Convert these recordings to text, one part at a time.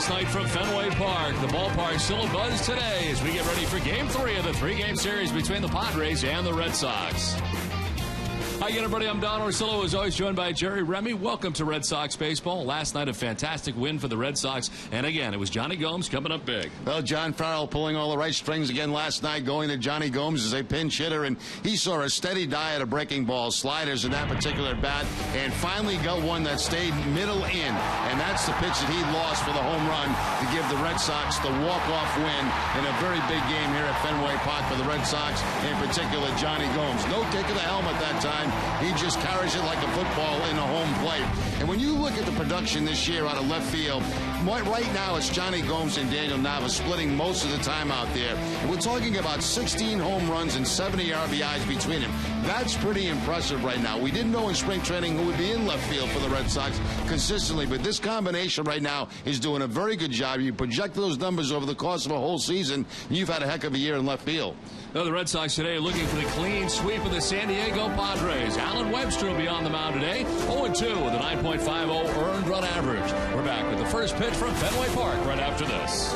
last night from Fenway Park. The ballpark still abuzz today as we get ready for Game 3 of the three-game series between the Padres and the Red Sox. Hi again, everybody. I'm Don Orsillo, as always, joined by Jerry Remy. Welcome to Red Sox baseball. Last night, a fantastic win for the Red Sox. And again, it was Johnny Gomes coming up big. Well, John Farrell pulling all the right strings again last night, going to Johnny Gomes as a pinch hitter. And he saw a steady diet of breaking balls, sliders in that particular bat, and finally got one that stayed middle in. And that's the pitch that he lost for the home run to give the Red Sox the walk-off win in a very big game here at Fenway Park for the Red Sox, in particular Johnny Gomes. No kick of the helmet that time. He just carries it like a football in a home plate. And when you look at the production this year out of left field, right now it's Johnny Gomes and Daniel Navas splitting most of the time out there. And we're talking about 16 home runs and 70 RBIs between them. That's pretty impressive right now. We didn't know in spring training who would be in left field for the Red Sox consistently, but this combination right now is doing a very good job. You project those numbers over the course of a whole season, and you've had a heck of a year in left field. Well, the Red Sox today are looking for the clean sweep of the San Diego Padres. Alan Webster will be on the mound today, 0-2 with a 9.50 earned run average. We're back with the first pitch from Fenway Park right after this.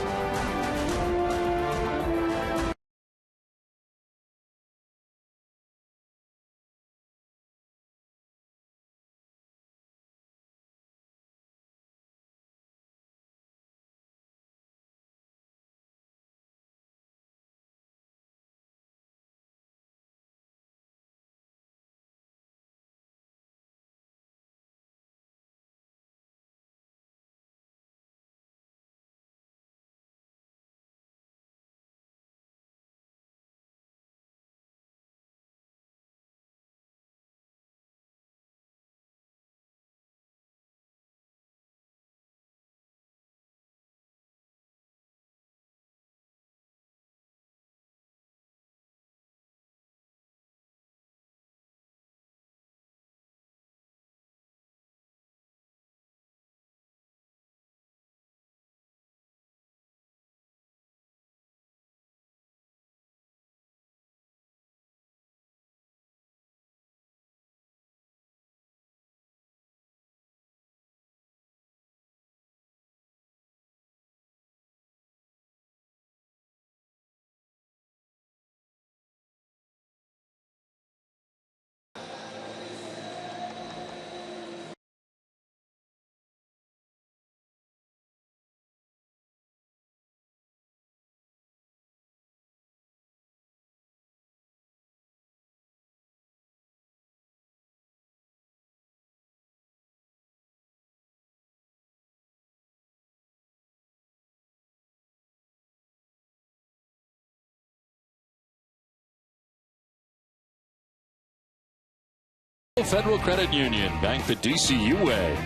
Federal Credit Union, bank the DCU way.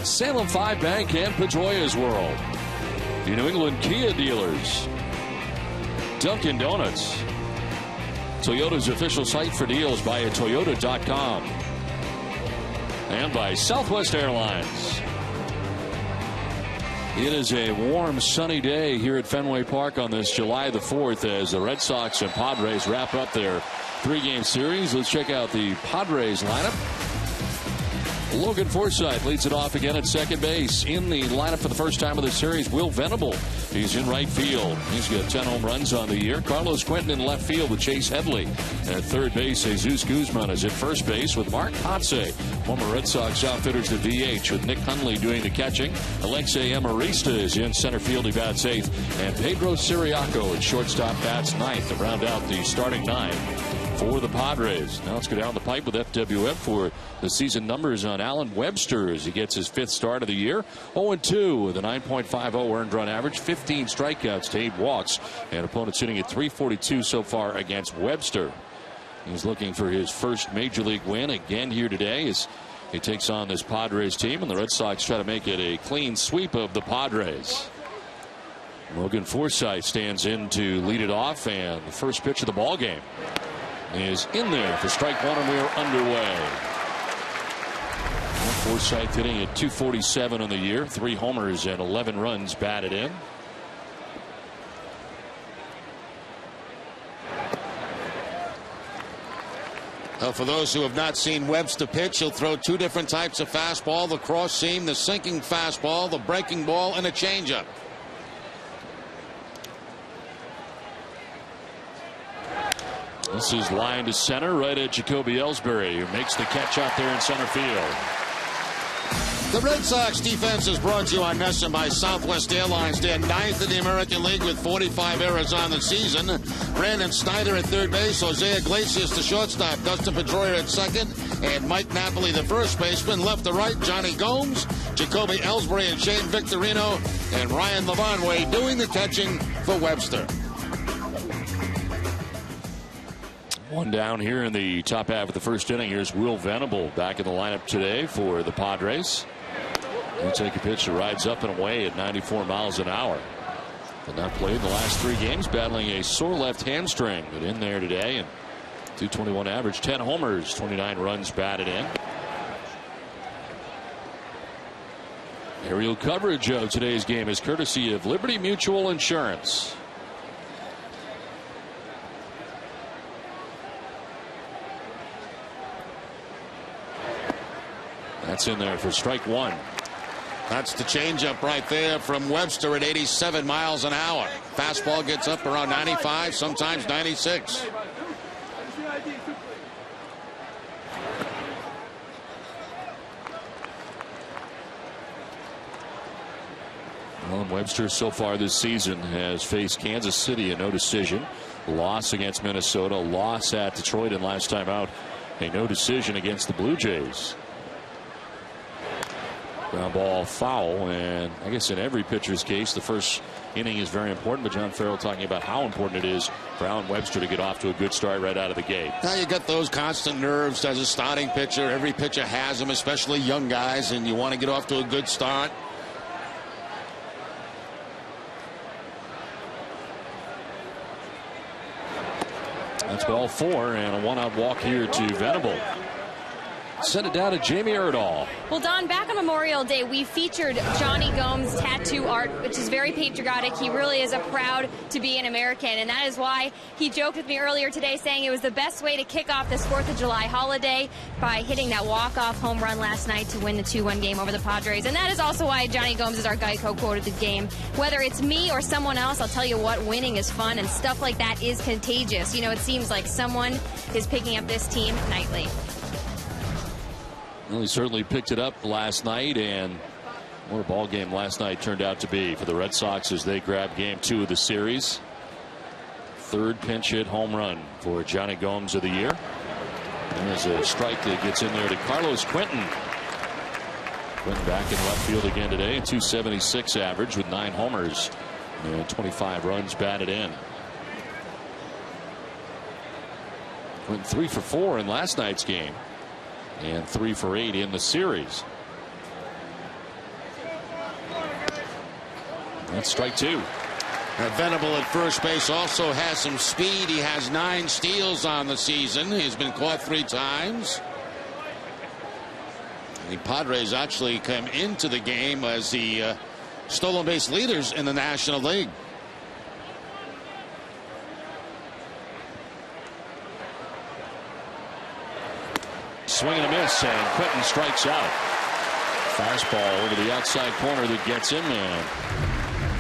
Salem 5 Bank and Pedroia's World. The New England Kia dealers. Dunkin' Donuts. Toyota's official site for deals by Toyota.com. And by Southwest Airlines. It is a warm, sunny day here at Fenway Park on this July the 4th as the Red Sox and Padres wrap up their three-game series. Let's check out the Padres lineup. Logan Forsythe leads it off again at second base. In the lineup for the first time of the series, Will Venable. He's in right field. He's got 10 home runs on the year. Carlos Quentin in left field with Chase Headley. At third base, Jesus Guzman is at first base with Mark Kotze. Former Red Sox outfitters at DH with Nick Hundley doing the catching. Alexei Emarista is in center field. He bats eighth. And Pedro Siriaco at shortstop bats ninth to round out the starting nine for the Padres. Now let's go down the pipe with FWF for the season numbers on Alan Webster as he gets his fifth start of the year. 0-2 with a 9.50 earned run average, 15 strikeouts to 8 walks, and opponents sitting at 342 so far against Webster. He's looking for his first major league win again here today as he takes on this Padres team, and the Red Sox try to make it a clean sweep of the Padres. Logan Forsythe stands in to lead it off, and the first pitch of the ball game is in there for strike one, and we are underway. Forsythe hitting at 247 on the year, 3 homers and 11 runs batted in. For those who have not seen Webster pitch, he'll throw two different types of fastball: the cross seam, the sinking fastball, the breaking ball, and a changeup. This is line to center, right at Jacoby Ellsbury, who makes the catch out there in center field. The Red Sox defense is brought to you on NESN by Southwest Airlines. They're 9th in the American League with 45 errors on the season. Brandon Snyder at third base, Jose Iglesias the shortstop, Dustin Pedroia at second, and Mike Napoli the first baseman. Left to right, Johnny Gomes, Jacoby Ellsbury, and Shane Victorino, and Ryan Lavanway doing the catching for Webster. One down here in the top half of the first inning. Here's Will Venable back in the lineup today for the Padres. He'll take a pitch that rides up and away at 94 miles an hour. Did not play the last 3 games, battling a sore left hamstring, but in there today, and 221 average, 10 homers, 29 runs batted in. Aerial coverage of today's game is courtesy of Liberty Mutual Insurance. That's in there for strike one. That's the changeup right there from Webster at 87 miles an hour. Fastball gets up around 95, sometimes 96. Well, Webster so far this season has faced Kansas City, a no decision, loss against Minnesota, loss at Detroit, and last time out a no decision against the Blue Jays. Ground ball foul, and I guess in every pitcher's case the first inning is very important, but John Farrell talking about how important it is for Alan Webster to get off to a good start right out of the gate. Now you got those constant nerves as a starting pitcher. Every pitcher has them, especially young guys, and you want to get off to a good start. That's ball 4, and a one-out walk here to Venable. Send it down to Jamie Erdahl. Well, Don, back on Memorial Day, we featured Johnny Gomes' tattoo art, which is very patriotic. He really is proud to be an American, and that is why he joked with me earlier today saying it was the best way to kick off this 4th of July holiday by hitting that walk-off home run last night to win the 2-1 game over the Padres. And that is also why Johnny Gomes is our Geico quote of the game. Whether it's me or someone else, I'll tell you what, winning is fun, and stuff like that is contagious. You know, it seems like someone is picking up this team nightly. Well, he certainly picked it up last night, and what a ball game last night turned out to be for the Red Sox as they grab game 2 of the series. 3rd pinch hit home run for Johnny Gomes of the year. And there's a strike that gets in there to Carlos Quentin. Quentin back in left field again today, a 276 average with 9 homers and 25 runs batted in. Quentin 3 for 4 in last night's game, and 3 for 8 in the series. That's strike 2. Venable at first base also has some speed. He has 9 steals on the season. He's been caught 3 times. The Padres actually come into the game as the stolen base leaders in the National League. Swing and a miss, and Quentin strikes out. Fastball over the outside corner that gets in there.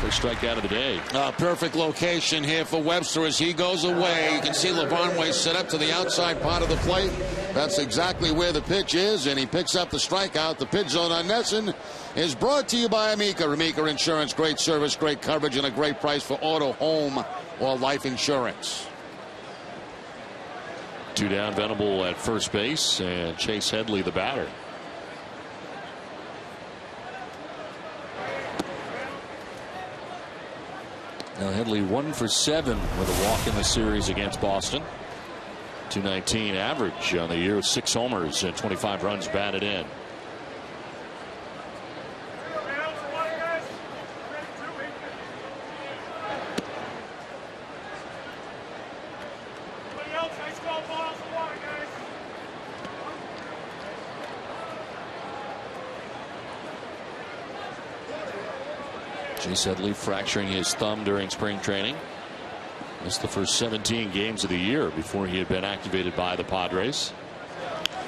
First strikeout of the day. Perfect location here for Webster as he goes away. You can see Lavanway set up to the outside part of the plate. That's exactly where the pitch is, and he picks up the strikeout. The pitch zone on NESN is brought to you by Amica. Amica Insurance, great service, great coverage, and a great price for auto, home, or life insurance. 2 down, Venable at first base, and Chase Headley the batter. Now Headley 1 for 7 with a walk in the series against Boston. 219 average on the year with 6 homers and 25 runs batted in. Chase Headley fracturing his thumb during spring training. Missed the first 17 games of the year before he had been activated by the Padres.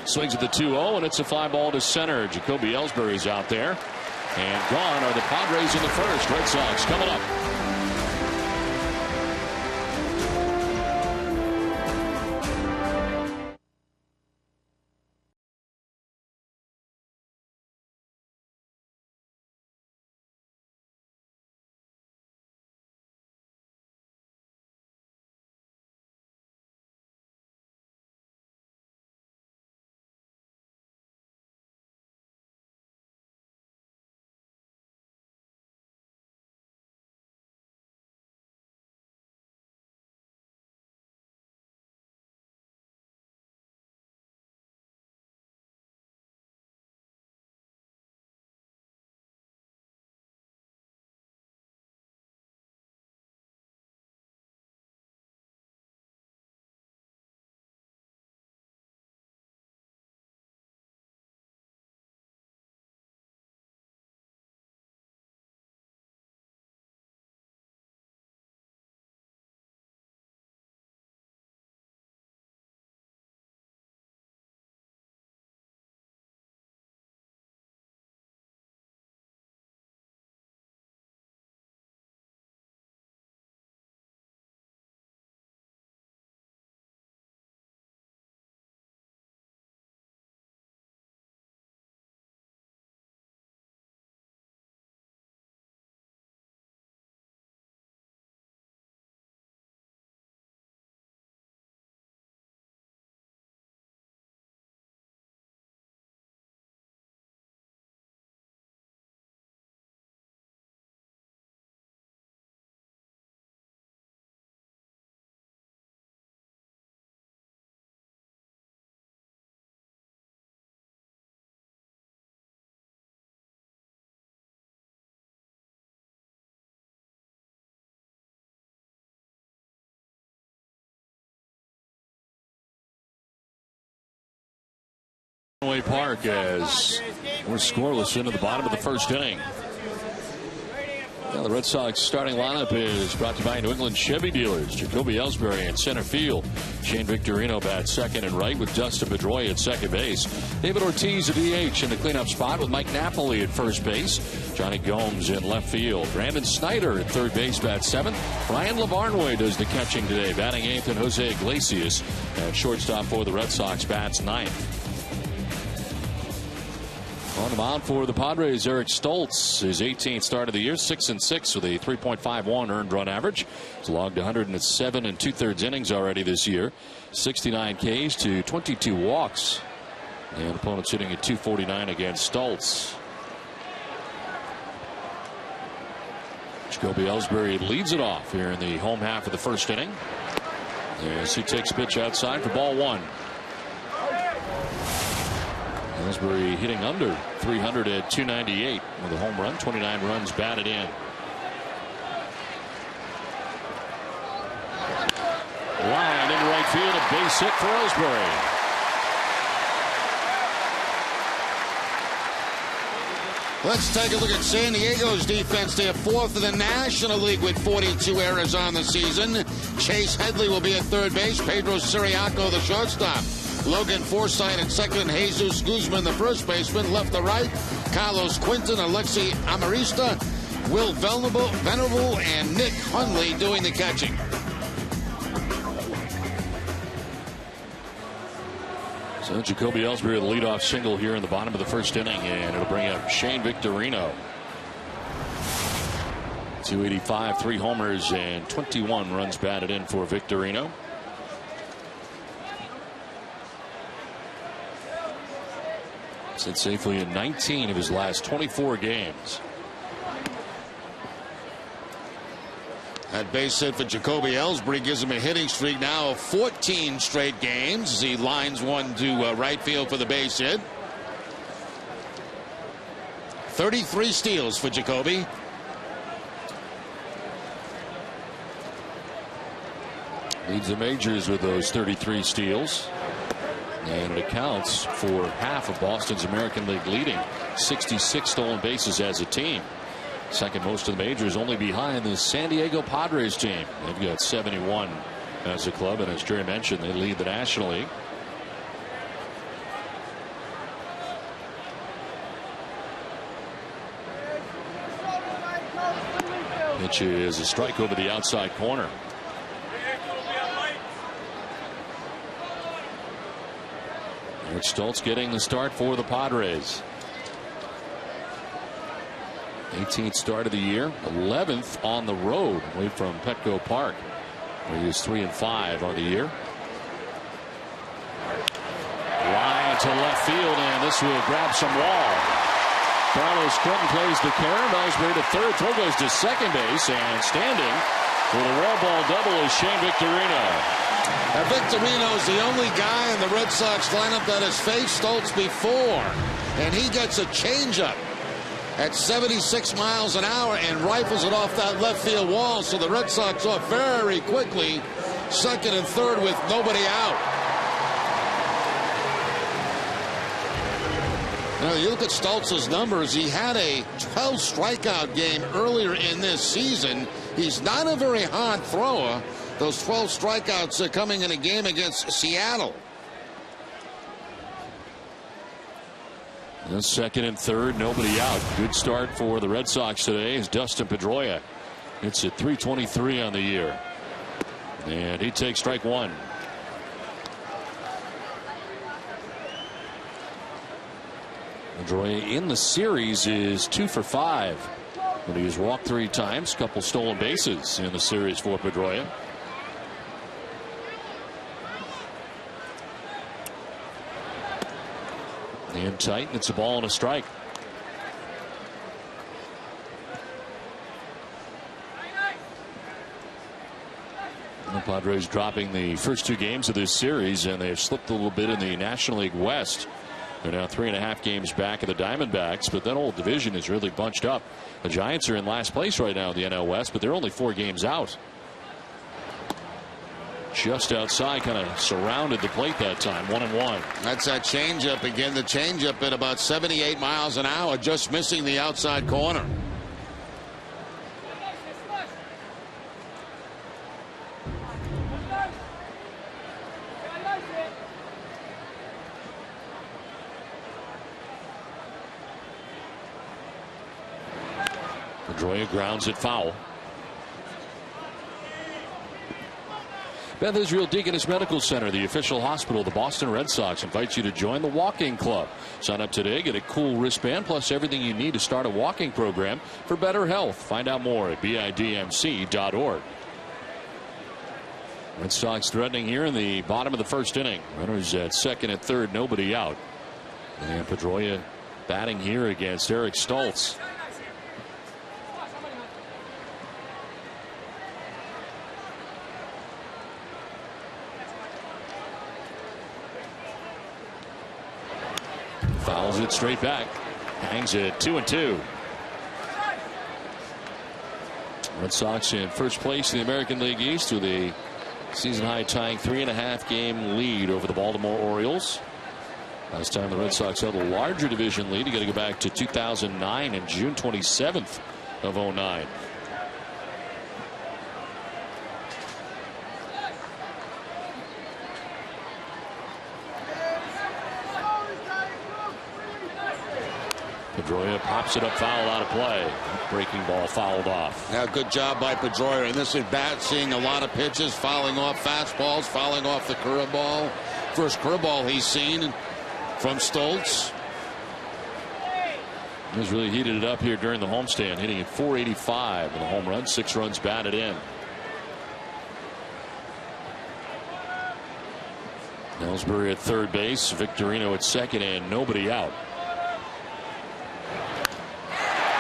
Swings at the 2-0, and it's a fly ball to center. Jacoby Ellsbury's out there. And gone are the Padres in the first. Red Sox coming up. Park as we're scoreless into the bottom of the first inning. Now the Red Sox starting lineup is brought to you by New England Chevy dealers. Jacoby Ellsbury in center field. Shane Victorino bats second and right with Dustin Pedroia at second base. David Ortiz at DH in the cleanup spot with Mike Napoli at first base. Johnny Gomes in left field. Brandon Snyder at third base bats seventh. Brian Lavarnway does the catching today, batting eighth, and Jose Iglesias at shortstop for the Red Sox bats ninth. On the mound for the Padres, Eric Stoltz, his 18th start of the year, 6-6 with a 3.51 earned run average. He's logged 107 2/3 innings already this year, 69 Ks to 22 walks, and opponents hitting at 249 against Stoltz. Jacoby Ellsbury leads it off here in the home half of the first inning as he takes pitch outside for ball one. Ellsbury hitting under 300 at 298 with a home run, 29 runs batted in. Line into right field, a base hit for Ellsbury. Let's take a look at San Diego's defense. They're fourth in the National League with 42 errors on the season. Chase Headley will be at third base. Pedro Siriaco, the shortstop. Logan Forsythe at second. Jesus Guzman, the first baseman. Left to right, Carlos Quinton, Alexi Amarista, Will Venerable, and Nick Hundley doing the catching. So Jacoby Ellsbury the leadoff single here in the bottom of the first inning, and it'll bring up Shane Victorino. 285, 3 homers, and 21 runs batted in for Victorino. Sit safely in 19 of his last 24 games. That base hit for Jacoby Ellsbury gives him a hitting streak now of 14 straight games. He lines one to right field for the base hit. 33 steals for Jacoby. Leads the majors with those 33 steals. And it accounts for half of Boston's American League leading 66 stolen bases as a team. Second most of the majors, only behind the San Diego Padres team. They've got 71 as a club, and as Jerry mentioned, they lead the National League. Pitch is a strike over the outside corner. Eric Stoltz getting the start for the Padres. 18th start of the year, 11th on the road away from Petco Park, where he is 3-5 on the year. Line to left field, and this will grab some wall. Carlos Quentin plays the carom. Ellsbury to third. Throw goes to second base, and standing for the wall ball double is Shane Victorino. Now, Victorino's the only guy in the Red Sox lineup that has faced Stoltz before, and he gets a changeup at 76 miles an hour and rifles it off that left field wall. So the Red Sox off very quickly, second and third with nobody out. Now, you look at Stoltz's numbers. He had a 12 strikeout game earlier in this season. He's not a very hard thrower. Those 12 strikeouts are coming in a game against Seattle. And second and third, nobody out. Good start for the Red Sox today is Dustin Pedroia. It's at .323 on the year. And he takes strike one. Pedroia in the series is 2 for 5. But he's walked 3 times, couple stolen bases in the series for Pedroia. And tight, and it's a ball and a strike. And the Padres dropping the first 2 games of this series, and they've slipped a little bit in the National League West. They're now 3.5 games back of the Diamondbacks, but that whole division is really bunched up. The Giants are in last place right now in the NL West, but they're only 4 games out. Just outside, kind of surrounded the plate that time. 1-1. That's that changeup again. The changeup at about 78 miles an hour, just missing the outside corner. Pedroia grounds it foul. Beth Israel Deaconess Medical Center, the official hospital of the Boston Red Sox, invites you to join the walking club. Sign up today, get a cool wristband, plus everything you need to start a walking program for better health. Find out more at bidmc.org. Red Sox threatening here in the bottom of the first inning. Runners at second and third, nobody out. And Pedroia batting here against Eric Stoltz. Fouls it straight back. Hangs it 2-2. Red Sox in first place in the American League East with a season high tying 3.5 game lead over the Baltimore Orioles. Last time the Red Sox held a larger division lead. You got to go back to 2009 and June 27th of 2009. Pedroia pops it up foul out of play. Breaking ball fouled off. Now, good job by Pedroia in this at bat, seeing a lot of pitches, fouling off fastballs, fouling off the curveball. First curveball he's seen from Stoltz. He's really heated it up here during the homestand, hitting at .485 with a home run, 6 runs batted in. Ellsbury at third base, Victorino at second, and nobody out.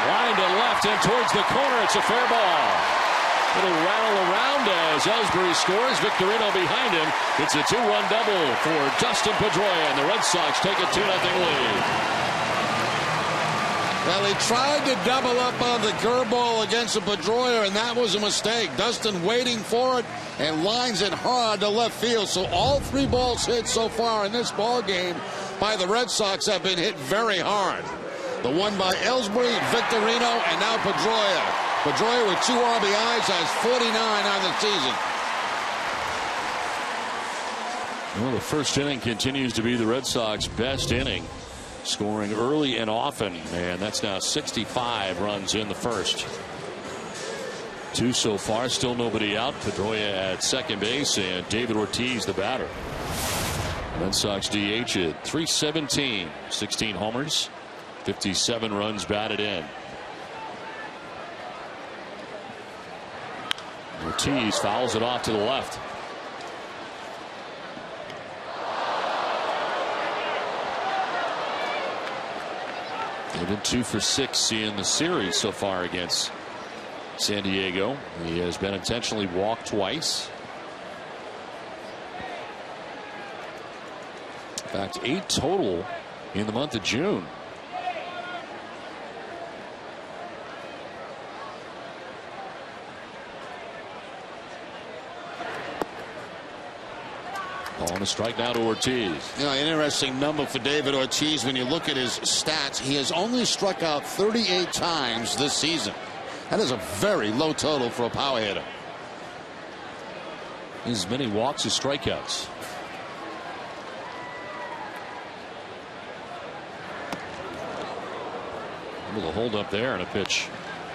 Line to left and towards the corner. It's a fair ball. It'll rattle around as Ellsbury scores. Victorino behind him. It's a 2-1 double for Dustin Pedroia, and the Red Sox take a 2-0 lead. Well, he tried to double up on the curveball against Pedroia, and that was a mistake. Dustin waiting for it and lines it hard to left field. So all 3 balls hit so far in this ball game by the Red Sox have been hit very hard. The one by Ellsbury, Victorino, and now Pedroia. Pedroia with 2 RBIs has 49 on the season. Well, the first inning continues to be the Red Sox best inning, scoring early and often, and that's now 65 runs in the first. 2 so far, still nobody out. Pedroia at second base and David Ortiz the batter. Red Sox DH at 317, 16 homers, 57 runs batted in. Ortiz fouls it off to the left. They've been 2 for 6 in the series so far against San Diego. He has been intentionally walked twice. In fact, 8 total in the month of June. On a strike now to Ortiz. You know, an interesting number for David Ortiz. When you look at his stats, he has only struck out 38 times this season. That is a very low total for a power hitter. As many walks as strikeouts. Able to hold up there, and a pitch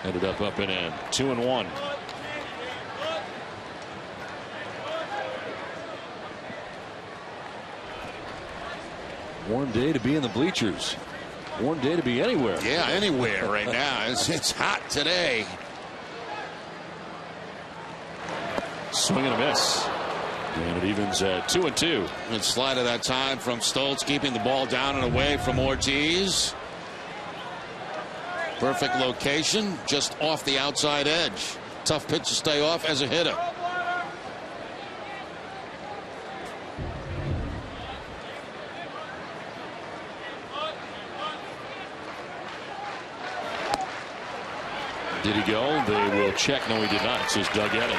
ended up and in. 2-1. Warm day to be in the bleachers. Warm day to be anywhere. Yeah, anywhere right now. It's hot today. Swing and a miss. And it evens at 2-2. Good slider that time from Stoltz, keeping the ball down and away from Ortiz. Perfect location, just off the outside edge. Tough pitch to stay off as a hitter. Did he go? They will check. No, he did not. Says Doug Innings.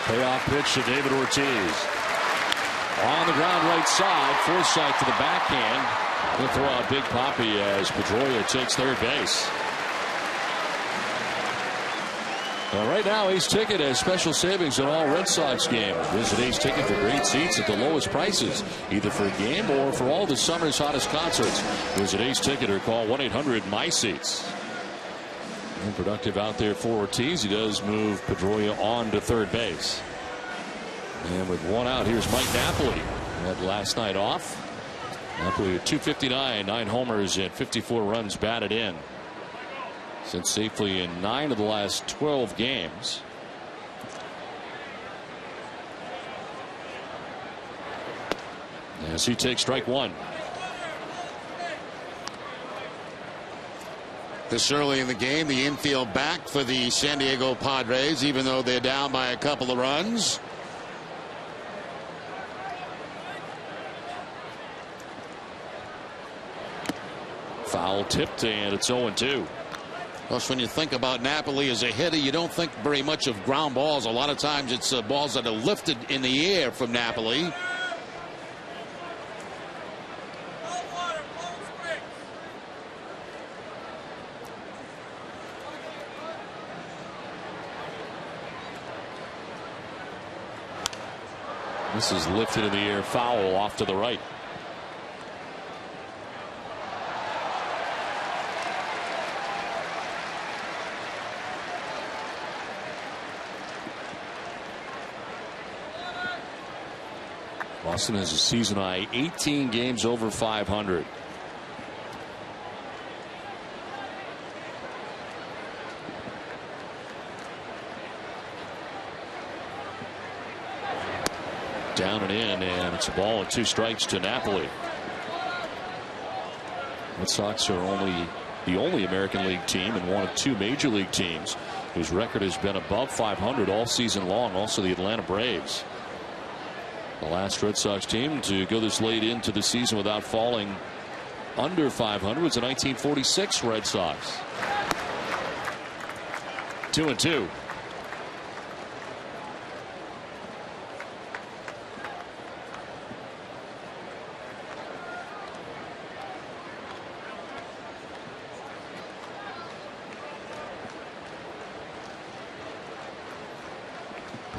Payoff pitch to David Ortiz. On the ground right side. Forsythe to the backhand. He'll throw out Big Papi as Pedroia takes third base. Right now, Ace Ticket has special savings on all Red Sox games. Visit Ace Ticket for great seats at the lowest prices, either for a game or for all the summer's hottest concerts. Visit Ace Ticket or call 1-800-MY-SEATS. Productive out there for Ortiz. He does move Pedroia on to third base. And with one out, here's Mike Napoli. Had last night off. Napoli with 259, 9 homers and 54 runs batted in. Sits safely in 9 of the last 12 games. As he takes strike one. This early in the game, the infield back for the San Diego Padres, even though they're down by a couple of runs. Foul tipped, and it's 0-2. Plus, when you think about Napoli as a hitter, you don't think very much of ground balls. A lot of times it's balls that are lifted in the air from Napoli. This is lifted in the air, foul off to the right. Boston has a season high 18 games over 500. Down and in, and it's a ball and 2 strikes to Napoli. Red Sox are the only American League team and one of 2 major league teams whose record has been above 500 all season long. Also the Atlanta Braves. The last Red Sox team to go this late into the season without falling under 500 was the 1946 Red Sox. 2-2.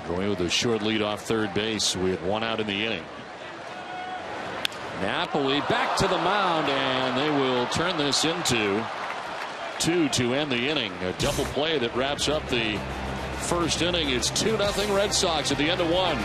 Going with a short lead off third base with 1 out in the inning. Napoli back to the mound, and they will turn this into 2 to end the inning. A double play that wraps up the first inning. It's 2-0 Red Sox at the end of 1.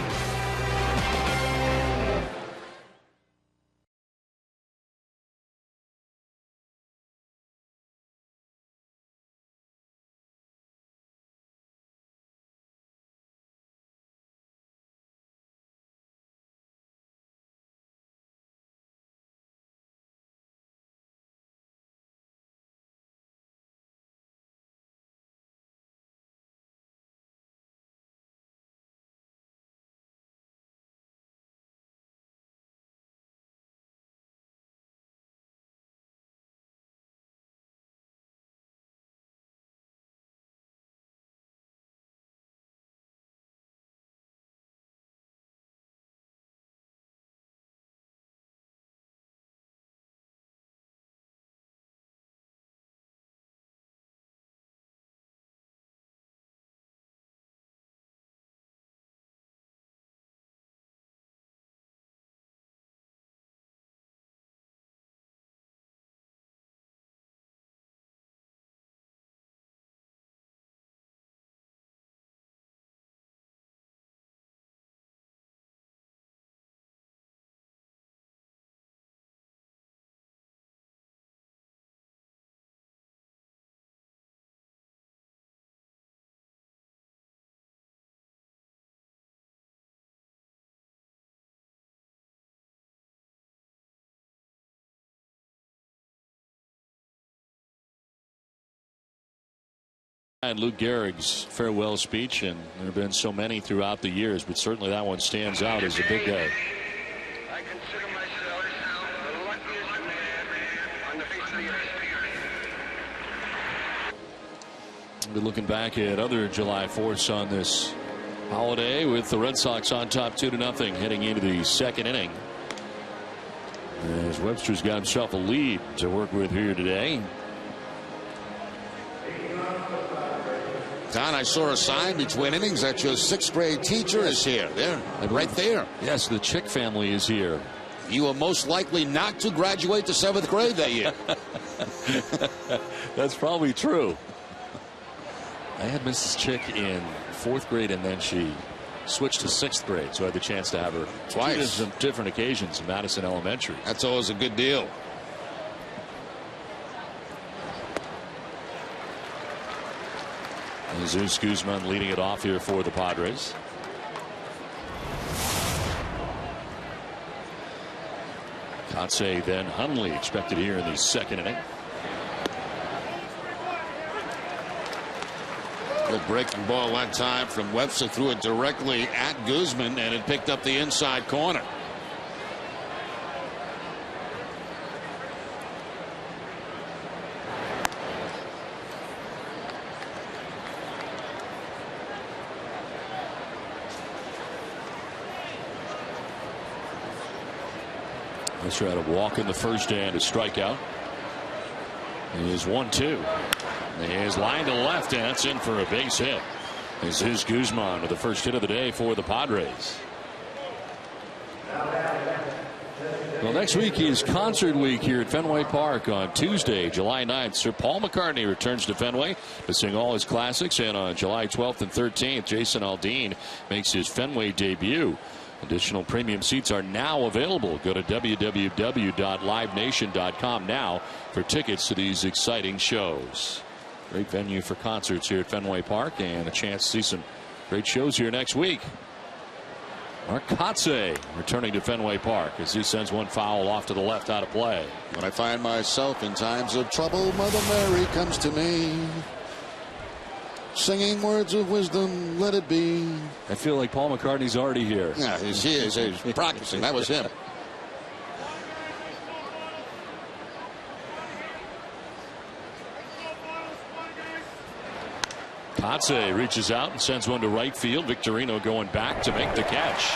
And Lou Gehrig's farewell speech, and there have been so many throughout the years, but certainly that one stands out as a big day. I consider myself the luckiest man on the face of the earth. We're looking back at other July 4ths on this holiday with the Red Sox on top 2-0 heading into the second inning. As Webster's got himself a lead to work with here today. Don, I saw a sign between innings that your 6th grade teacher is here. There, right there. Yes, the Chick family is here. You were most likely not to graduate to 7th grade that year. That's probably true. I had Mrs. Chick in 4th grade, and then she switched to 6th grade, so I had the chance to have her twice on different occasions in Madison Elementary. That's always a good deal. Jesus Guzman leading it off here for the Padres. Kotsay, then Hundley expected here in the second inning. Good breaking ball one time from Webster, threw it directly at Guzman, and it picked up the inside corner. Let's try to walk in the first and a strikeout. It is 1-2. He is lined to left, and that's in for a base hit. Jesus Guzman with the first hit of the day for the Padres. Well, next week is concert week here at Fenway Park on Tuesday, July 9th. Sir Paul McCartney returns to Fenway to sing all his classics, and on July 12th and 13th, Jason Aldean makes his Fenway debut. Additional premium seats are now available. Go to www.livenation.com now for tickets to these exciting shows. Great venue for concerts here at Fenway Park, and a chance to see some great shows here next week. Mark Kotsay returning to Fenway Park as he sends one foul off to the left out of play. When I find myself in times of trouble, Mother Mary comes to me, singing words of wisdom, let it be. I feel like Paul McCartney's already here. Yeah, he is. He's practicing. That was him. Kotsay reaches out and sends one to right field. Victorino going back to make the catch.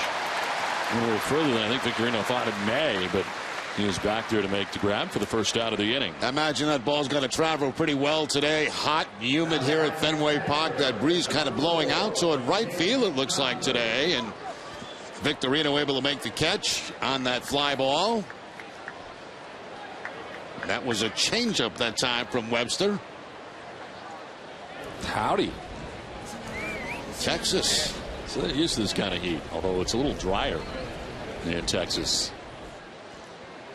A little further than I think Victorino thought it may, but He is back there to make the grab for the first out of the inning. I imagine that ball's going to travel pretty well today. Hot, humid here at Fenway Park. That breeze kind of blowing out. So at right field it looks like today. And Victorino able to make the catch on that fly ball. That was a changeup that time from Webster. Howdy. Texas. So they're used to this kind of heat, although it's a little drier in Texas.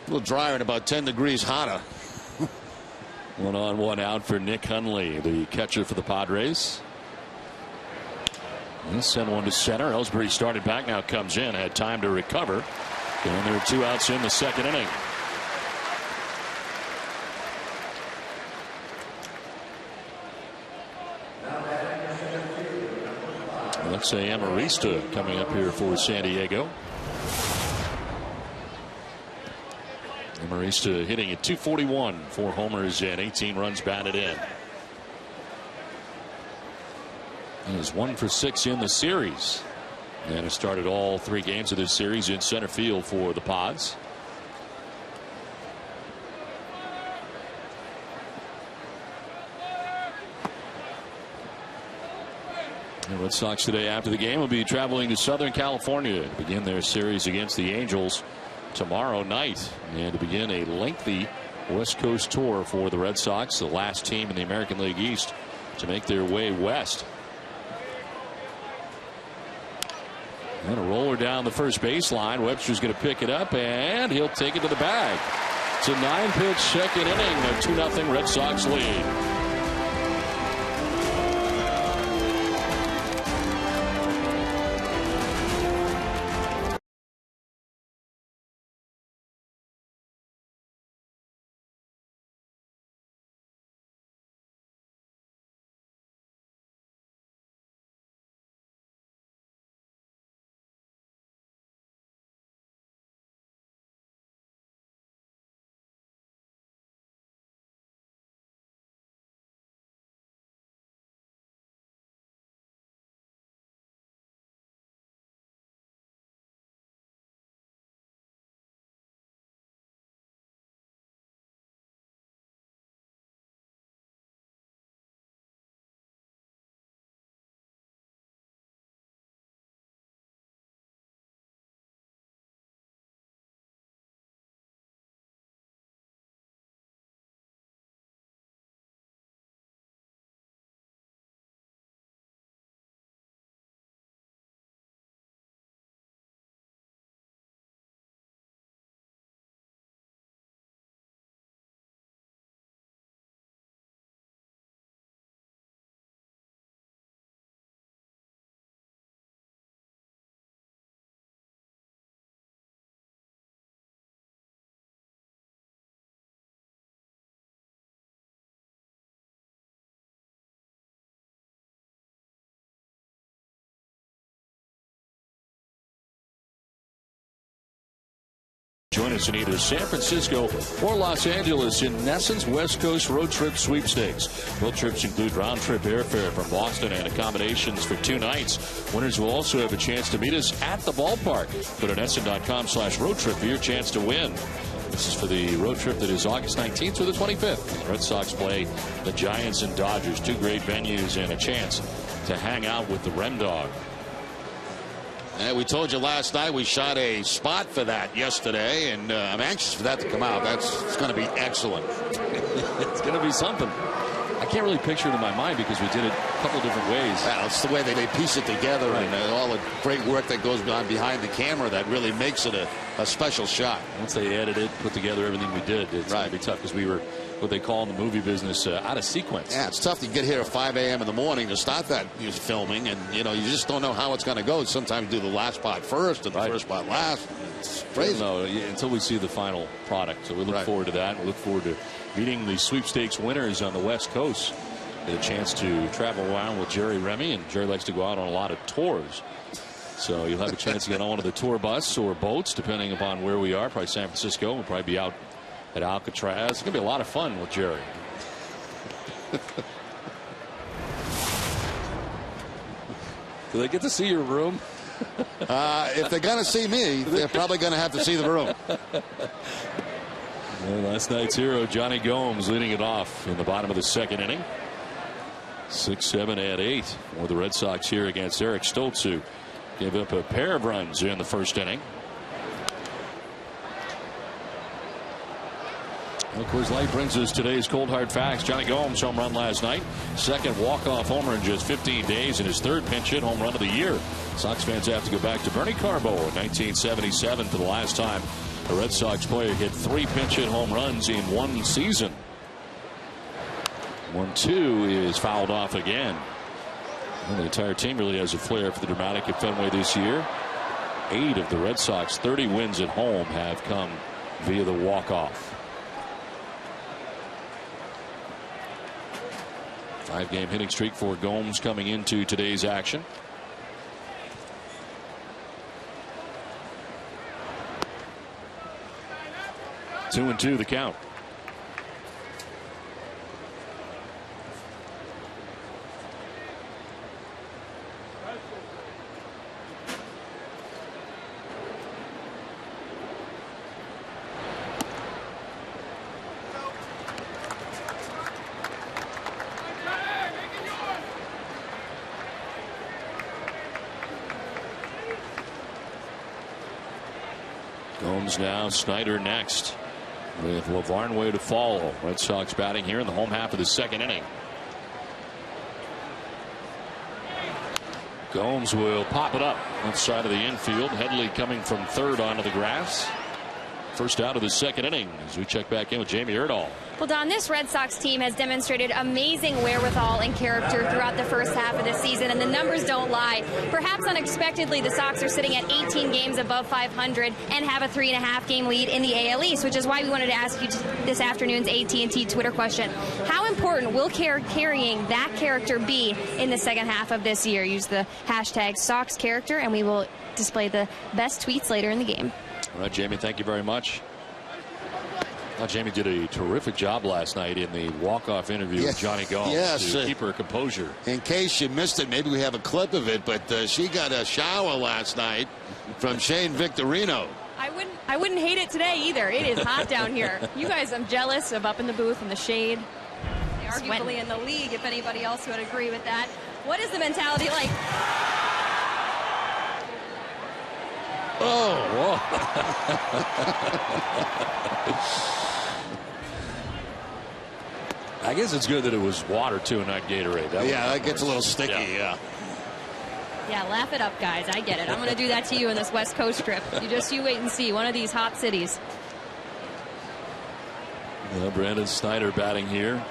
A little drier and about 10 degrees hotter. 1 on 1 out for Nick Hundley, the catcher for the Padres. And send one to center. Ellsbury started back, now comes in, had time to recover. And there are 2 outs in the second inning. Alexei Amarista coming up here for San Diego. Amarista hitting at .241, 4 homers and 18 runs batted in. He is 1 for 6 in the series, and has started all 3 games of this series in center field for the Pods. The Red Sox today after the game will be traveling to Southern California to begin their series against the Angels tomorrow night, and to begin a lengthy West Coast tour for the Red Sox, the last team in the American League East to make their way west. And a roller down the first baseline. Webster's going to pick it up, and he'll take it to the bag. It's a 9-pitch second inning, a 2-0 Red Sox lead. Join us in either San Francisco or Los Angeles in NESSEN's West Coast Road Trip Sweepstakes. Road trips include round-trip airfare from Boston and accommodations for 2 nights. Winners will also have a chance to meet us at the ballpark. Go to NESSEN.com/road trip for your chance to win. This is for the road trip that is August 19th through the 25th. The Red Sox play the Giants and Dodgers, 2 great venues and a chance to hang out with the Ren Dog. And we told you last night we shot a spot for that yesterday, and I'm anxious for that to come out. It's going to be excellent. It's going to be something. I can't really picture it in my mind because we did it a couple different ways. Yeah, it's the way they piece it together, right, and all the great work that goes on behind the camera that really makes it a special shot. Once they edited it, put together everything we did, it's going to be tough because we were what they call in the movie business out of sequence. Yeah, it's tough to get here at 5 a.m. in the morning to start that filming, and you just don't know how it's going to go. Sometimes do the last part first and the first part last. It's crazy. No, until we see the final product. So we look forward to that. We look forward to meeting the sweepstakes winners on the West Coast. Get a chance to travel around with Jerry Remy, and Jerry likes to go out on a lot of tours. So you'll have a chance to get on one of the tour bus or boats, depending upon where we are. Probably San Francisco. We'll probably be out at Alcatraz. It's going to be a lot of fun with Jerry. Do they get to see your room? If they're going to see me, they're probably going to have to see the room. Well, last night's hero, Johnny Gomes, leading it off in the bottom of the second inning. 6-7 at 8 for the Red Sox here against Eric Stoltz, who gave up a pair of runs in the first inning. Of course, Light brings us today's cold hard facts. Johnny Gomes home run last night. Second walk-off homer in just 15 days, and his third pinch hit home run of the year. Sox fans have to go back to Bernie Carbo in 1977 for the last time a Red Sox player hit 3 pinch hit home runs in one season. 1-2 is fouled off again. Well, the entire team really has a flair for the dramatic at Fenway this year. 8 of the Red Sox 30 wins at home have come via the walk-off. 5-game hitting streak for Gomes coming into today's action. Two and 2 the count. Gomes now, Snyder next, with Lavarnway to follow. Red Sox batting here in the home half of the second inning. Gomes will pop it up left side of the infield. Headley coming from third onto the grass. First out of the second inning as we check back in with Jamie Erdahl. Well, Don, this Red Sox team has demonstrated amazing wherewithal and character throughout the first half of the season, and the numbers don't lie. Perhaps unexpectedly, the Sox are sitting at 18 games above 500 and have a 3.5-game lead in the AL East, which is why we wanted to ask you this afternoon's AT&T Twitter question. How important will carrying that character be in the second half of this year? Use the hashtag SoxCharacter, and we will display the best tweets later in the game. All right, Jamie, thank you very much. Jamie did a terrific job last night in the walk-off interview with Johnny Gomes to keep her composure. In case you missed it, maybe we have a clip of it, but she got a shower last night from Shane Victorino. I wouldn't hate it today either. It is hot down here. You guys, I'm jealous of up in the booth in the shade. Arguably in the league, if anybody else would agree with that. What is the mentality like? Oh, whoa. I guess it's good that it was water too and not Gatorade. That gets a little sticky. Yeah, laugh it up, guys. I get it. I'm going to do that to you in this West Coast trip. You wait and see. One of these hot cities. Brandon Snyder batting here.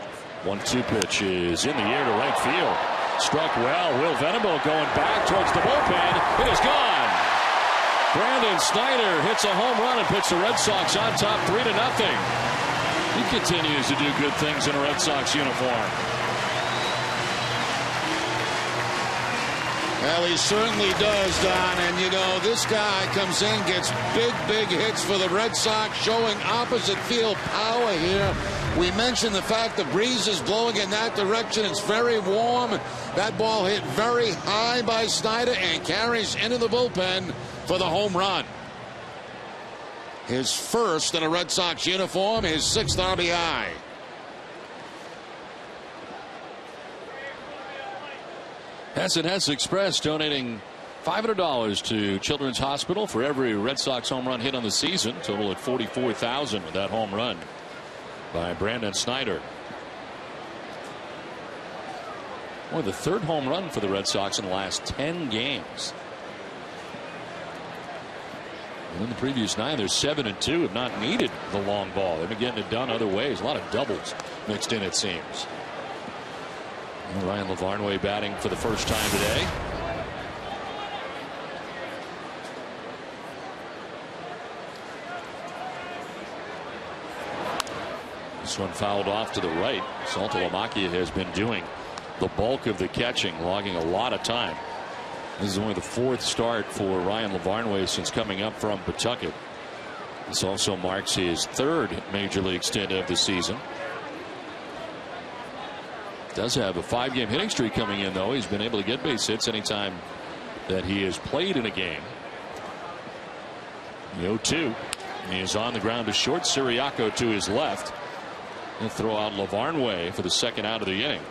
1-2 pitch is in the air to right field. Struck well. Will Venable going back towards the bullpen. It is gone. Brandon Snyder hits a home run and puts the Red Sox on top 3-0. He continues to do good things in a Red Sox uniform. Well, he certainly does, Don. And, you know, this guy comes in, gets big hits for the Red Sox, showing opposite field power here. We mentioned the fact the breeze is blowing in that direction. It's very warm. That ball hit very high by Snyder and carries into the bullpen for the home run. His first in a Red Sox uniform, his 6th RBI. S&S Express donating $500 to Children's Hospital for every Red Sox home run hit on the season. Total at $44,000 with that home run by Brandon Snyder. Well, the 3rd home run for the Red Sox in the last 10 games. And in the previous 9, they're 7-2, have not needed the long ball. They've been getting it done other ways. A lot of doubles mixed in, it seems. And Ryan Lavarnway batting for the first time today. This one fouled off to the right. Saltalamacchia has been doing the bulk of the catching, logging a lot of time. This is only the 4th start for Ryan Lavarnway since coming up from Pawtucket. This also marks his 3rd major league stint of the season. Does have a 5-game hitting streak coming in, though. He's been able to get base hits anytime that he has played in a game. The 0-2. He is on the ground to short. Siriaco to his left. He'll throw out Lavarnway for the second out of the inning.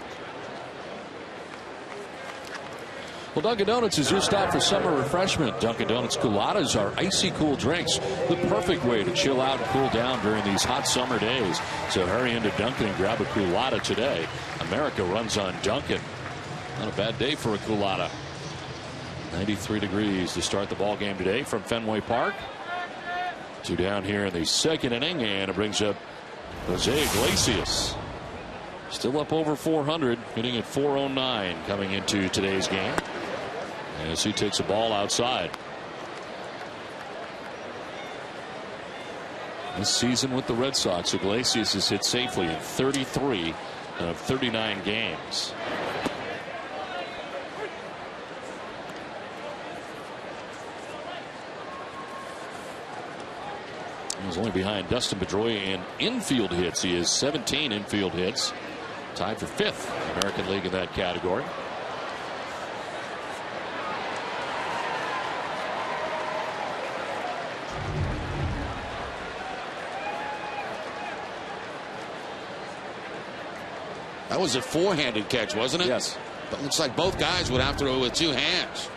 Well, Dunkin' Donuts is your stop for summer refreshment. Dunkin' Donuts Cooladas are icy cool drinks, the perfect way to chill out and cool down during these hot summer days. So hurry into Dunkin' and grab a Coolada today. America runs on Dunkin'. Not a bad day for a Coolada. 93 degrees to start the ball game today from Fenway Park. 2 down here in the second inning, and it brings up Jose Iglesias. Still up over 400, hitting at 409 coming into today's game, as he takes a ball outside. This season with the Red Sox, Iglesias has hit safely in 33 of 39 games. He's only behind Dustin Pedroia in infield hits. He has 17 infield hits, tied for 5th in the American League in that category. That was a four-handed catch, wasn't it? Yes. But it looks like both guys would have to throw it with 2 hands.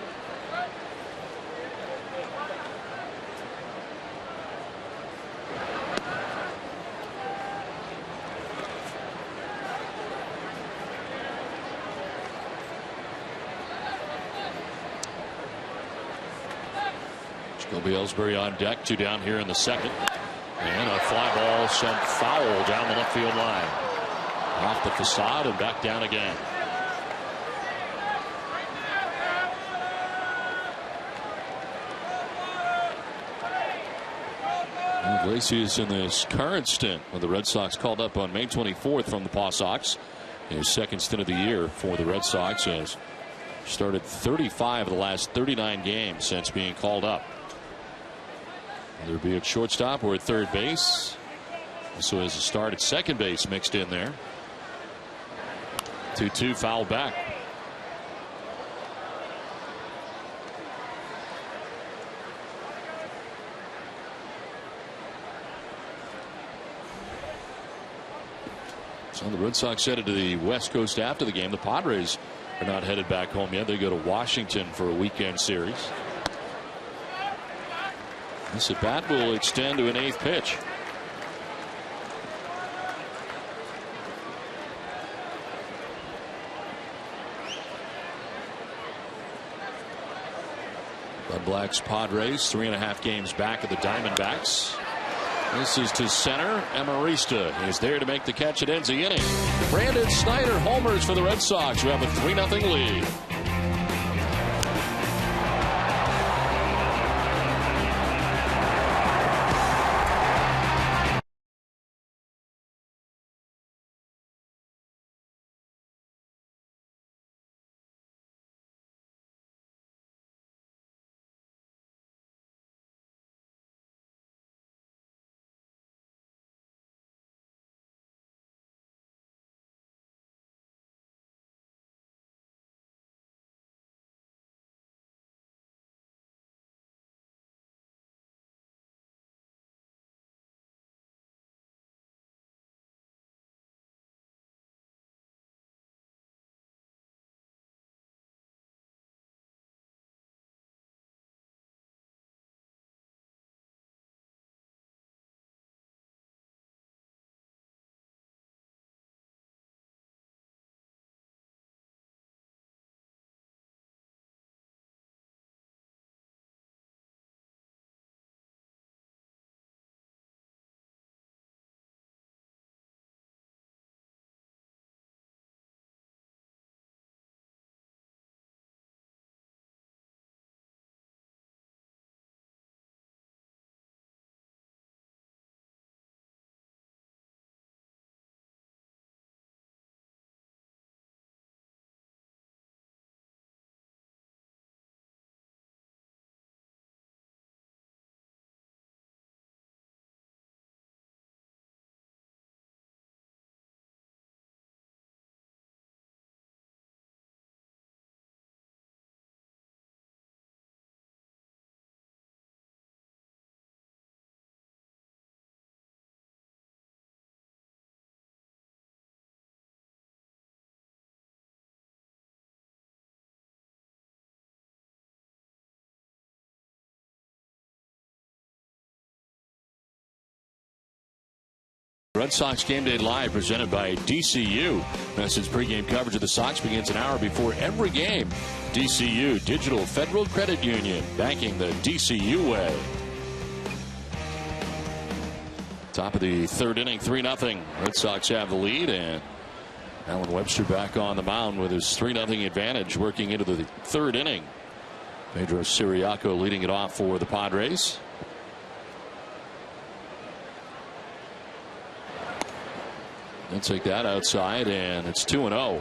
Jacoby Ellsbury on deck. 2 down here in the second. And a fly ball sent foul down the left field line. Off the facade and back down again. Iglesias in this current stint when the Red Sox called up on May 24th from the Paw Sox. His second stint of the year for the Red Sox has started 35 of the last 39 games since being called up. Whether it be at shortstop or at third base. Also has a start at second base mixed in there. 2-2 foul back. So the Red Sox headed to the West Coast after the game. The Padres are not headed back home yet. They go to Washington for a weekend series. This at bat will extend to an 8th pitch. Bud Black's Padres 3.5 games back of the Diamondbacks. This is to center. Amarista is there to make the catch. It ends the inning. Brandon Snyder homers for the Red Sox, who have a 3-0 lead. Red Sox Game Day Live presented by DCU. Message pregame coverage of the Sox begins an hour before every game. DCU, Digital Federal Credit Union, banking the DCU way. Top of the third inning, 3-0. Red Sox have the lead, and Alan Webster back on the mound with his 3-0 advantage working into the third inning. Pedro Siriaco leading it off for the Padres. They'll take that outside, and it's 2-0.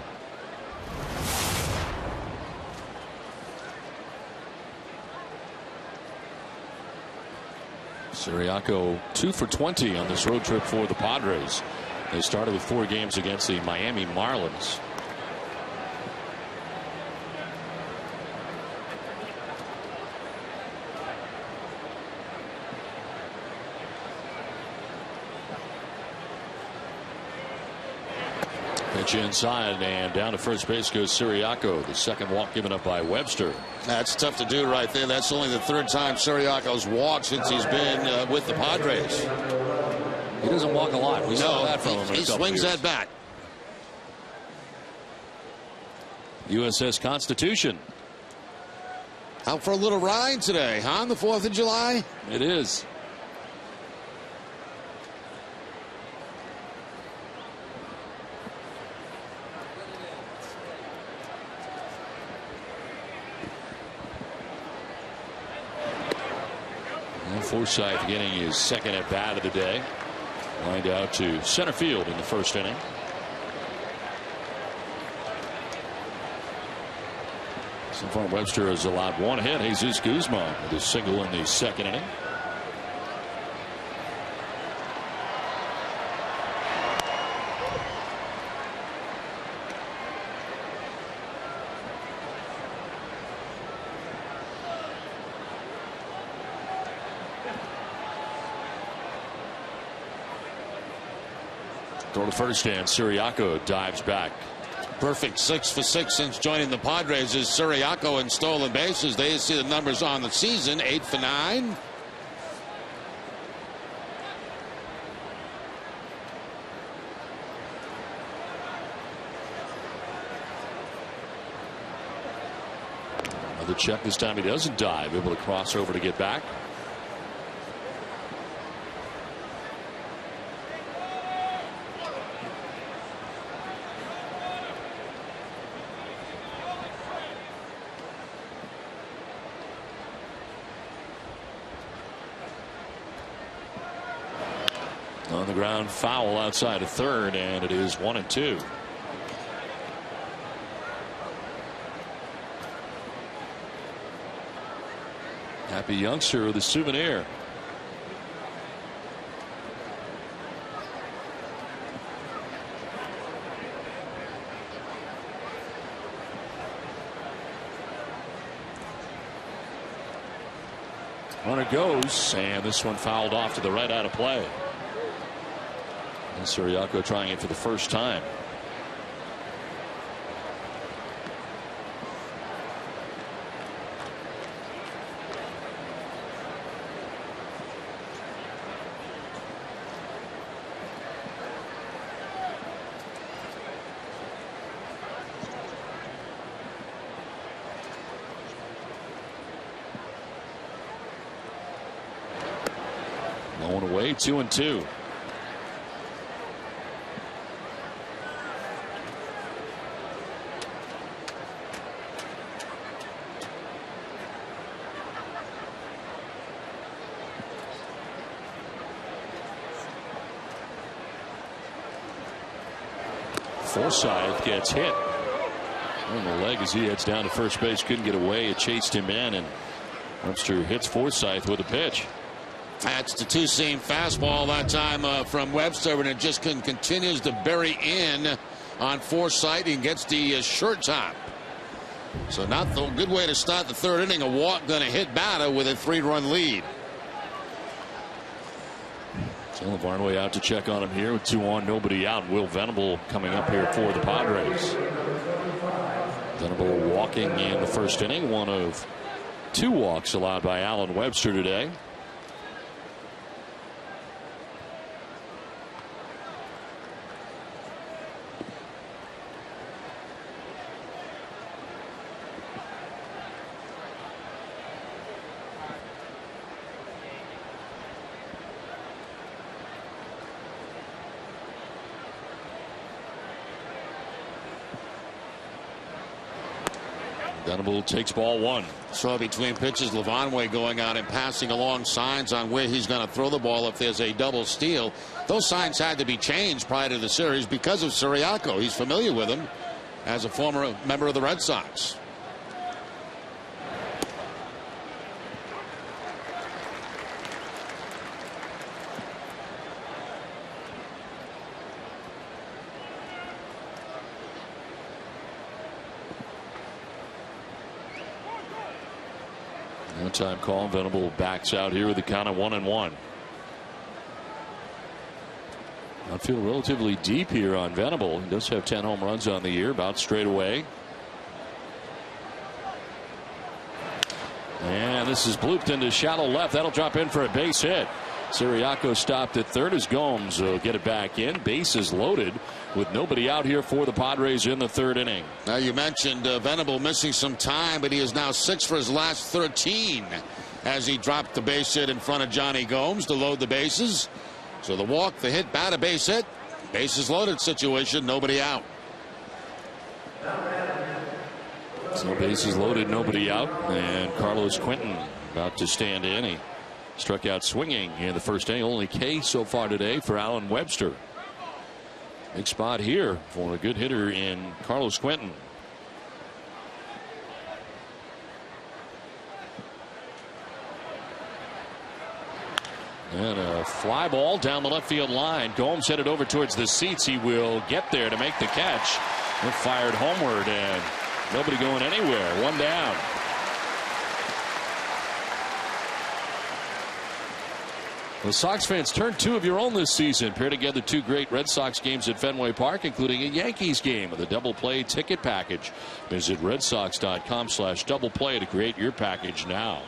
Siriaco 2 for 20 on this road trip for the Padres. They started with 4 games against the Miami Marlins. Pitch inside, and down to first base goes Siriaco. The second walk given up by Webster. That's tough to do right there. That's only the third time Siriaco's walked since he's been with the Padres. He doesn't walk a lot. We saw that from him. He swings that bat. USS Constitution. Out for a little ride today, huh? On the 4th of July? It is. Forsythe getting his second at bat of the day. Lined out to center field in the first inning. So far, Webster has allowed 1 hit. Jesus Guzman with his single in the second inning. Throw to first, and Siriaco dives back. Perfect 6 for 6 since joining the Padres is Siriaco in stolen bases. They see the numbers on the season, 8 for 9. Another check. This time he doesn't dive. Able to cross over to get back. On the ground, foul outside of third, and it is 1-2. Happy youngster with a souvenir. Runner goes, and this one fouled off to the right, out of play. And Siriaco trying it for the first time. Going away, 2-2. Forsythe gets hit on the leg as he heads down to first base. Couldn't get away. It chased him in, and Webster hits Forsythe with a pitch. That's the two-seam fastball that time from Webster, and it just continues to bury in on Forsythe and gets the short top. So not the good way to start the third inning. A walk going to hit batter with a 3-run lead. Dylan Varnway out to check on him here with 2 on, nobody out. Will Venable coming up here for the Padres. Venable walking in the first inning, one of 2 walks allowed by Alan Webster today. Venable takes ball one. So between pitches, Levanway going out and passing along signs on where he's going to throw the ball if there's a double steal. Those signs had to be changed prior to the series because of Siriaco. He's familiar with him as a former member of the Red Sox. No time call. Venable backs out here with the count of 1-1. Outfield relatively deep here on Venable. He does have 10 home runs on the year, about straight away. And this is blooped into shallow left. That'll drop in for a base hit. Siriaco stopped at third as Gomes will get it back in. Bases loaded with nobody out here for the Padres in the third inning. Now you mentioned Venable missing some time, but he is now 6 for his last 13 as he dropped the base hit in front of Johnny Gomes to load the bases. So the walk, the hit, bat, a base hit, bases loaded situation, nobody out. So bases loaded, nobody out, and Carlos Quentin about to stand in. He struck out swinging in the first inning. Only K so far today for Alan Webster. Big spot here for a good hitter in Carlos Quentin. And a fly ball down the left field line. Gomes headed over towards the seats. He will get there to make the catch. And fired homeward, and nobody going anywhere. One down. The Sox fans turned 2 of your own this season. Pair together 2 great Red Sox games at Fenway Park, including a Yankees game with a double play ticket package. Visit redsox.com/double play to create your package now.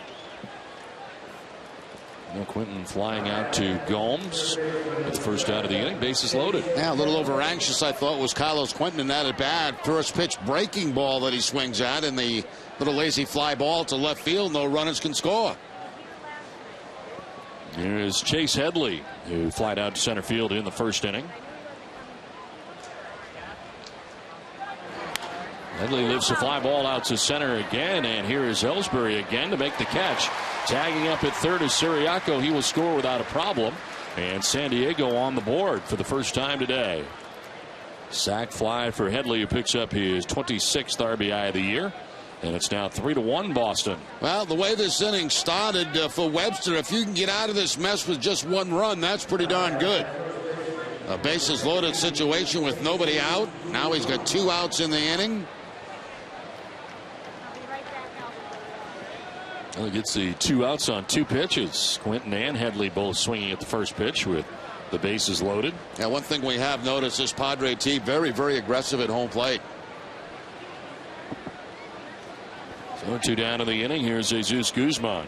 Quentin flying out to Gomes with the first out of the inning. Bases loaded. Yeah, a little over anxious, I thought, was Carlos Quentin in that at bat. First pitch breaking ball that he swings at, and the little lazy fly ball to left field. No runners can score. Here is Chase Headley, who flied out to center field in the first inning. Headley lifts the fly ball out to center again, and here is Ellsbury again to make the catch. Tagging up at third is Siriaco. He will score without a problem, and San Diego on the board for the first time today. Sac fly for Headley, who picks up his 26th RBI of the year. And it's now 3-1 Boston. Well, the way this inning started for Webster, if you can get out of this mess with just 1 run, that's pretty darn good. A bases loaded situation with nobody out. Now he's got 2 outs in the inning. Well, he gets the 2 outs on 2 pitches. Quentin and Headley both swinging at the first pitch with the bases loaded. Now, one thing we have noticed, this Padre team very, very aggressive at home plate. So 2 down in the inning. Here's Jesus Guzman.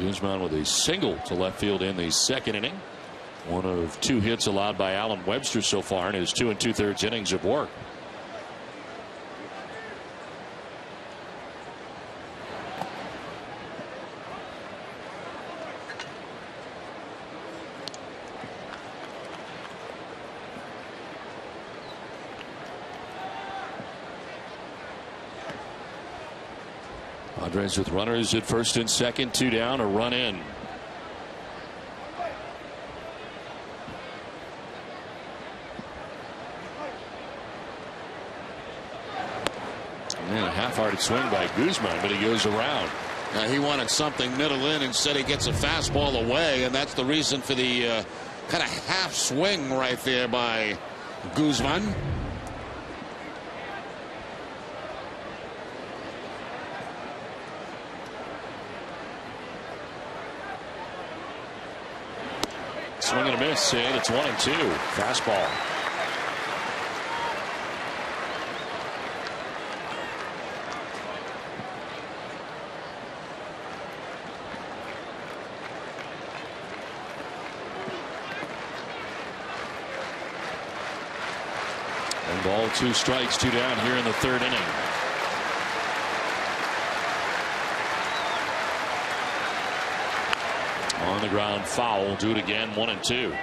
Guzman with a single to left field in the second inning. One of 2 hits allowed by Alan Webster so far in his 2 2/3 innings of work. Padres with runners at first and second, 2 down, a run in. And a half-hearted swing by Guzman, but he goes around. Now he wanted something middle in. Instead he gets a fastball away, and that's the reason for the kind of half swing right there by Guzman. Swing and a miss, and it's 1-2. Fastball. And ball, 2 strikes, 2 down here in the third inning. On the ground, foul. Do it again, 1-2.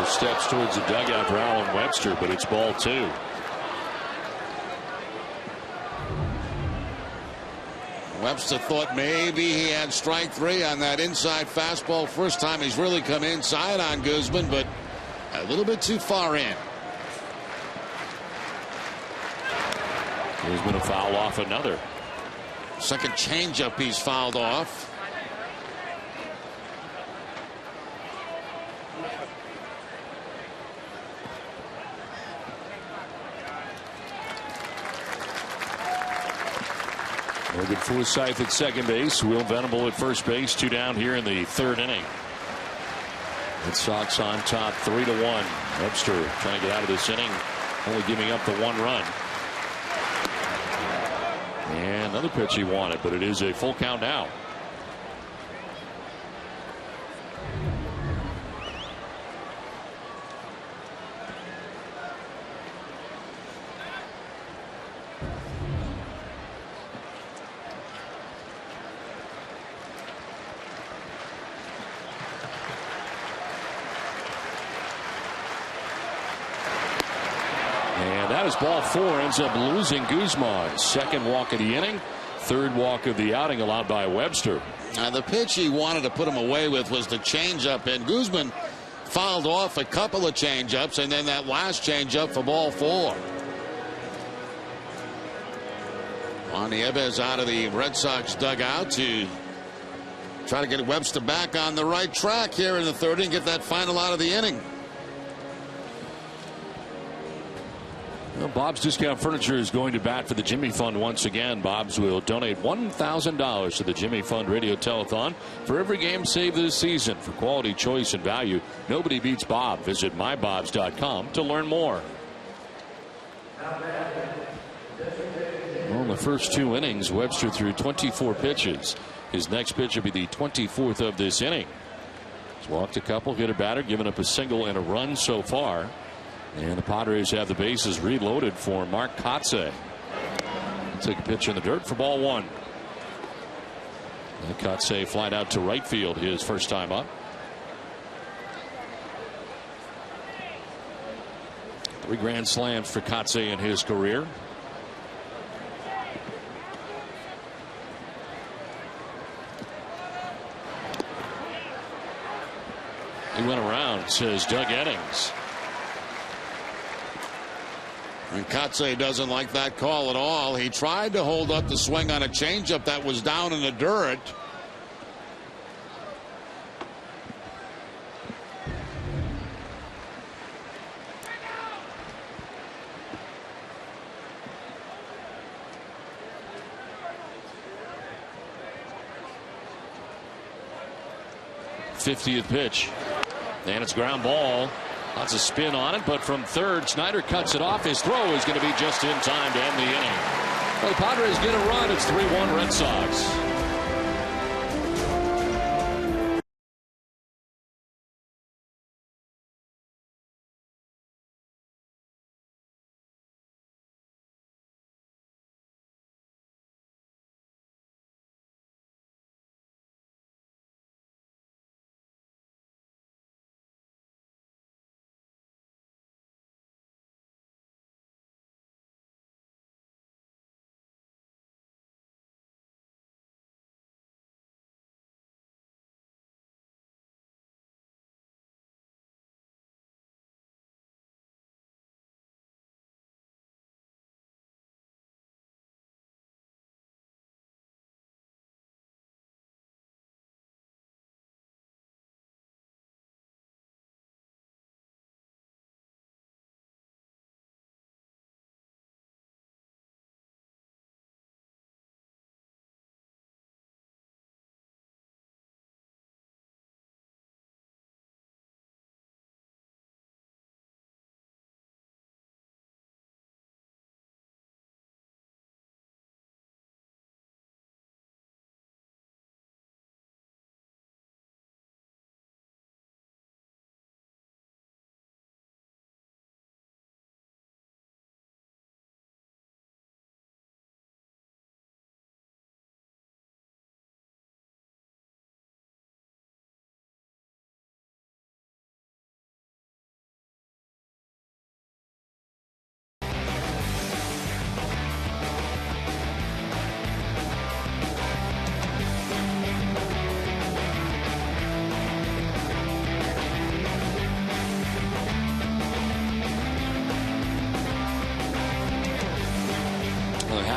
steps towards the dugout for Alan Webster, but it's ball 2. Webster thought maybe he had strike 3 on that inside fastball. First time he's really come inside on Guzman, but a little bit too far in. Guzman to foul off another. Second changeup he's fouled off. Morgan Forsythe at second base. Will Venable at first base. 2 down here in the 3rd inning. Red Sox on top 3-1. Webster trying to get out of this inning, only giving up the 1 run. And another pitch he wanted, but it is a full count now. And that is ball 4. Ends up losing Guzman. Second walk of the inning. 3rd walk of the outing allowed by Webster. Now the pitch he wanted to put him away with was the changeup, and Guzman fouled off a couple of changeups, and then that last changeup for ball 4. Juan Nieves out of the Red Sox dugout to try to get Webster back on the right track here in the 3rd and get that final out of the inning. Well, Bob's Discount Furniture is going to bat for the Jimmy Fund once again. Bob's will donate $1,000 to the Jimmy Fund Radio Telethon for every game saved this season. For quality, choice, and value, nobody beats Bob. Visit mybobs.com to learn more. Well, in the first 2 innings, Webster threw 24 pitches. His next pitch will be the 24th of this inning. He's walked a couple, hit a batter, given up a single and a run so far. And the Padres have the bases reloaded for Mark Kotsay. Take a pitch in the dirt for ball 1. And Kotsay flied out to right field his first time up. 3 grand slams for Kotsay in his career. He went around, says Doug Innings. And Kotsay doesn't like that call at all. He tried to hold up the swing on a changeup that was down in the dirt. '50th pitch. And it's ground ball. Lots of spin on it, but from third, Snyder cuts it off. His throw is going to be just in time to end the inning. Well, the Padres get a run. It's 3-1 Red Sox.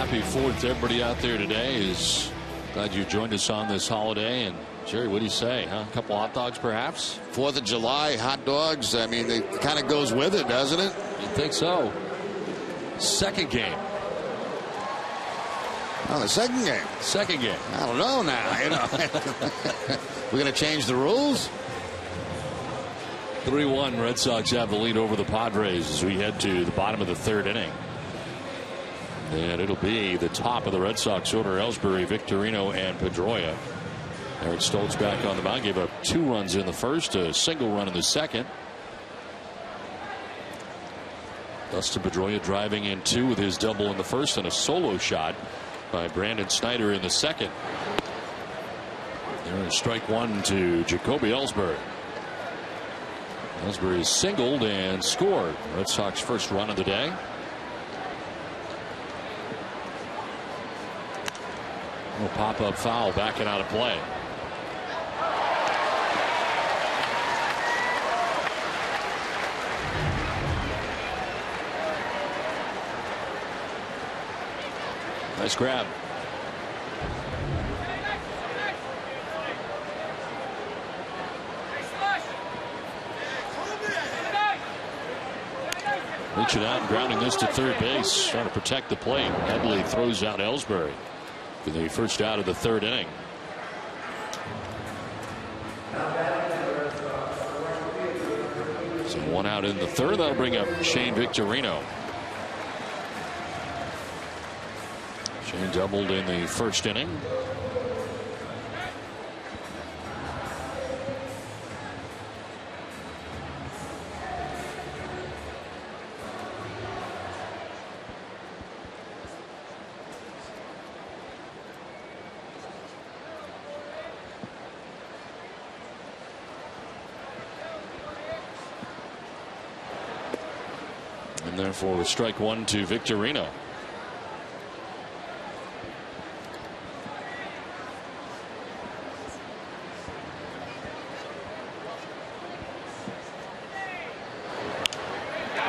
happy 4th to everybody out there today. Is glad you joined us on this holiday. And Jerry, what do you say? Huh? A couple hot dogs, perhaps? 4th of July, hot dogs. I mean, it kind of goes with it, doesn't it? You think so? Second game. Oh, the second game. Second game. I don't know now. You know, we're going to change the rules. 3-1. Red Sox have the lead over the Padres as we head to the bottom of the 3rd inning. And it'll be the top of the Red Sox order: Ellsbury, Victorino, and Pedroia. Eric Stoltz back on the mound. Gave up 2 runs in the first, a single run in the second. Dustin Pedroia driving in 2 with his double in the first and a solo shot by Brandon Snyder in the second. There's strike 1 to Jacoby Ellsbury. Ellsbury is singled and scored. Red Sox first run of the day. A pop-up foul backing out of play. Nice grab. Reaching out and grounding this to third base, trying to protect the plate. Headley throws out Ellsbury for the first out of the 3rd inning. So 1 out in the 3rd. That'll bring up Shane Victorino. Shane doubled in the 1st inning. And therefore strike 1 to Victorino.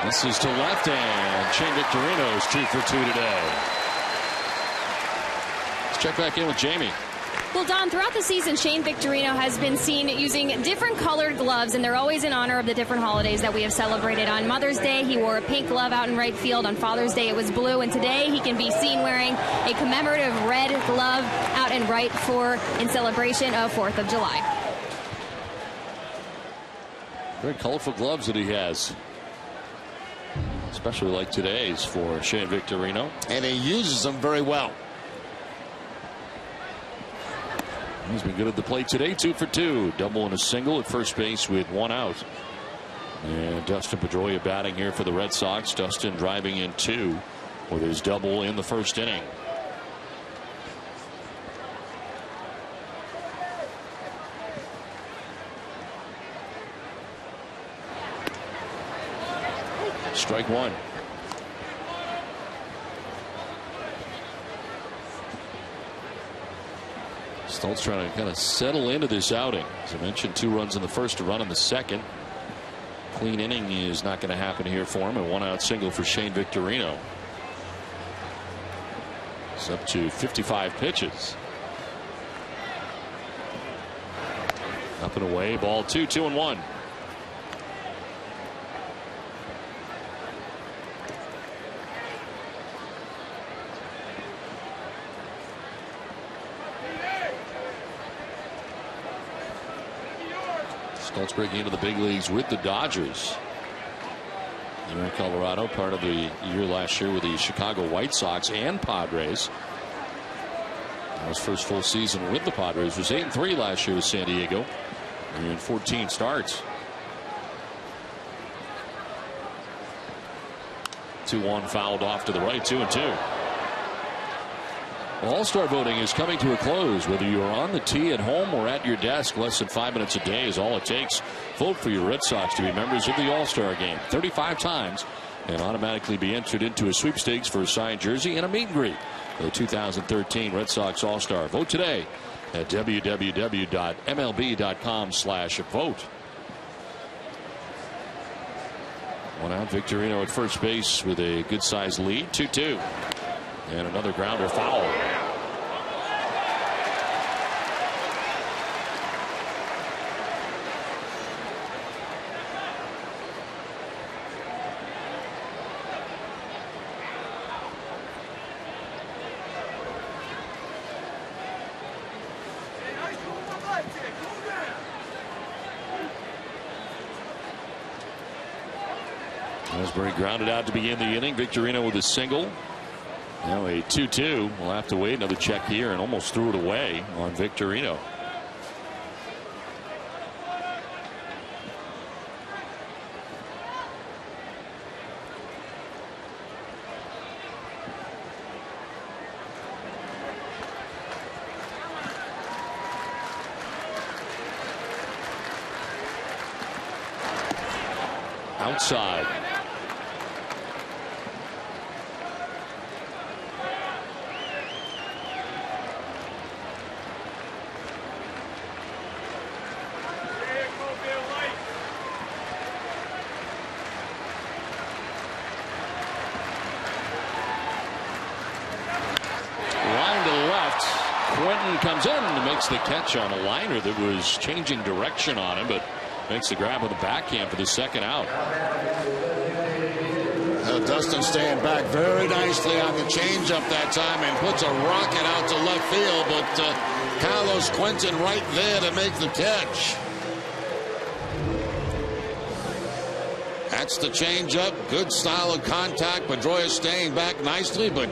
This is to left, and Shane Victorino is 2 for 2 today. Let's check back in with Jamie. Well, Don, throughout the season, Shane Victorino has been seen using different colored gloves, and they're always in honor of the different holidays that we have celebrated. On Mother's Day, he wore a pink glove out in right field. On Father's Day, it was blue, and today he can be seen wearing a commemorative red glove out in right in celebration of 4th of July. Very colorful gloves that he has, especially like today's for Shane Victorino. And he uses them very well. He's been good at the plate today. 2 for 2. Double and a single at first base with 1 out. And Dustin Pedroia batting here for the Red Sox. Dustin driving in 2 with his double in the 1st inning. Strike 1. Stoltz trying to kind of settle into this outing. As I mentioned, 2 runs in the first, a run in the second. Clean inning is not going to happen here for him. A 1-out single for Shane Victorino. It's up to 55 pitches. Up and away, ball 2, 2-1. Stoltz breaking into the big leagues with the Dodgers. Here in Colorado, part of the year last year with the Chicago White Sox and Padres. His first full season with the Padres was 8-3 last year with San Diego. And in 14 starts. 2-1 fouled off to the right, 2-2. Well, All-Star voting is coming to a close. Whether you are on the tee at home or at your desk, less than 5 minutes a day is all it takes. Vote for your Red Sox to be members of the All-Star game 35 times and automatically be entered into a sweepstakes for a signed jersey and a meet and greet for the 2013 Red Sox All-Star. Vote today at www.mlb.com/vote. 1 out, Victorino at first base with a good-sized lead, 2-2. And another grounder foul. Ellsbury grounded out to begin the inning. Victorino with a single. Now a 2-2. We'll have to wait another check here, and almost threw it away on Victorino. Outside. Quentin comes in and makes the catch on a liner that was changing direction on him, but makes the grab with the backhand for the second out. Dustin staying back very nicely on the changeup that time and puts a rocket out to left field, but Carlos Quentin right there to make the catch. That's the changeup. Good style of contact. Pedroia staying back nicely, but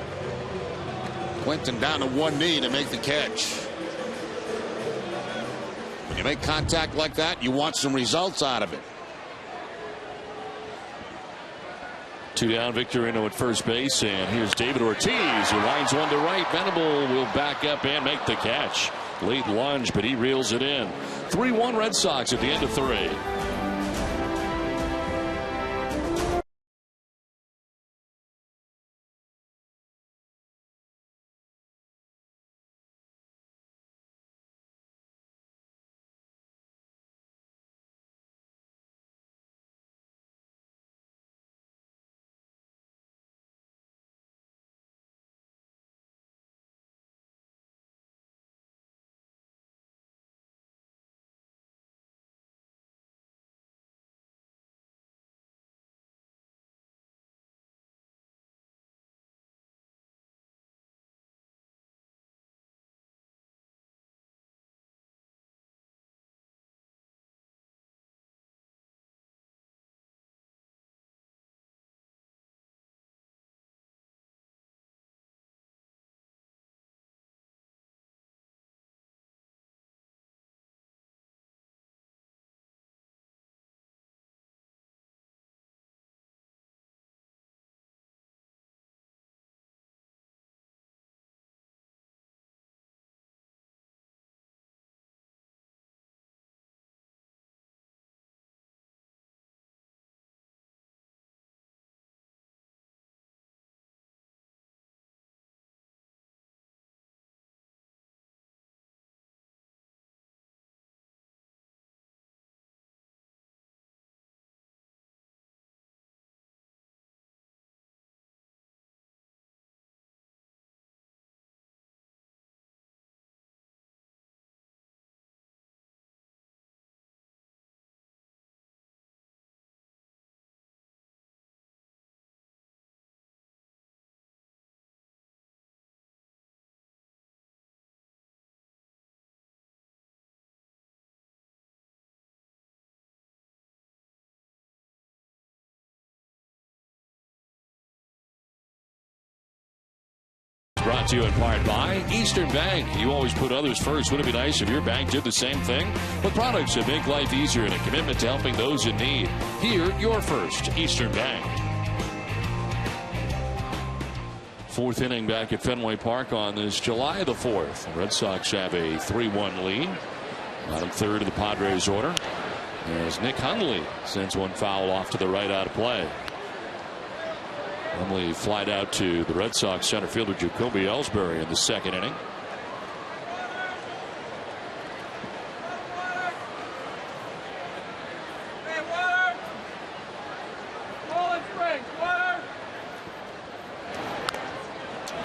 Quentin down to one knee to make the catch. When you make contact like that, you want some results out of it. 2 down, Victorino at first base, and here's David Ortiz, who lines one to right. Venable will back up and make the catch. Late lunge, but he reels it in. 3-1 Red Sox at the end of 3. Brought to you in part by Eastern Bank. You always put others first. Wouldn't it be nice if your bank did the same thing? With products that make life easier and a commitment to helping those in need. Here, you're first. Eastern Bank. 4th inning back at Fenway Park on this July the 4th. The Red Sox have a 3-1 lead. Bottom third of the Padres order, as Nick Hundley sends one foul off to the right out of play. Hundley flied out to the Red Sox center fielder Jacoby Ellsbury in the 2nd inning.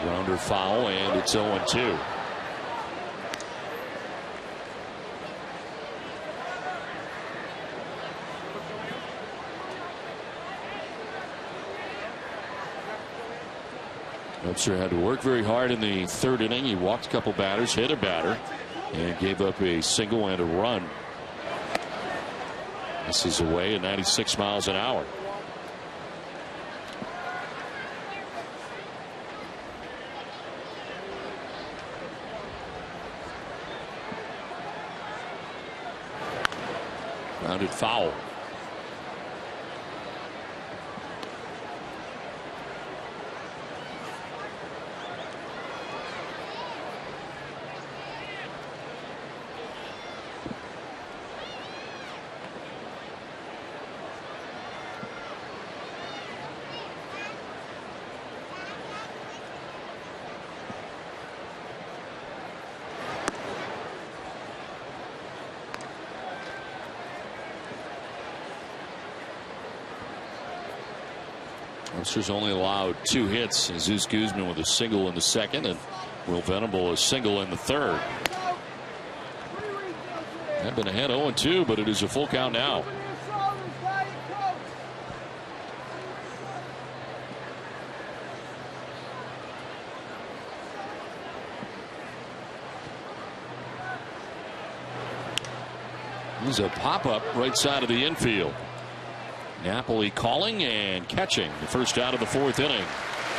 Grounder Another foul, and it's 0-2. Webster had to work very hard in the third inning. He walked a couple batters, hit a batter, and gave up a single and a run. This is away at 96 miles an hour. Grounded foul. Webster's only allowed 2 hits. Jesus Guzman with a single in the second, and Will Venable a single in the third. They've been ahead 0-2, but it is a full count now. There's a pop-up right side of the infield. Napoli calling and catching the first out of the 4th inning.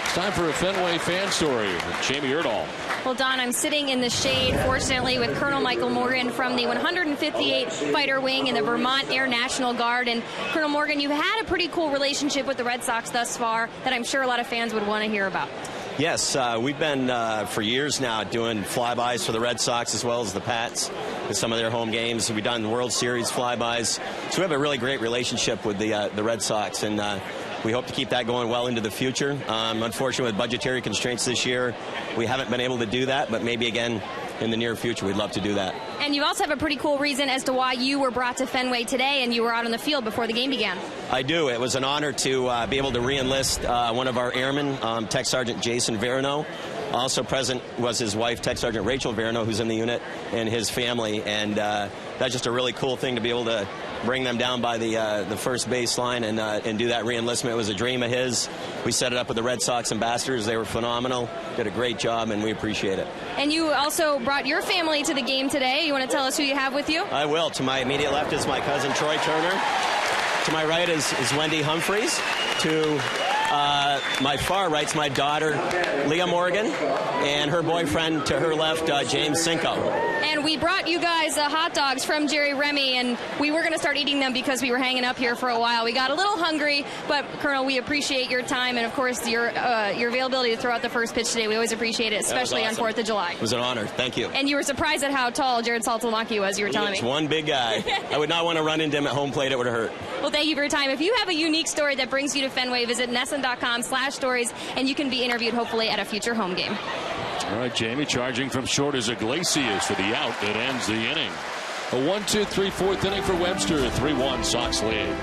It's time for a Fenway fan story with Jamie Erdahl. Well, Don, I'm sitting in the shade, fortunately, with Colonel Michael Morgan from the 158th Fighter Wing in the Vermont Air National Guard. And Colonel Morgan, you've had a pretty cool relationship with the Red Sox thus far that I'm sure a lot of fans would want to hear about. Yes, we've been for years now doing flybys for the Red Sox as well as the Pats with some of their home games. We've done World Series flybys. So we have a really great relationship with the Red Sox, and we hope to keep that going well into the future. Unfortunately, with budgetary constraints this year, we haven't been able to do that, but maybe again in the near future we'd love to do that. And you also have a pretty cool reason as to why you were brought to Fenway today and you were out on the field before the game began. I do. It was an honor to be able to re-enlist one of our airmen, Tech Sergeant Jason Verino. Also present was his wife, Tech Sergeant Rachel Verino, who's in the unit, and his family. And that's just a really cool thing to be able to bring them down by the first baseline and do that re-enlistment. It was a dream of his. We set it up with the Red Sox ambassadors. They were phenomenal. Did a great job, and we appreciate it. And you also brought your family to the game today. You want to tell us who you have with you? I will. To my immediate left is my cousin Troy Turner. To my right is Wendy Humphreys. To my far right's my daughter Leah Morgan, and her boyfriend to her left, James Cinco. And we brought you guys hot dogs from Jerry Remy, and we were going to start eating them because we were hanging up here for a while. We got a little hungry, but Colonel, we appreciate your time and, of course, your availability to throw out the first pitch today. We always appreciate it, especially on 4th of July. It was an honor. Thank you. And you were surprised at how tall Jared Saltalamacchia was, you were telling me. He's one big guy. I would not want to run into him at home plate. It would have hurt. Well, thank you for your time. If you have a unique story that brings you to Fenway, visit NESN.com/stories, and you can be interviewed hopefully at a future home game. All right, Jamie charging from short is Iglesias for the out that ends the inning. A 1-2-3 4th inning for Webster. 3-1 Sox lead.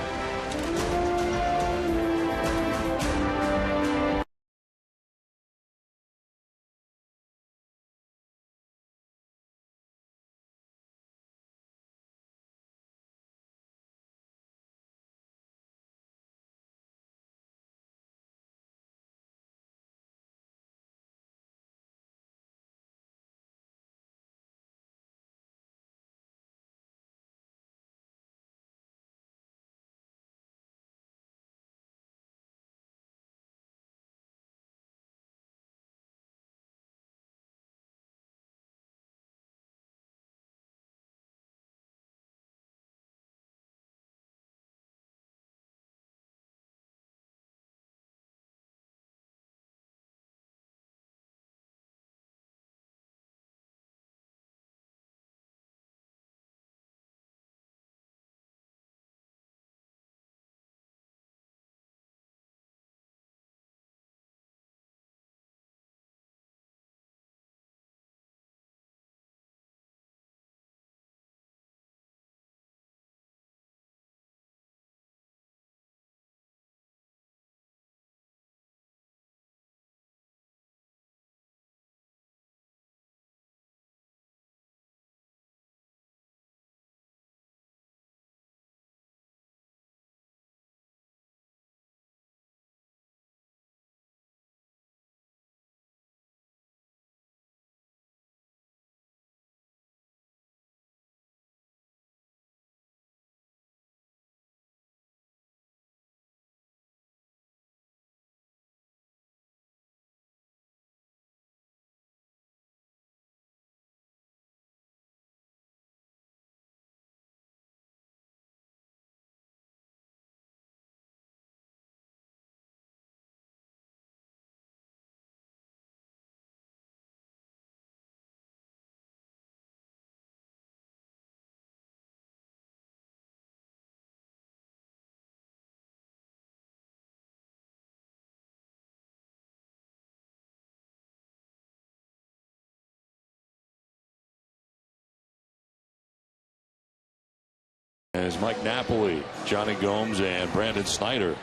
As Mike Napoli, Johnny Gomes, and Brandon Snyder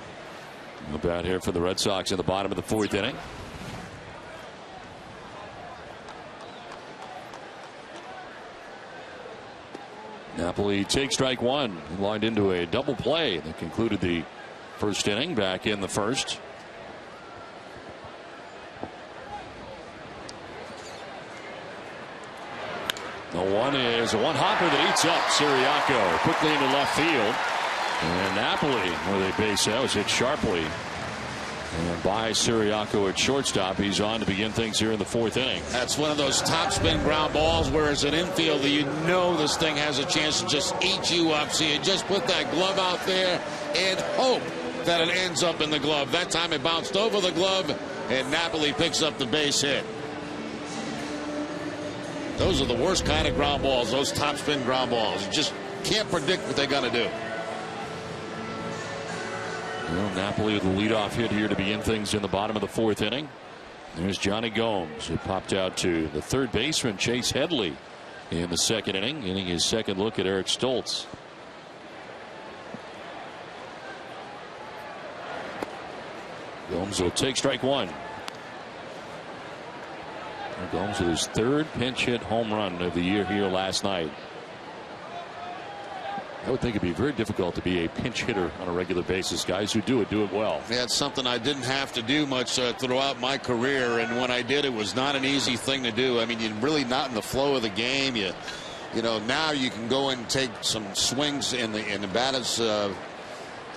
about here for the Red Sox in the bottom of the 4th inning. Napoli takes strike one. He lined into a double play that concluded the first inning back in the first. The one is a one hopper that eats up Siriaco quickly into left field. And Napoli with a base hit was hit sharply. And by Siriaco at shortstop. He's on to begin things here in the 4th inning. That's one of those top spin ground balls where as an infielder you know this thing has a chance to just eat you up. So you just put that glove out there and hope that it ends up in the glove. That time it bounced over the glove and Napoli picks up the base hit. Those are the worst kind of ground balls, those top spin ground balls. You just can't predict what they're going to do. Well, Napoli with the leadoff hit here to begin things in the bottom of the 4th inning. There's Johnny Gomes, who popped out to the third baseman Chase Headley in the 2nd inning, getting his second look at Eric Stoltz. Gomes will take strike one. Gomes with his 3rd pinch hit home run of the year here last night. I would think it'd be very difficult to be a pinch hitter on a regular basis. Guys who do it well. Yeah, it's something I didn't have to do much throughout my career, and when I did, it was not an easy thing to do. I mean, you're really not in the flow of the game. You know, now you can go and take some swings in the batters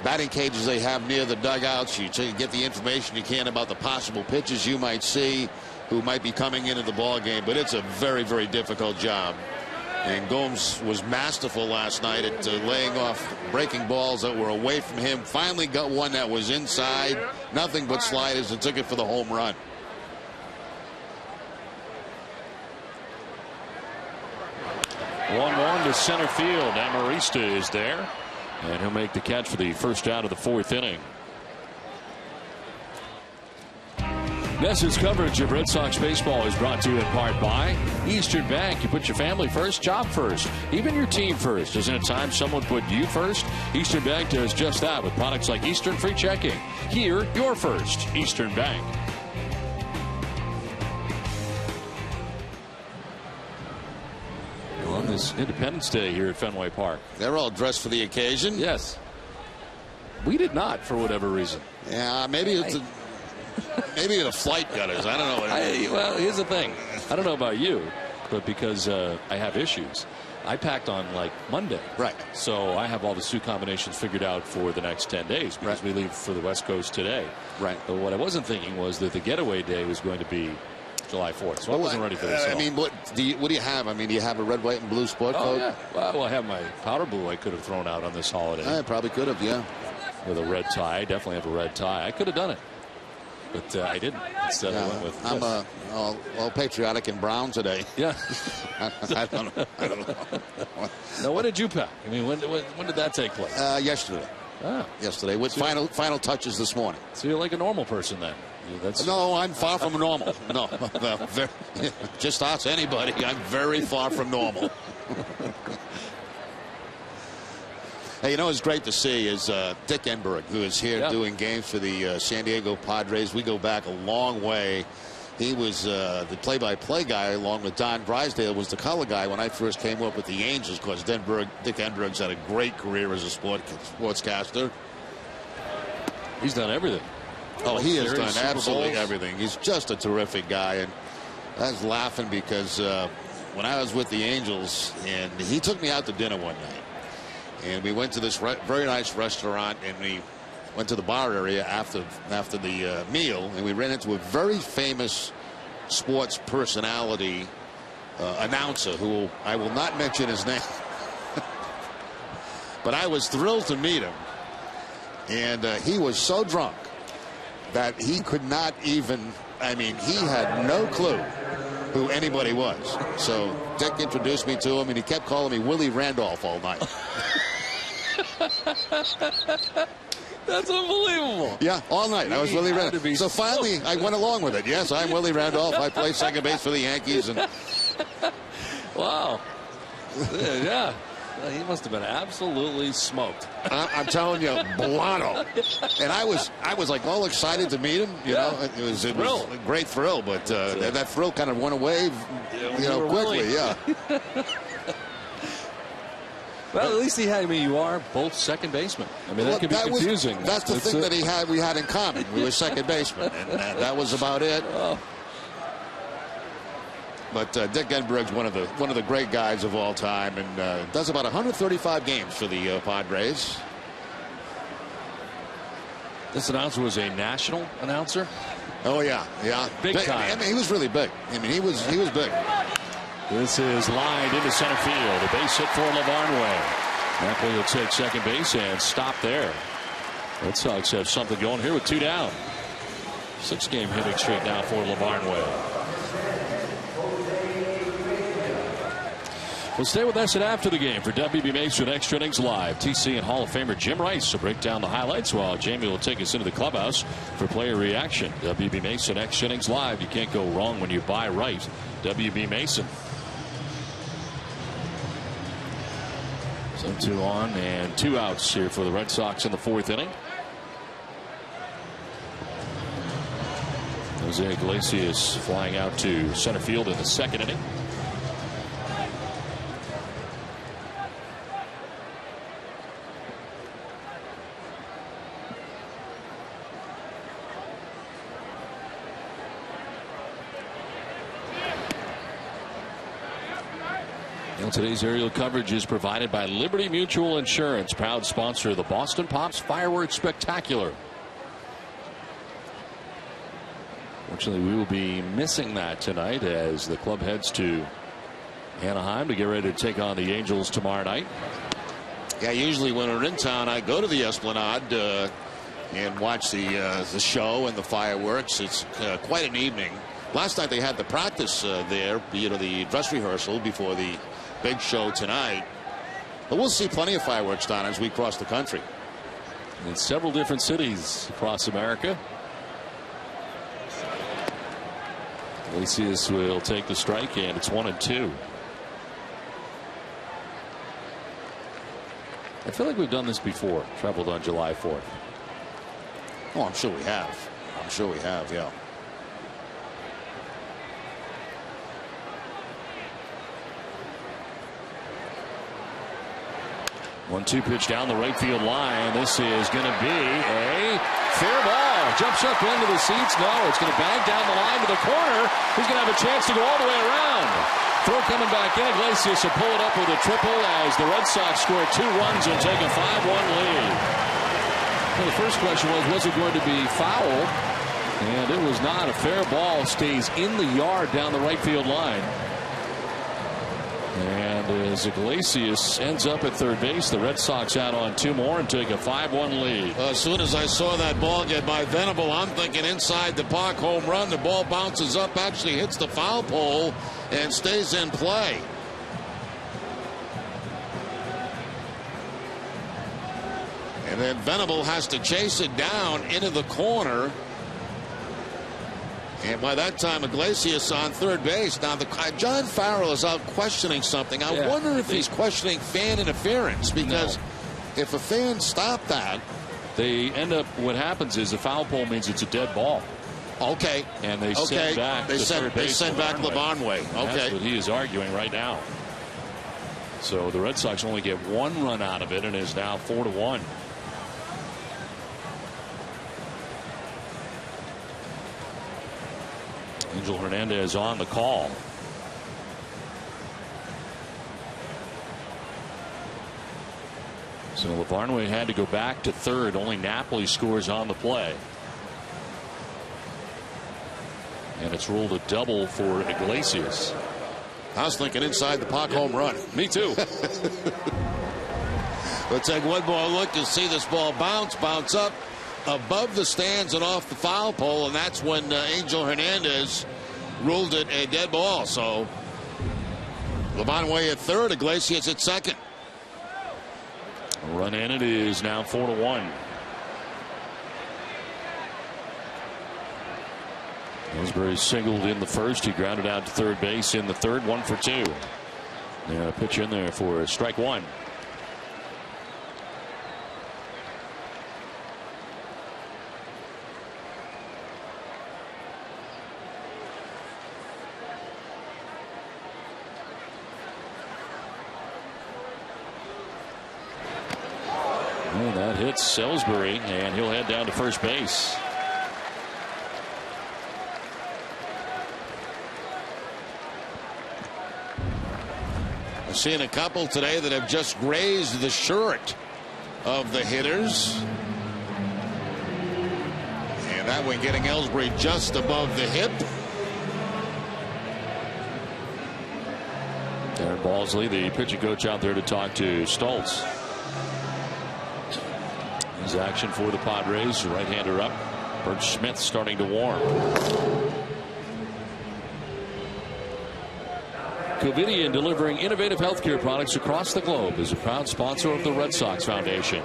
batting cages they have near the dugouts. You get the information you can about the possible pitches you might see, who might be coming into the ball game, but it's a very, very difficult job. And Gomes was masterful last night at laying off breaking balls that were away from him. Finally got one that was inside, nothing but sliders, and took it for the home run. One to center field. Amarista is there, and he'll make the catch for the first out of the 4th inning. Ness's coverage of Red Sox baseball is brought to you in part by Eastern Bank. You put your family first, job first, even your team first. Isn't it time someone put you first? Eastern Bank does just that with products like Eastern Free Checking. Here, you're first. Eastern Bank. On this Independence Day here at Fenway Park. They're all dressed for the occasion. Yes. We did not, for whatever reason. Yeah, maybe it's maybe the flight gutters. I don't know. Well, here's the thing. I don't know about you, but because I have issues, I packed on like Monday. Right. So I have all the suit combinations figured out for the next 10 days because we leave for the West Coast today. Right. But what I wasn't thinking was that the getaway day was going to be July 4th. So I wasn't ready for this. I mean, what do you have? I mean, do you have a red, white, and blue sport coat? Yeah. Well, I have my powder blue I could have thrown out on this holiday. I probably could have, yeah. With a red tie. I definitely have a red tie. I could have done it. But I didn't. Instead, I went with I'm all patriotic in brown today. Yeah. I don't know. Now, when did you pack? I mean, when did that take place? Yesterday. Ah. Yesterday, with final touches this morning. So you're like a normal person then? No, I'm far from normal. No, just ask anybody. I'm very far from normal. Hey, you know what's great to see is Dick Enberg, who is here doing games for the San Diego Padres. We go back a long way. He was the play-by-play guy, along with Don Drysdale was the color guy when I first came up with the Angels. Of course, Dick Enberg's had a great career as a sportscaster. He's done everything. Oh, he has done absolutely everything. He's just a terrific guy. And I was laughing because when I was with the Angels, and he took me out to dinner one night. And we went to this very nice restaurant, and we went to the bar area after the meal, and we ran into a very famous sports personality announcer who I will not mention his name. But I was thrilled to meet him. And he was so drunk that he could not even, I mean, he had no clue who anybody was. So Dick introduced me to him, and he kept calling me Willie Randolph all night. That's unbelievable. Yeah, all night. I was Willie Randolph. So finally, I went along with it. Yes, I'm Willie Randolph. I play second base for the Yankees. And wow. Yeah. He must have been absolutely smoked. I'm telling you, Bolano. And I was like all excited to meet him. You know, it was a great thrill, but that thrill kind of went away, quickly. Yeah. Well, at least he had. I mean, you are both second basemen. I mean, that could be confusing. That's the thing that we had in common. We were second basemen, and that was about it. Oh. But Dick Enberg's one of the great guys of all time, and does about 135 games for the Padres. This announcer was a national announcer. Oh yeah, big time. I mean, he was really big. I mean, he was big. This is lined into center field. A base hit for LaVarnway. Napoli will take second base and stop there. Red Sox have something going here with 2 down. 6-game hitting streak now for LaVarnway. We'll stay with us after the game for WB Mason Extra Innings Live. TC and Hall of Famer Jim Rice will break down the highlights while Jamie will take us into the clubhouse for player reaction. WB Mason Extra Innings Live. You can't go wrong when you buy right. WB Mason. So 2 on and 2 outs here for the Red Sox in the 4th inning. Jose Iglesias flying out to center field in the 2nd inning. Today's aerial coverage is provided by Liberty Mutual Insurance, proud sponsor of the Boston Pops Fireworks Spectacular. Fortunately, we will be missing that tonight as the club heads to Anaheim to get ready to take on the Angels tomorrow night. Yeah, usually when we're in town, I go to the Esplanade and watch the show and the fireworks. It's quite an evening. Last night they had the practice there, the dress rehearsal before the big show tonight. But we'll see plenty of fireworks down as we cross the country. In several different cities across America. Iglesias will take the strike, and it's 1-2. I feel like we've done this before. Traveled on July 4th. Oh, I'm sure we have. Yeah. 1-2 pitch down the right field line. This is going to be a fair ball. Jumps up into the seats. No, it's going to bang down the line to the corner. He's going to have a chance to go all the way around. Throw coming back in. Iglesias will pull it up with a triple as the Red Sox score 2 runs and take a 5-1 lead. Well, the first question was it going to be foul? And it was not. A fair ball stays in the yard down the right field line. And as Iglesias ends up at third base, the Red Sox out on 2 more and take a 5-1 lead. As soon as I saw that ball get by Venable, I'm thinking inside the park home run. The ball bounces up, actually hits the foul pole, and stays in play. And then Venable has to chase it down into the corner. And by that time, Iglesias on third base. Now, John Farrell is out questioning something. I wonder if he's questioning fan interference, because if a fan stopped that, they end up. What happens is the foul pole means it's a dead ball. Okay. And they send back. They send back LaVarnway. Okay. That's what he is arguing right now. So the Red Sox only get 1 run out of it, and is now 4-1. Angel Hernandez on the call. So LaVarnway had to go back to third. Only Napoli scores on the play. And it's ruled a double for Iglesias. I was thinking inside the park home run. Me too. We'll take one more look to see this ball bounce up above the stands and off the foul pole, and that's when Angel Hernandez ruled it a dead ball. So LaVarnway at third, Iglesias at second. A run in. It is now 4-1. Ellsbury singled in the first. He grounded out to third base in the third. 1 for 2. And a pitch in there for strike one. And that hits Salisbury, and he'll head down to first base. I've seen a couple today that have just grazed the shirt of the hitters. And that one getting Ellsbury just above the hip. Darren Balsley, the pitching coach, out there to talk to Stoltz. His action for the Padres, right-hander up. Bert Smith starting to warm. Covidien, delivering innovative healthcare products across the globe, is a proud sponsor of the Red Sox Foundation.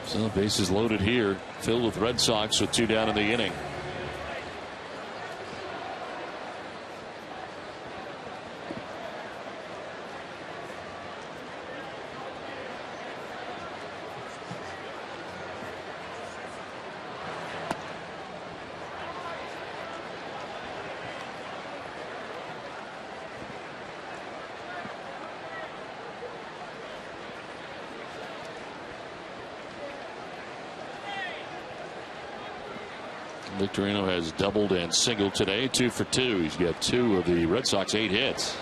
So bases loaded here, filled with Red Sox with 2 down in the inning. Victorino has doubled and singled today, 2 for 2. He's got 2 of the Red Sox 8 hits.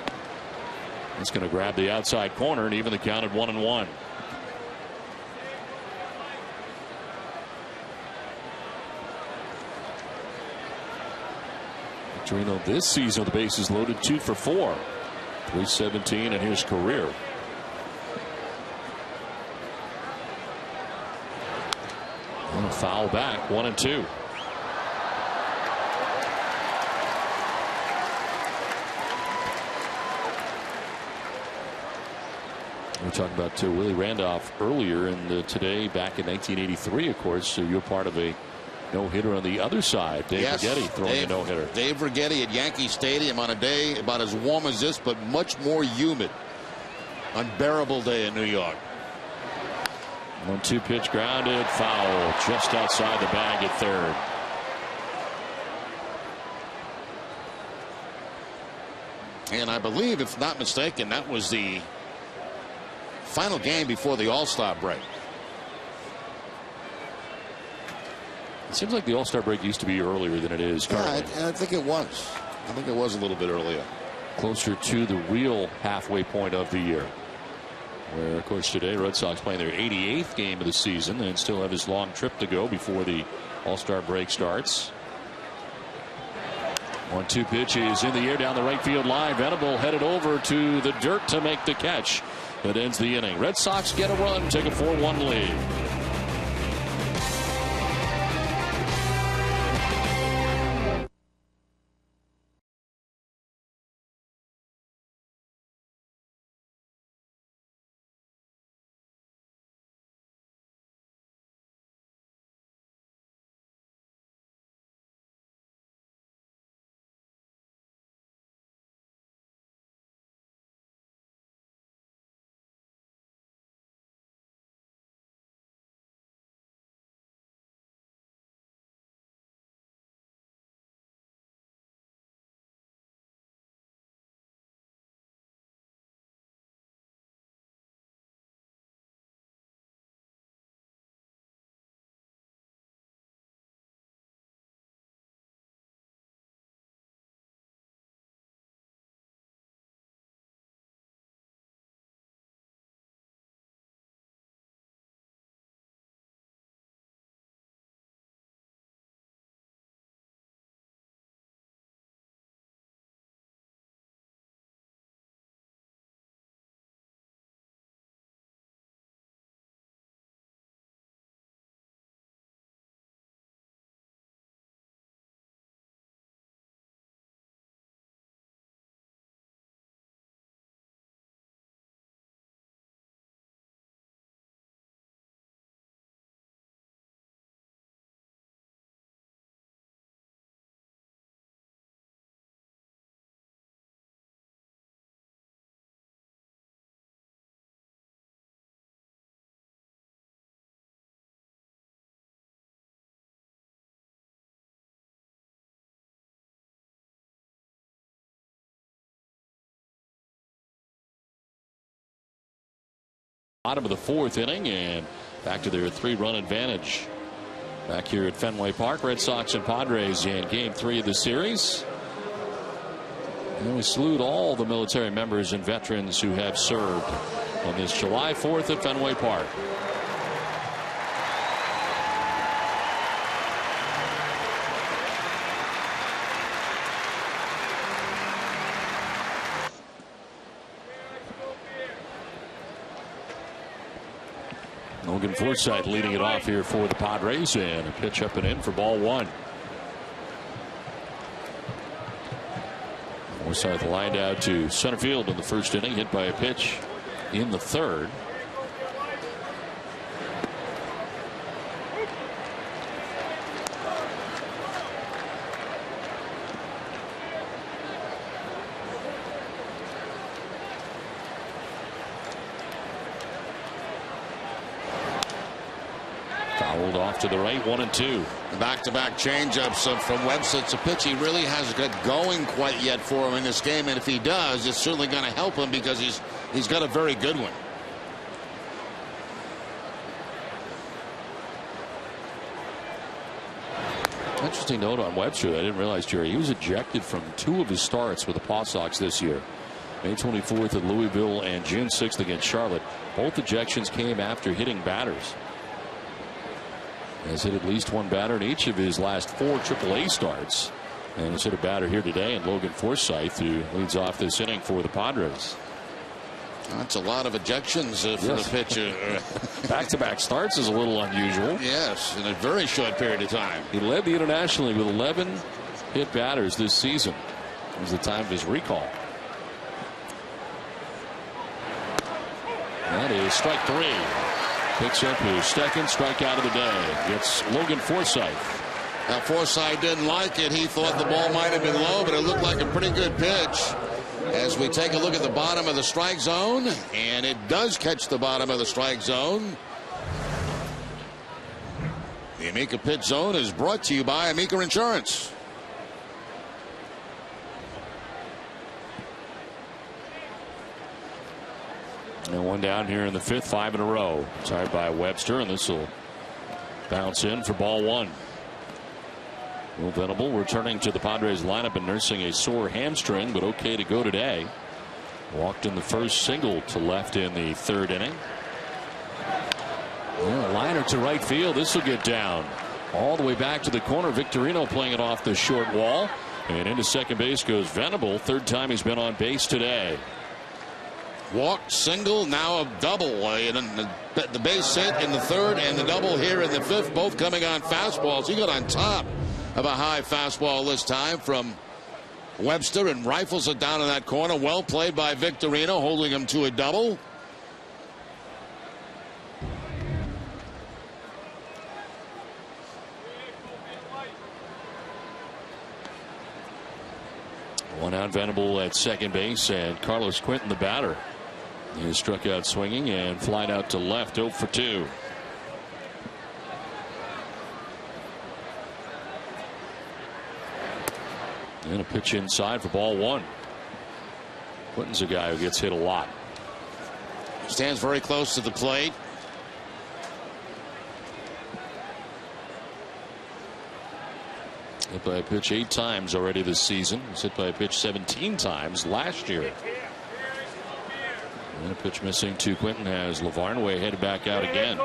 He's going to grab the outside corner and even the count at 1-1. Victorino this season with the bases loaded, 2 for 4. 317 in his career. And a foul back, 1-2. We were talking about Willie Randolph earlier, and today, back in 1983, of course, so you're part of a no-hitter on the other side. Dave Righetti throwing a no-hitter. Dave Righetti at Yankee Stadium on a day about as warm as this, but much more humid. Unbearable day in New York. 1-2 pitch grounded, foul just outside the bag at third. And I believe, if not mistaken, that was the final game before the All-Star break. It seems like the All-Star break used to be earlier than it is currently. Yeah, I think it was. I think it was a little bit earlier. Closer to the real halfway point of the year. Where, of course, today Red Sox playing their 88th game of the season and still have this long trip to go before the All-Star break starts. 1-2 pitch is in the air down the right field line. Venable headed over to the dirt to make the catch. That ends the inning. Red Sox get a run, take a 4-1 lead. Bottom of the 4th inning, and back to their 3-run advantage. Back here at Fenway Park, Red Sox and Padres in Game 3 of the series. And we salute all the military members and veterans who have served on this July 4th at Fenway Park. Logan Forsythe leading it off here for the Padres, and a pitch up and in for ball 1. Forsythe lined out to center field in the 1st inning, hit by a pitch in the 3rd. Fouled off to the right, 1-2. Back-to-back changeups from Webster. It's a pitch he really hasn't got going quite yet for him in this game, and if he does, it's certainly going to help him because he's got a very good one. Interesting note on Webster. I didn't realize, Jerry, he was ejected from 2 of his starts with the Paw Sox this year. May 24th at Louisville and June 6th against Charlotte. Both ejections came after hitting batters. Has hit at least 1 batter in each of his last 4 AAA starts, and has hit a batter here today in Logan Forsythe, who leads off this inning for the Padres. That's a lot of ejections for the pitcher. Back-to-back starts is a little unusual. Yes, in a very short period of time. He led the International League with 11 hit batters this season. It was the time of his recall. That is strike 3. Picks up his 2nd strikeout of the day. Gets Logan Forsythe. Now Forsythe didn't like it. He thought the ball might have been low, but it looked like a pretty good pitch. As we take a look at the bottom of the strike zone, and it does catch the bottom of the strike zone. The Amica Pit Zone is brought to you by Amica Insurance. And 1 down here in the 5th, 5 in a row. Tied by Webster, and this will bounce in for ball 1. Will Venable returning to the Padres lineup and nursing a sore hamstring, but okay to go today. Walked in the first, single to left in the 3rd inning. Well, liner to right field. This will get down all the way back to the corner. Victorino playing it off the short wall, and into second base goes Venable. 3rd time he's been on base today. Walked, single, now a double. The base hit in the 3rd and the double here in the 5th, both coming on fastballs. He got on top of a high fastball this time from Webster and rifles it down in that corner. Well played by Victorino, holding him to a double. One out, Venable at second base, and Carlos Quinton the batter. He struck out swinging and flied out to left, 0 for 2. And a pitch inside for ball 1. Quinton's a guy who gets hit a lot. Stands very close to the plate. Hit by a pitch 8 times already this season. He's hit by a pitch 17 times last year. And a pitch missing to Quinton has Lavarnway headed back out again.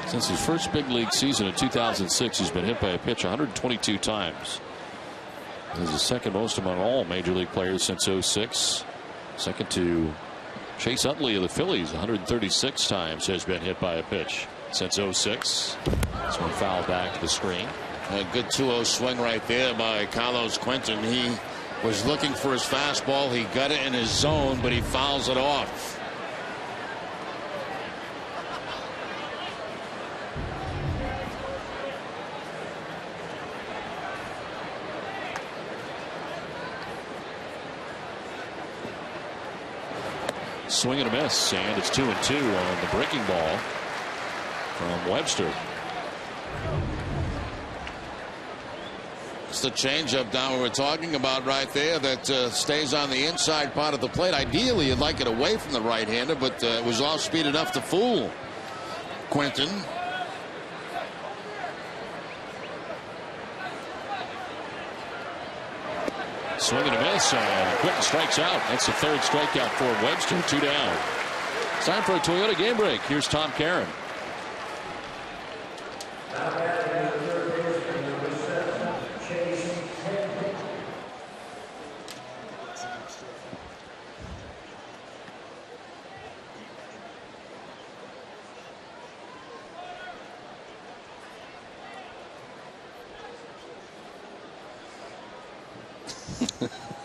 Since his first big league season in 2006, he's been hit by a pitch 122 times. This is the 2nd most among all major league players since 06. Second to Chase Utley of the Phillies, 136 times has been hit by a pitch since 06. This one fouled back to the screen. A good 2-0 swing right there by Carlos Quinton. He was looking for his fastball. He got it in his zone, but he fouls it off. swing and a miss, and it's 2-2 on the breaking ball from Webster. It's the changeup down we were talking about right there that stays on the inside part of the plate. Ideally, you'd like it away from the right-hander, but it was off speed enough to fool Quentin. Swing and a miss, and Quentin strikes out. That's the third strikeout for Webster. 2 down. It's time for a Toyota game break. Here's Tom Caron.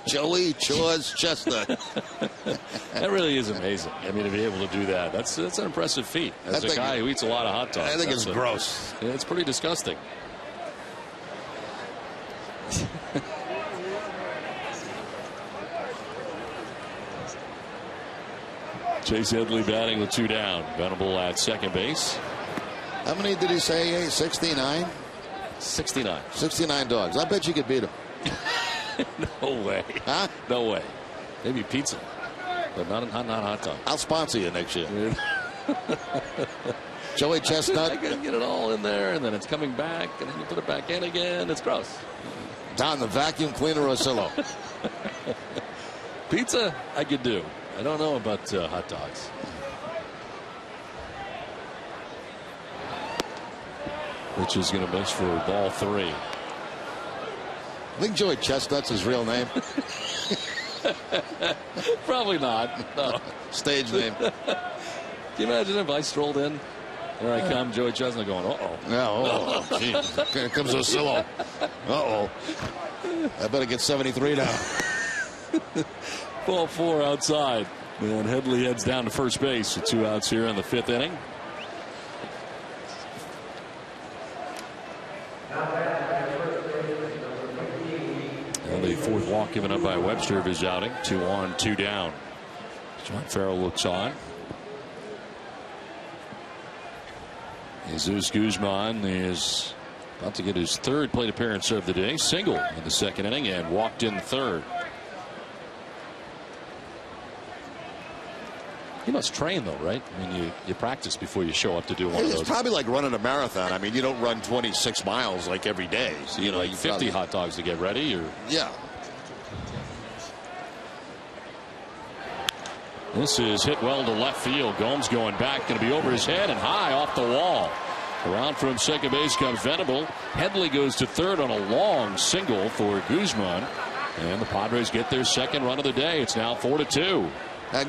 Joey Chores Chestnut. That really is amazing. I mean, to be able to do that, that's an impressive feat. As a guy who eats a lot of hot dogs, I think it's gross. It's pretty disgusting. Chase Headley batting with 2 down. Venable at second base. How many did he say? 69? 69. 69 dogs. I bet you could beat him. No way. Huh? No way. Maybe pizza, but not hot dog. I'll sponsor you next year. Joey Chestnut. I gotta get it all in there, and then it's coming back, and then you put it back in again. It's gross. Down the vacuum cleaner Rosillo. Pizza, I could do. I don't know about hot dogs. Which is going to miss for ball 3. I think Joey Chestnut's his real name. Probably not. No. Stage name. Can you imagine if I strolled in? Here I come, Joey Chestnut going, uh-oh. Yeah, jeez. Here comes Rosillo. Uh-oh. I better get 73 now. Ball 4 outside. And Headley heads down to first base with 2 outs here in the 5th inning. And the 4th walk given up by Webster of his outing. 2 on, 2 down. John Farrell looks on. Jesus Guzman is about to get his 3rd plate appearance of the day. Single in the 2nd inning and walked in 3rd. He must train, though, right? I mean, you practice before you show up to do one of those. It's probably like running a marathon. I mean, you don't run 26 miles like every day. So, you know, like 50 hot dogs to get ready, or yeah. This is hit well to left field. Gomes going back, going to be over his head and high off the wall. Around from second base comes Venable. Headley goes to 3rd on a long single for Guzman, and the Padres get their 2nd run of the day. It's now 4-2.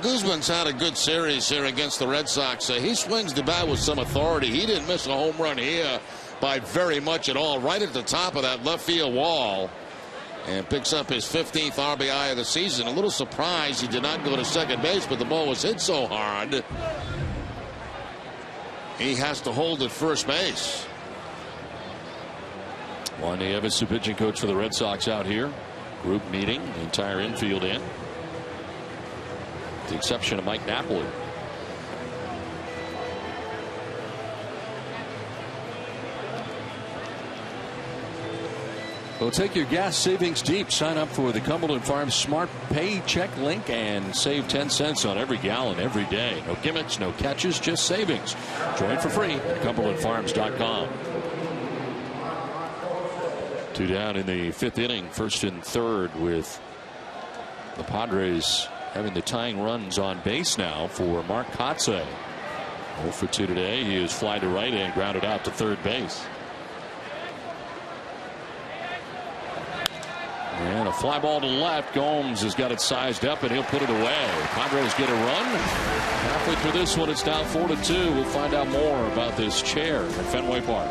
Guzman's had a good series here against the Red Sox. He swings the bat with some authority. He didn't miss a home run here by very much at all. Right at the top of that left field wall. And picks up his 15th RBI of the season. A little surprised he did not go to second base, but the ball was hit so hard he has to hold at first base. Juan Nieves, the pitching coach for the Red Sox, out here. Group meeting, the entire infield in. With the exception of Mike Napoli. Well, take your gas savings deep. Sign up for the Cumberland Farms Smart Paycheck link and save 10 cents on every gallon every day. No gimmicks, no catches, just savings. Join for free at CumberlandFarms.com. 2 down in the 5th inning, 1st and 3rd, with the Padres having the tying runs on base now for Mark Kotze. 0 for 2 today. He is fly to right and grounded out to 3rd base. And a fly ball to left. Gomes has got it sized up, and he'll put it away. Padres get a run. Halfway through this one, it's now 4-2. We'll find out more about this chair at Fenway Park.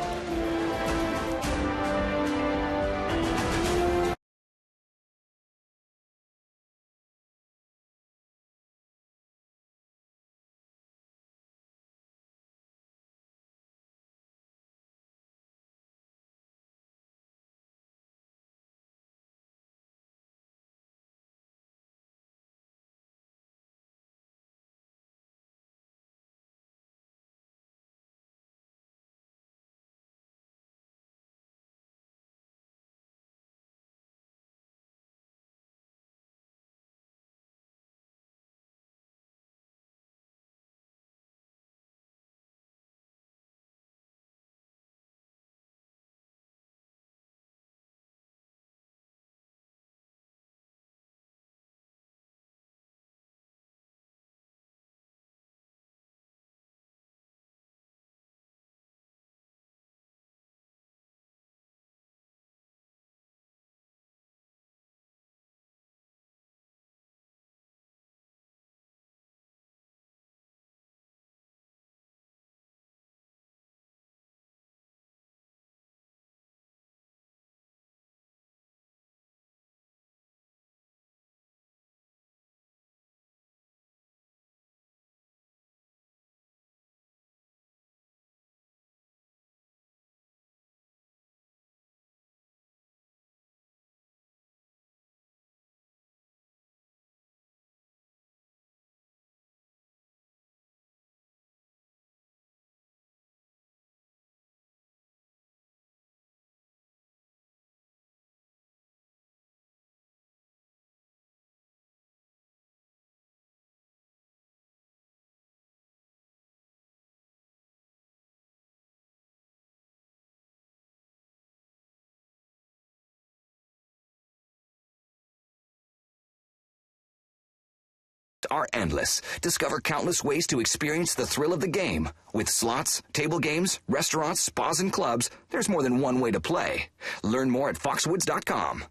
are endless. Discover countless ways to experience the thrill of the game. With slots, table games, restaurants, spas, and clubs, there's more than one way to play. Learn more at foxwoods.com.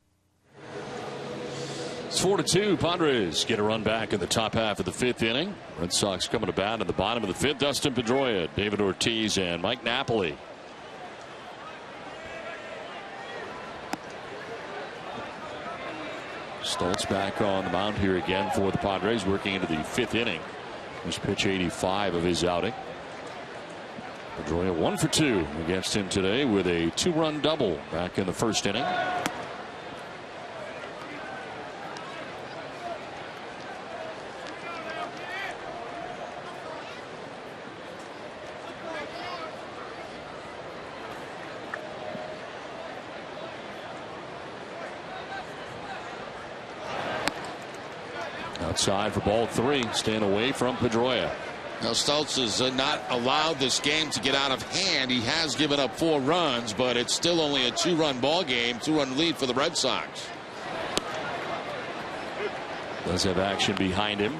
It's 4-2. Padres get a run back in the top half of the 5th inning. Red Sox coming to bat in the bottom of the 5th. Dustin Pedroia, David Ortiz, and Mike Napoli. Stoltz back on the mound here again for the Padres, working into the 5th inning. This pitch 85 of his outing. Pedroia 1 for 2 against him today with a 2-run double back in the 1st inning. Outside for ball 3, staying away from Pedroia. Now Stoltz has not allowed this game to get out of hand. He has given up 4 runs, but it's still only a 2-run ball game, 2-run lead for the Red Sox. Does have action behind him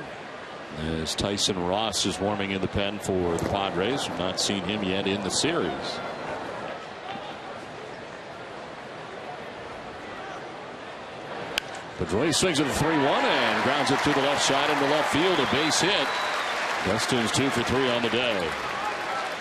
as Tyson Ross is warming in the pen for the Padres. We've not seen him yet in the series. Pedroia swings at a 3-1 and grounds it to the left side into left field. A base hit. Dustin's 2 for 3 on the day.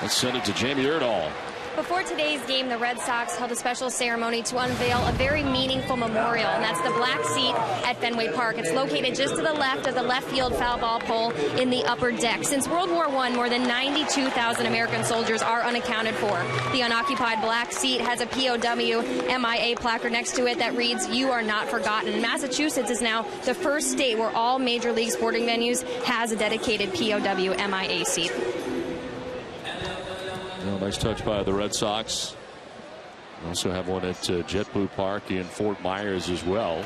Let's send it to Jamie Erdahl. Before today's game, the Red Sox held a special ceremony to unveil a very meaningful memorial, and that's the black seat at Fenway Park. It's located just to the left of the left field foul ball pole in the upper deck. Since World War I, more than 92,000 American soldiers are unaccounted for. The unoccupied black seat has a POW MIA placard next to it that reads, "You are not forgotten." Massachusetts is now the first state where all major league sporting venues has a dedicated POW MIA seat. Well, nice touch by the Red Sox. We also have one at JetBlue Park in Fort Myers as well.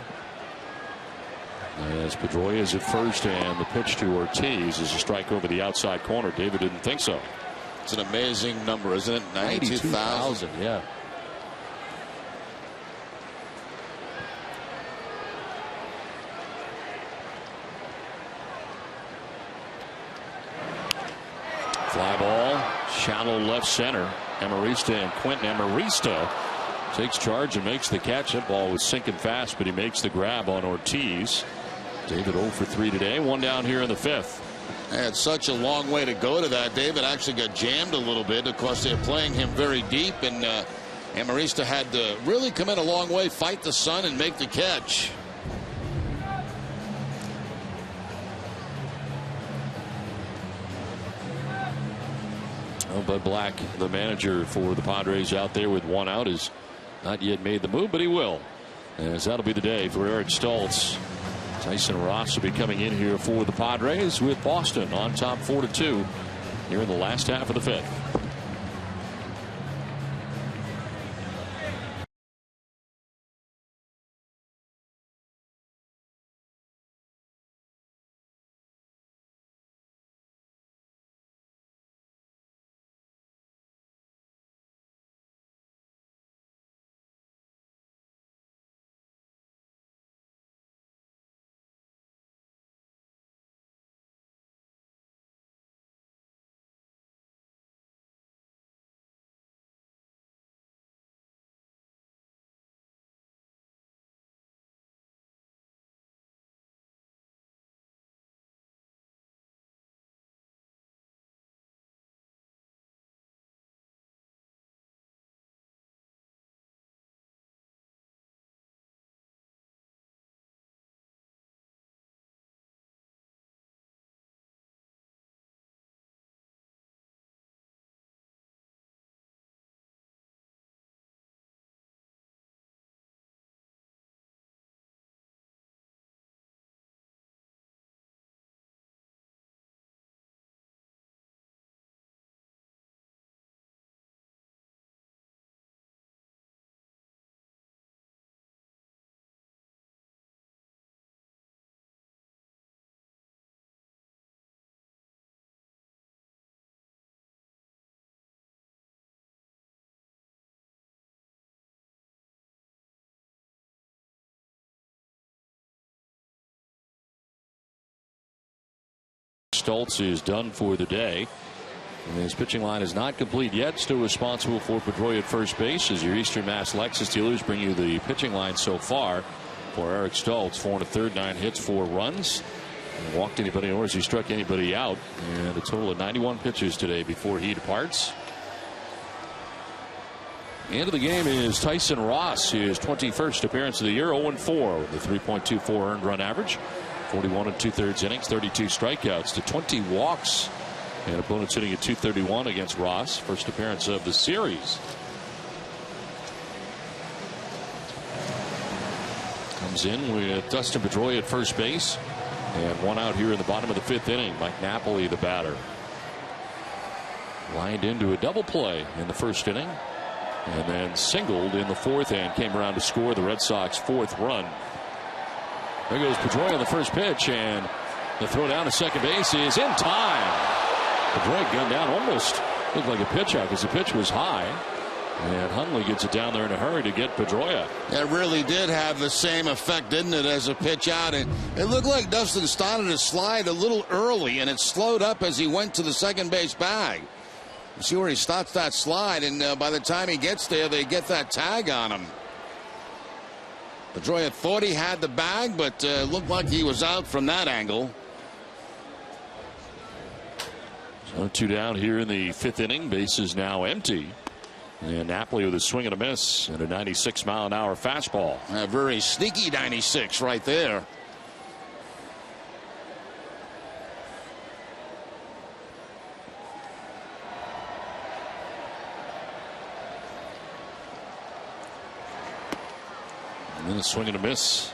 As Pedroia is at first, and the pitch to Ortiz is a strike over the outside corner. David didn't think so. It's an amazing number, isn't it? 92,000. Yeah. Fly ball, shallow left center. Amarista and Quentin Amarista takes charge and makes the catch. That ball was sinking fast, but he makes the grab on Ortiz. David 0 for 3 today. 1 down here in the 5th. They had such a long way to go to that. David actually got jammed a little bit. Of course, they're playing him very deep, and Amarista had to really come in a long way, fight the sun, and make the catch. Bud Black, the manager for the Padres, out there with 1 out, has not yet made the move, but he will, as that'll be the day for Eric Stoltz. Tyson Ross will be coming in here for the Padres with Boston on top 4-2 here in the last half of the 5th. Stoltz is done for the day. And his pitching line is not complete yet. Still responsible for Pedroia at first base as your Eastern Mass Lexus dealers bring you the pitching line so far for Eric Stoltz. 4 1/3, 9 hits, 4 runs. And walked anybody, or as he struck anybody out. And a total of 91 pitches today before he departs. The end of the game is Tyson Ross, his 21st appearance of the year, 0-4 with a 3.24 earned run average, 41 2/3 innings, 32 strikeouts to 20 walks. And opponents hitting at .231 against Ross. First appearance of the series. Comes in with Dustin Pedroia at first base. And 1 out here in the bottom of the 5th inning. Mike Napoli, the batter. Lined into a double play in the first inning. And then singled in the 4th and came around to score the Red Sox 4th run. There goes Pedroia on the first pitch. And the throw down to second base is in time. Pedroia gunned down, almost looked like a pitch out because the pitch was high. And Hundley gets it down there in a hurry to get Pedroia. It really did have the same effect, didn't it, as a pitch out? And it looked like Dustin started to slide a little early, and it slowed up as he went to the second base bag. You see where he starts that slide, and by the time he gets there, they get that tag on him. Pedroia thought he had the bag, but looked like he was out from that angle. So 2 down here in the 5th inning. Base is now empty. And Napoli with a swing and a miss and a 96-mile-an-hour fastball. A very sneaky 96 right there. And then a swing and a miss.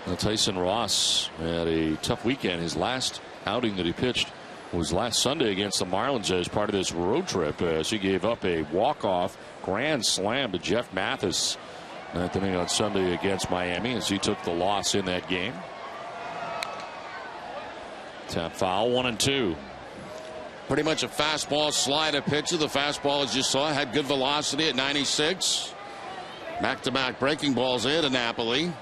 Now Tyson Ross had a tough weekend. His last outing that he pitched was last Sunday against the Marlins as part of this road trip, as he gave up a walk-off grand slam to Jeff Mathis on Sunday against Miami as he took the loss in that game. Tap foul, 1-2. Pretty much a fastball slider pitcher. The fastball, as you saw, had good velocity at 96. Back-to-back breaking balls here to Napoli.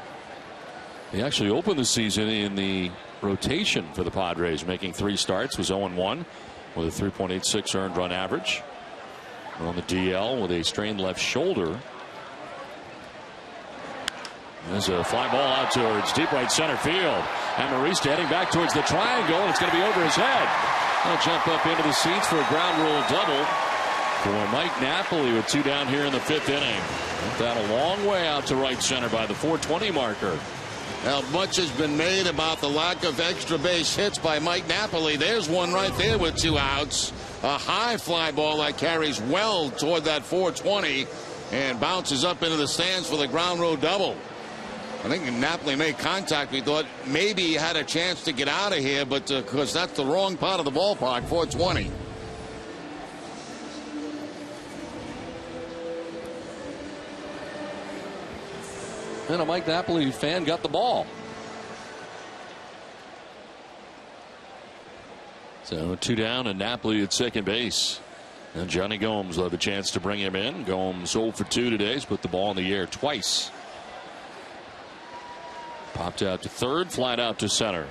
He actually opened the season in the rotation for the Padres, making 3 starts, was 0-1 with a 3.86 earned run average. On the DL with a strained left shoulder. There's a fly ball out towards deep right center field. Amarista heading back towards the triangle, and it's going to be over his head. He'll jump up into the seats for a ground rule double for Mike Napoli with 2 down here in the 5th inning. Went that a long way out to right center by the 420 marker. Now, much has been made about the lack of extra base hits by Mike Napoli. There's one right there with 2 outs. A high fly ball that carries well toward that 420 and bounces up into the stands for the ground rule double. I think Napoli made contact. We thought maybe he had a chance to get out of here, but because that's the wrong part of the ballpark, 420. And a Mike Napoli fan got the ball. So 2 down and Napoli at second base. And Johnny Gomes will have a chance to bring him in. Gomes 0 for 2 today. He's put the ball in the air twice. Popped out to third, flat out to center.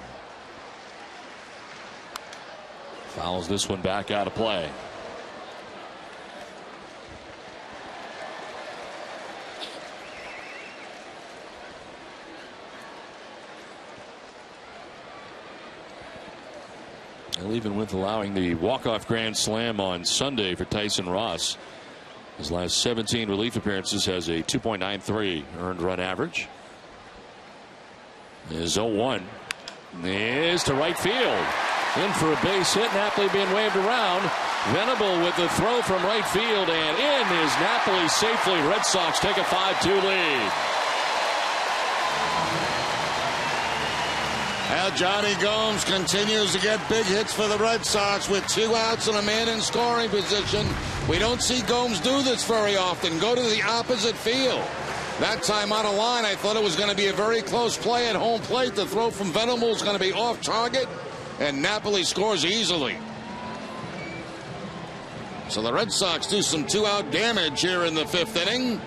Fouls this one back out of play. Well, even with allowing the walk-off grand slam on Sunday for Tyson Ross, his last 17 relief appearances has a 2.93 earned run average. Is 0-1. Is to right field. In for a base hit. Napoli being waved around. Venable with the throw from right field, and in is Napoli safely. Red Sox take a 5-2 lead. Now Johnny Gomes continues to get big hits for the Red Sox with 2 outs and a man in scoring position. We don't see Gomes do this very often. Go to the opposite field. That time out of line, I thought it was going to be a very close play at home plate. The throw from Venable is going to be off target, and Napoli scores easily. So the Red Sox do some 2-out damage here in the 5th inning.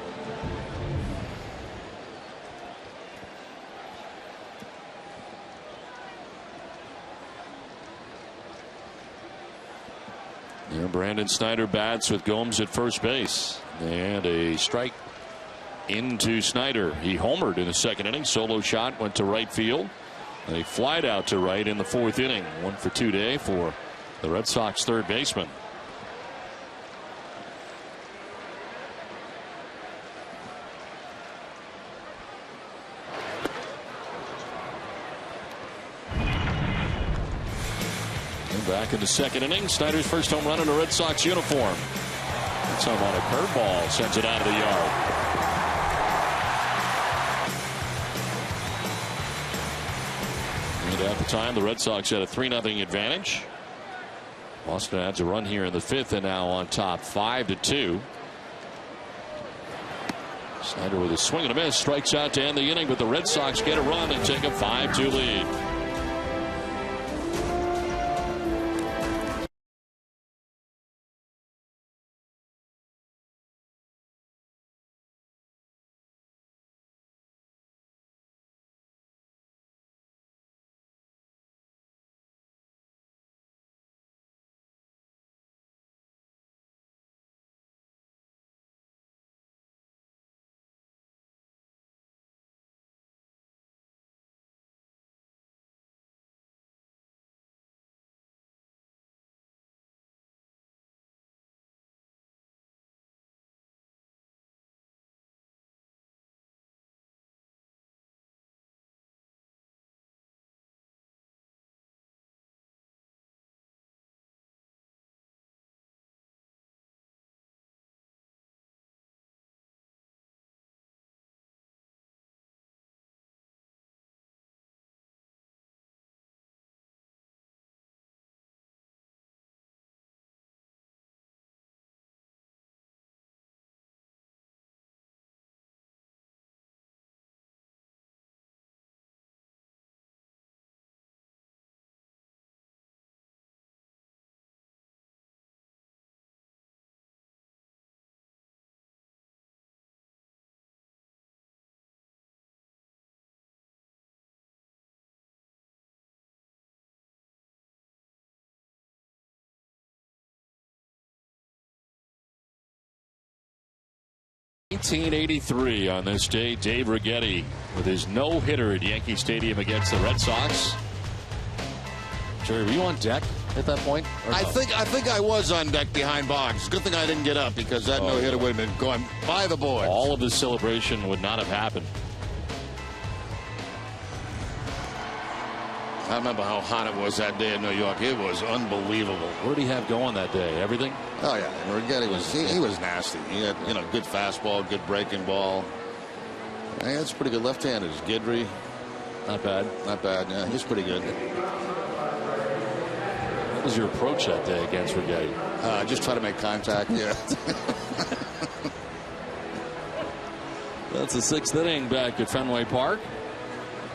There, Brandon Snyder bats with Gomes at first base. And a strike into Snyder. He homered in the second inning. Solo shot went to right field. And he flied out to right in the fourth inning. 1 for 2 day for the Red Sox third baseman. And back in the second inning, Snyder's first home run in a Red Sox uniform. That's home on a curveball, sends it out of the yard. And at the time, the Red Sox had a 3-0 advantage. Boston adds a run here in the fifth and now on top 5-2. Snyder with a swing and a miss, strikes out to end the inning, but the Red Sox get a run and take a 5-2 lead. (1983) on this day, Dave Righetti with his no-hitter at Yankee Stadium against the Red Sox. Jerry, were you on deck at that point? No? I think I was on deck behind Boggs. Good thing I didn't get up because that no-hitter would have been going by the board. All of the celebration would not have happened. I remember how hot it was that day in New York. It was unbelievable. What did he have going that day? Everything? Oh yeah, Righetti was he was nasty. He had good fastball, good breaking ball. Hey, that's pretty good left-handed. Guidry, not bad. Not bad. Yeah, he's pretty good. What was your approach that day against Righetti? Just try to make contact. Yeah. That's the sixth inning back at Fenway Park.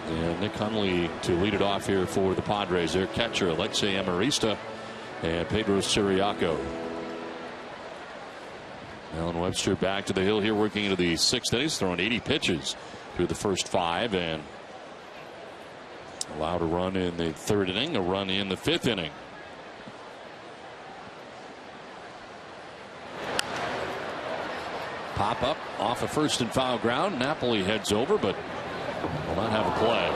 And Nick Hundley to lead it off here for the Padres. Their catcher, Alexei Amarista, and Pedro Siriaco. Alan Webster back to the hill here, working into the sixth inning. He's thrown 80 pitches through the first 5 and allowed a run in the third inning, a run in the fifth inning. Pop up off a first and foul ground. Napoli heads over, but will not have a play.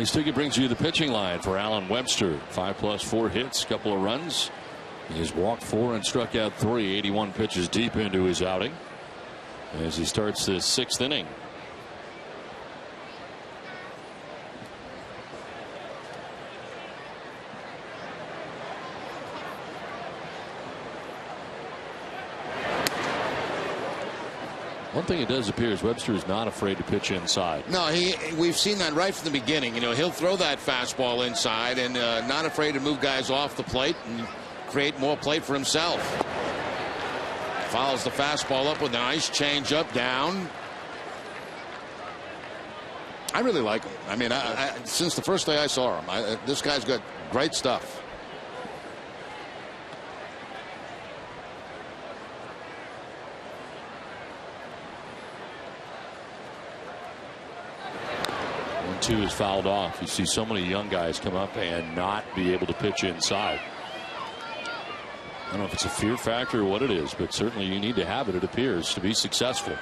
Stuckey brings you the pitching line for Alan Webster. 5+4 hits, couple of runs. He has walked 4 and struck out 3. 81 pitches deep into his outing as he starts this sixth inning. One thing it does appear is Webster is not afraid to pitch inside. No, we've seen that right from the beginning. He'll throw that fastball inside and not afraid to move guys off the plate and create more plate for himself. Follows the fastball up with a nice changeup down. I really like him. I mean, since the first day I saw him, this guy's got great stuff. 1-2 is fouled off. You see so many young guys come up and not be able to pitch inside. I don't know if it's a fear factor or what it is, but certainly you need to have it, it appears, to be successful.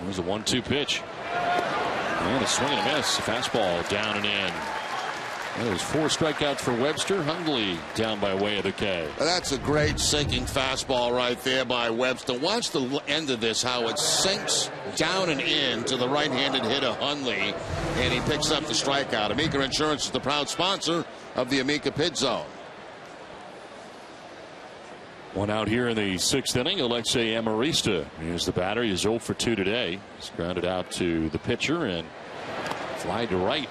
There's a 1-2 pitch. And a swing and a miss. A fastball down and in. There's 4 strikeouts for Webster. Hundley down by way of the K. That's a great sinking fastball right there by Webster. Watch the end of this, how it sinks down and in to the right-handed hitter Hundley, and he picks up the strikeout. Amica Insurance is the proud sponsor of the Amica Pit Zone. One out here in the 6th inning. Alexei Amarista is the batter. He's 0 for 2 today. He's grounded out to the pitcher and fly to right.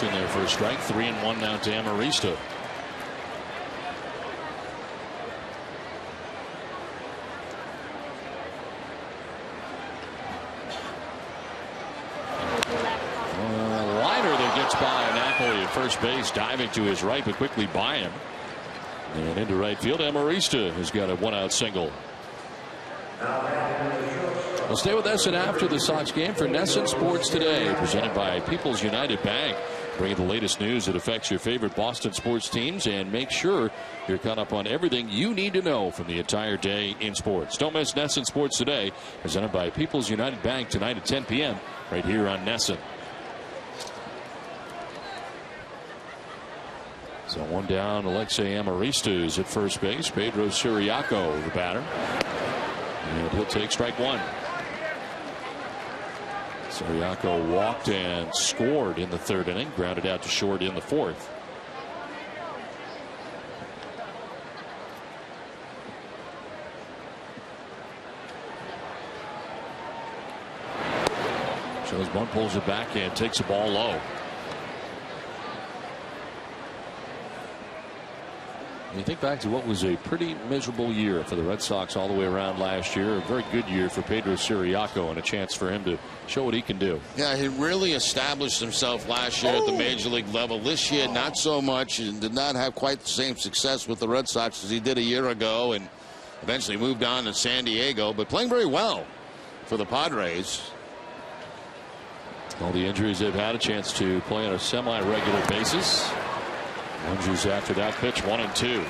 In there for a strike. 3-1 now to Amarista. Liner that gets by Napoli at first base, diving to his right, but quickly by him. And into right field, Amarista has got a 1-out single. Well, stay with us and after the Sox game for NESN Sports Today, presented by People's United Bank. Bringing the latest news that affects your favorite Boston sports teams, and make sure you're caught up on everything you need to know from the entire day in sports. Don't miss NESN Sports Today, presented by People's United Bank tonight at 10 p.m. right here on NESN. So one down, Alexei Amarista is at first base. Pedro Siriaco, the batter. And he'll take strike 1. Siriaco walked and scored in the 3rd inning, grounded out to short in the 4th. Shows bunt, pulls it back and takes the ball low. You think back to what was a pretty miserable year for the Red Sox all the way around last year. A very good year for Pedro Siriaco and a chance for him to show what he can do. Yeah, he really established himself last year at the major league level. This year, not so much, and did not have quite the same success with the Red Sox as he did a year ago, and eventually moved on to San Diego, but playing very well for the Padres. All the injuries they've had, a chance to play on a semi-regular basis. Lunges after that pitch, 1-2.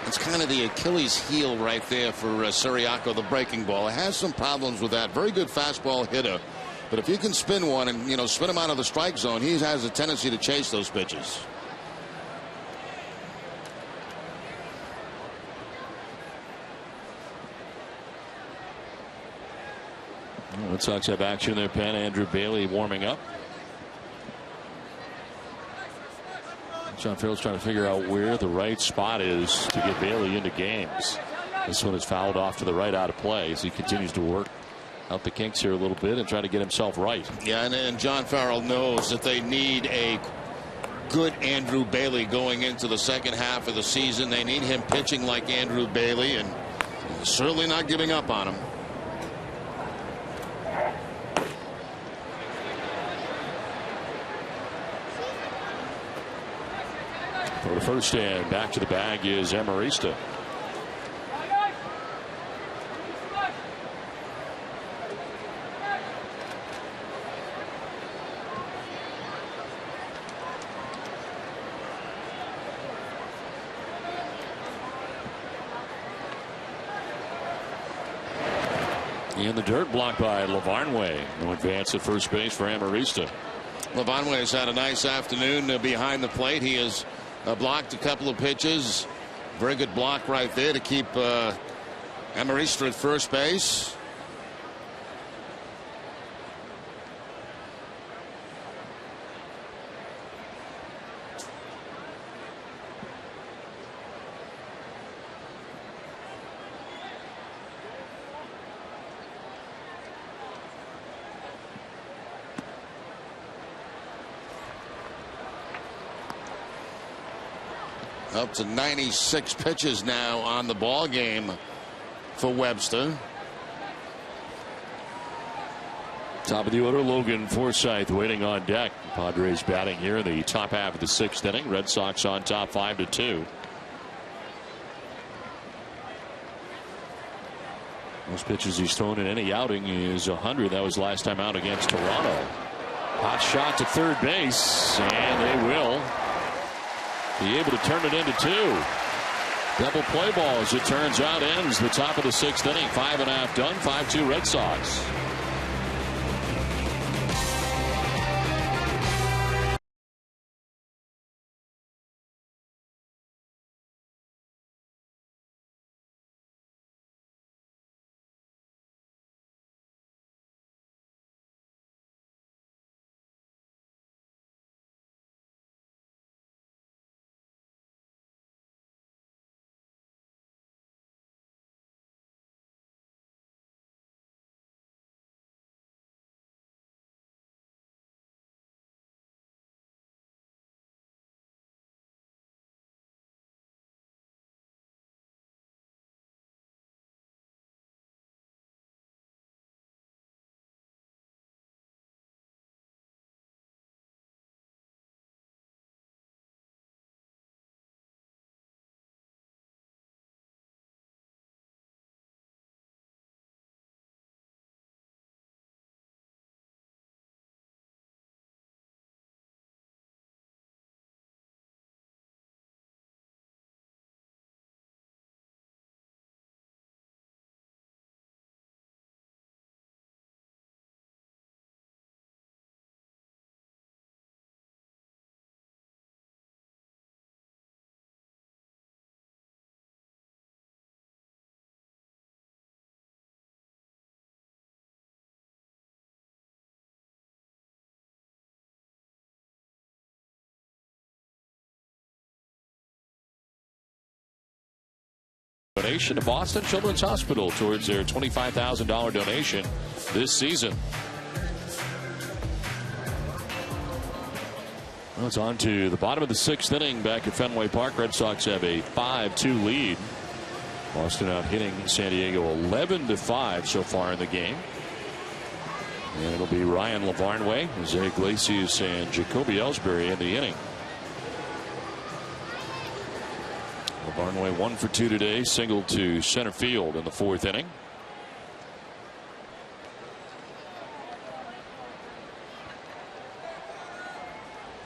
It's kind of the Achilles heel right there for Siriaco, the breaking ball. It has some problems with that. Very good fastball hitter. But if you can spin one and, you know, spin him out of the strike zone, he has a tendency to chase those pitches. The Red Sox have action in their pen. Andrew Bailey warming up. John Farrell's trying to figure out where the right spot is to get Bailey into games. This one is fouled off to the right, out of play, as he continues to work out the kinks here a little bit and try to get himself right. Yeah, and John Farrell knows that they need a good Andrew Bailey going into the second half of the season. They need him pitching like Andrew Bailey, and certainly not giving up on him. For the first, and back to the bag is Amarista. In the dirt, blocked by Lavarnway. No advance at first base for Amarista. LeBanwe has had a nice afternoon behind the plate. He has blocked a couple of pitches. Very good block right there to keep Emeristra at first base. Up to 96 pitches now on the ball game for Webster. Top of the order, Logan Forsythe waiting on deck. Padres batting here in the top half of the 6th inning. Red Sox on top 5-2. Most pitches he's thrown in any outing is 100. That was last time out against Toronto. Hot shot to third base, and they will be able to turn it into 2. Double play ball, as it turns out, ends the top of the 6th inning. 5.5 done, 5-2 Red Sox. Donation to Boston Children's Hospital towards their $25,000 donation this season. Well, it's on to the bottom of the 6th inning back at Fenway Park. Red Sox have a 5-2 lead. Boston out hitting San Diego 11-5 so far in the game. And it'll be Ryan LaVarnway, Jose Iglesias, and Jacoby Ellsbury in the inning. LaVarnway 1 for 2 today, single to center field in the 4th inning.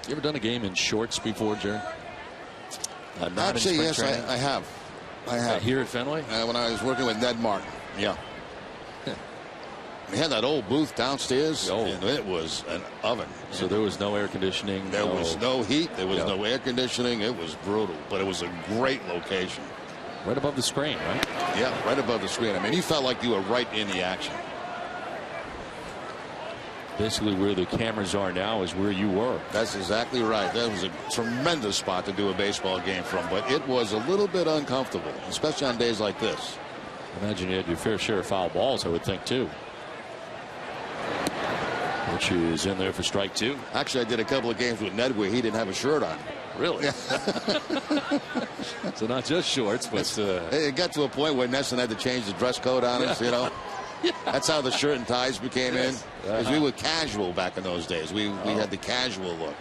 You ever done a game in shorts before, Jerry? Actually, yes, I have. Here at Fenway? When I was working with Ned Martin. Yeah. We had that old booth downstairs, and it was an oven. So there was no air conditioning? There was no heat. There was no air conditioning. It was brutal, but it was a great location. Right above the screen, right? Yeah, right above the screen. I mean, you felt like you were right in the action. Basically, where the cameras are now is where you were. That's exactly right. That was a tremendous spot to do a baseball game from, but it was a little bit uncomfortable, especially on days like this. Imagine you had your fair share of foul balls, I would think, too. Which is in there for strike 2. Actually, I did a couple of games with Ned where he didn't have a shirt on. Really? So not just shorts, but it got to a point where Nesson had to change the dress code on us, you know. That's how the shirt and ties became in. Because we were casual back in those days. We had the casual look.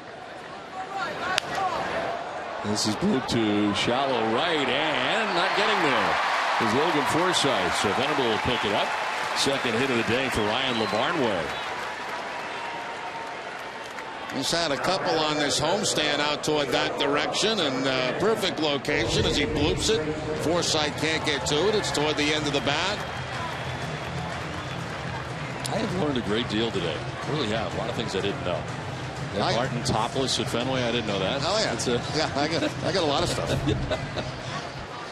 This is blooped to shallow right and not getting there. Is Logan Forsythe. So Venable will pick it up. Second hit of the day for Ryan LaVarnway. He's had a couple on this homestand out toward that direction, and perfect location as he bloops it. Forsythe can't get to it. It's toward the end of the bat. I have learned a great deal today. I really have. A lot of things I didn't know. Martin topless at Fenway. I didn't know that. Oh yeah, I got a lot of stuff.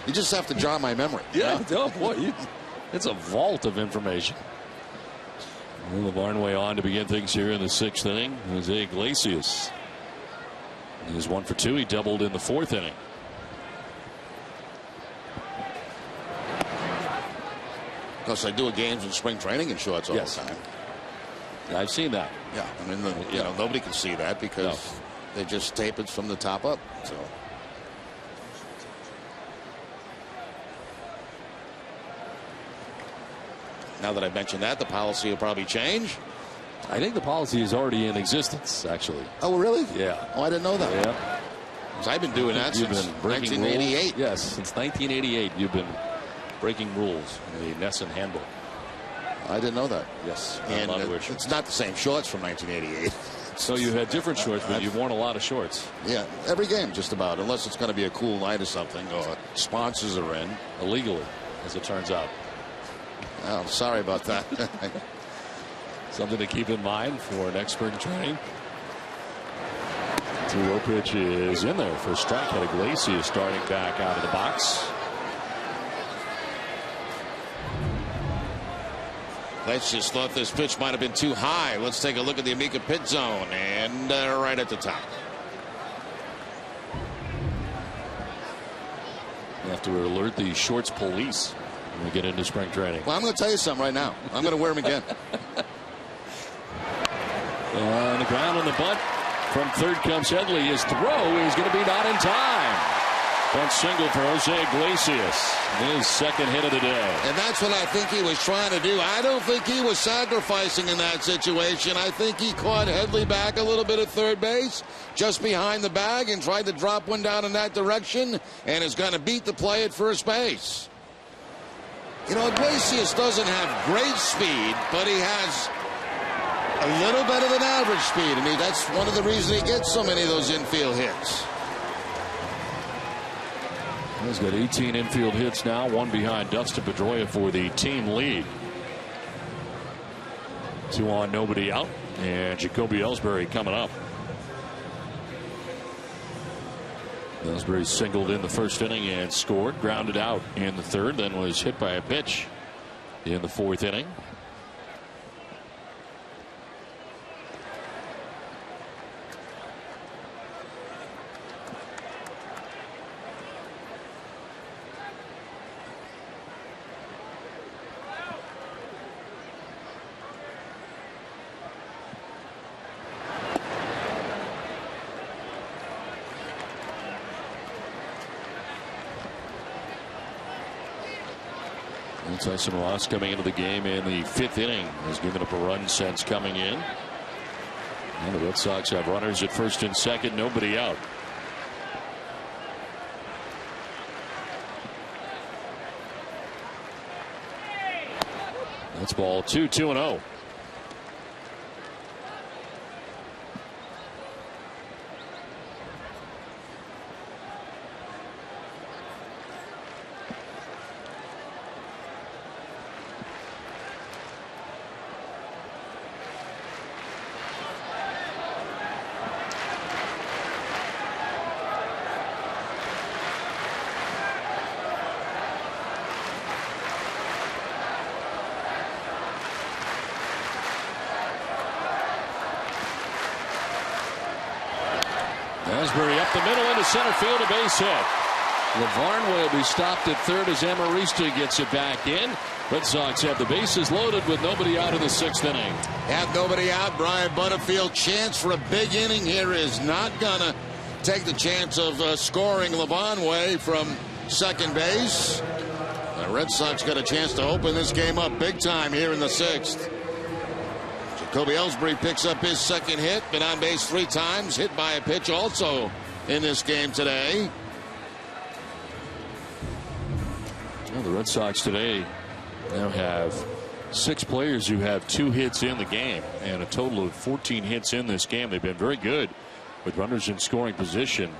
You just have to jog my memory. Yeah. Oh boy, it's a vault of information. Well, Barnway on to begin things here in the 6th inning. Jose Iglesias. He's 1 for 2. He doubled in the 4th inning. Because they do games in spring training in shorts all the time. I've seen that. Yeah, I mean, you know, nobody can see that because they just tape it from the top up. So. Now that I mentioned that, the policy will probably change. I think the policy is already in existence, actually. Oh, really? Yeah. Oh, I didn't know that. Yeah. Because I've been doing that since 1988. Rules. Yes, since 1988, you've been breaking rules in the Nesson handbook. I didn't know that. Yes. And it's not the same shorts from 1988. So you had different shorts, but you've worn a lot of shorts. Yeah, every game just about, unless it's going to be a cool night or something, or sponsors are in. Illegally, as it turns out. Oh, sorry about that. Something to keep in mind for next spring training. 2-0 pitch is in there for a strike. Had Iglesias starting back out of the box. Let's just thought this pitch might have been too high. Let's take a look at the Amica pit zone, and right at the top. You have to alert the shorts police when we get into spring training. Well, I'm going to tell you something right now. I'm going to wear them again. On the ground on the bunt. From third comes Headley. His throw is going to be not in time. Bunt single for Jose Iglesias. His second hit of the day. And that's what I think he was trying to do. I don't think he was sacrificing in that situation. I think he caught Headley back a little bit at third base, just behind the bag, and tried to drop one down in that direction, and is going to beat the play at first base. You know, Iglesias doesn't have great speed, but he has a little better than average speed. I mean, that's one of the reasons he gets so many of those infield hits. He's got 18 infield hits now, one behind Dustin Pedroia for the team lead. 2 on, nobody out, and Jacoby Ellsbury coming up. Ellsbury singled in the first inning and scored, grounded out in the third, then was hit by a pitch in the 4th inning. Tyson Ross coming into the game in the 5th inning has given up a run since coming in. And the Red Sox have runners at first and second, nobody out. That's ball 2, 2-0. Ellsbury up the middle into center field, a base hit. LeVarn will be stopped at third as Amarista gets it back in. Red Sox have the bases loaded with nobody out in the 6th inning. Have nobody out. Brian Butterfield, chance for a big inning here, is not gonna take the chance of scoring LeVarn way from second base. The Red Sox got a chance to open this game up big time here in the 6th. Jacoby Ellsbury picks up his second hit, been on base 3 times, hit by a pitch also in this game today. Well, the Red Sox today now have 6 players who have 2 hits in the game and a total of 14 hits in this game. They've been very good with runners in scoring position.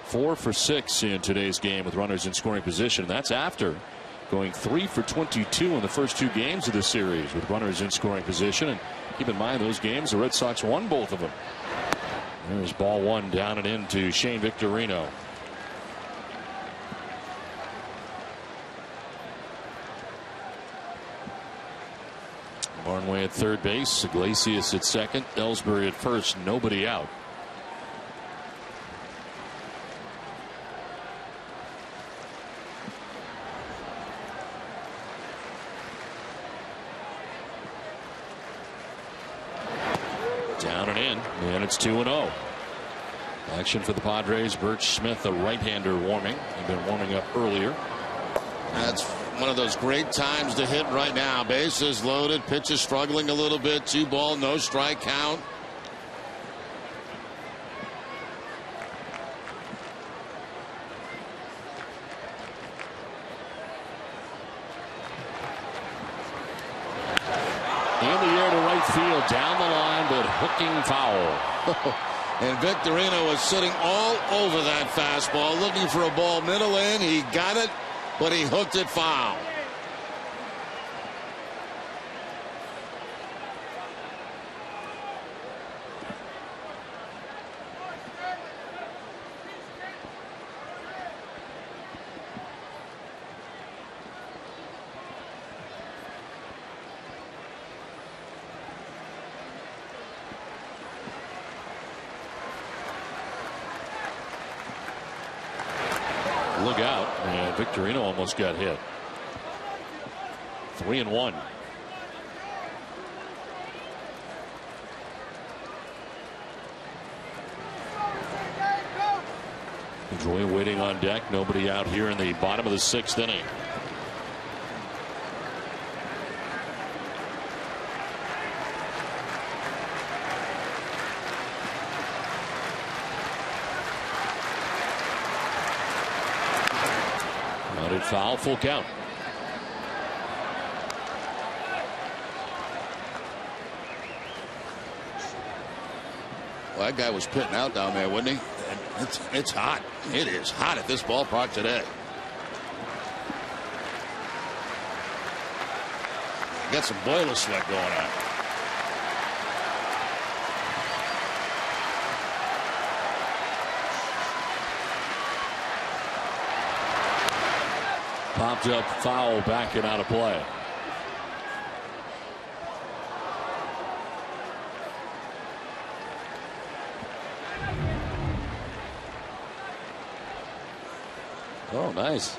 4 for 6 in today's game with runners in scoring position. That's after going 3 for 22 in the first 2 games of the series with runners in scoring position. And keep in mind, those games, the Red Sox won both of them. There's ball one, down and in to Shane Victorino. Barnway at third base, Iglesias at second, Ellsbury at first, nobody out. Down and in, and it's 2-0. Action for the Padres. Birch Smith, a right-hander, warming. He'd been warming up earlier. That's one of those great times to hit right now. Bases loaded, pitch is struggling a little bit. 2-ball, no strike count. In the air to right field, down the line, but hooking foul. And Victorino was sitting all over that fastball, looking for a ball middle in. He got it, but he hooked it foul. Look out, and Victorino almost got hit. 3-1. Enjoy waiting on deck. Nobody out here in the bottom of the sixth inning. Foul, full count. Well, that guy was pitting out down there, wasn't he? And it's hot. It is hot at this ballpark today. Got some boiler sweat going on. Popped up foul, back and out of play. Oh, nice.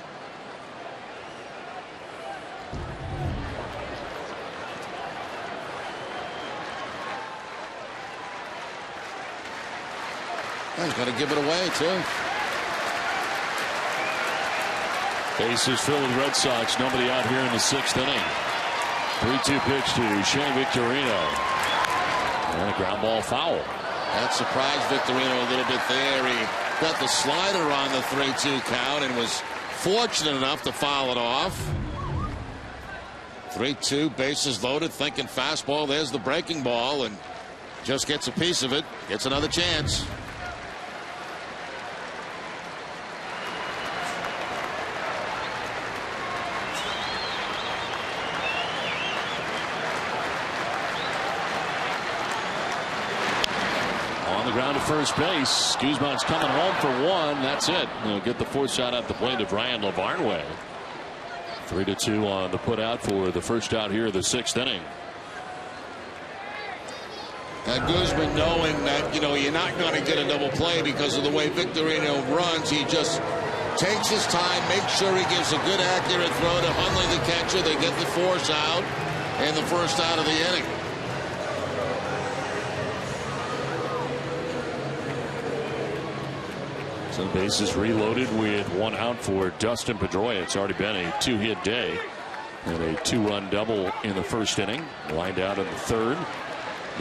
He's going to give it away, too. Bases filled with Red Sox. Nobody out here in the sixth inning. 3-2 pitch to Shane Victorino. And a ground ball foul. That surprised Victorino a little bit there. He got the slider on the 3-2 count and was fortunate enough to foul it off. 3-2, bases loaded, thinking fastball. There's the breaking ball, and just gets a piece of it. Gets another chance. Ground to first base. Guzman's coming home for one. That's it. He'll get the fourth shot at the plate of Ryan LaVarnway. 3-2 on the put out for the first out here of the sixth inning. And Guzman, knowing that, you're not going to get a double play because of the way Victorino runs, he just takes his time, makes sure he gives a good accurate throw to Hundley, the catcher. They get the force out and the first out of the inning. So bases reloaded with one out for Dustin Pedroia. It's already been a two-hit day and a two-run double in the first inning. Lined out in the third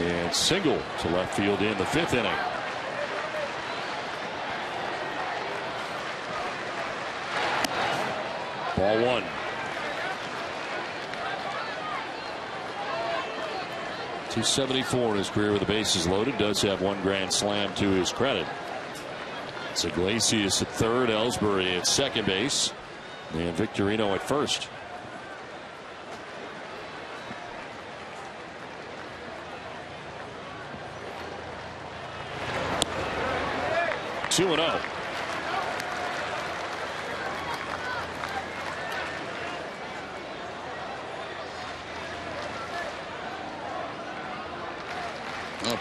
and single to left field in the fifth inning. Ball one. .274 in his career with the bases loaded. Does have one grand slam to his credit. It's Iglesias at third, Ellsbury at second base, and Victorino at first. 2-0.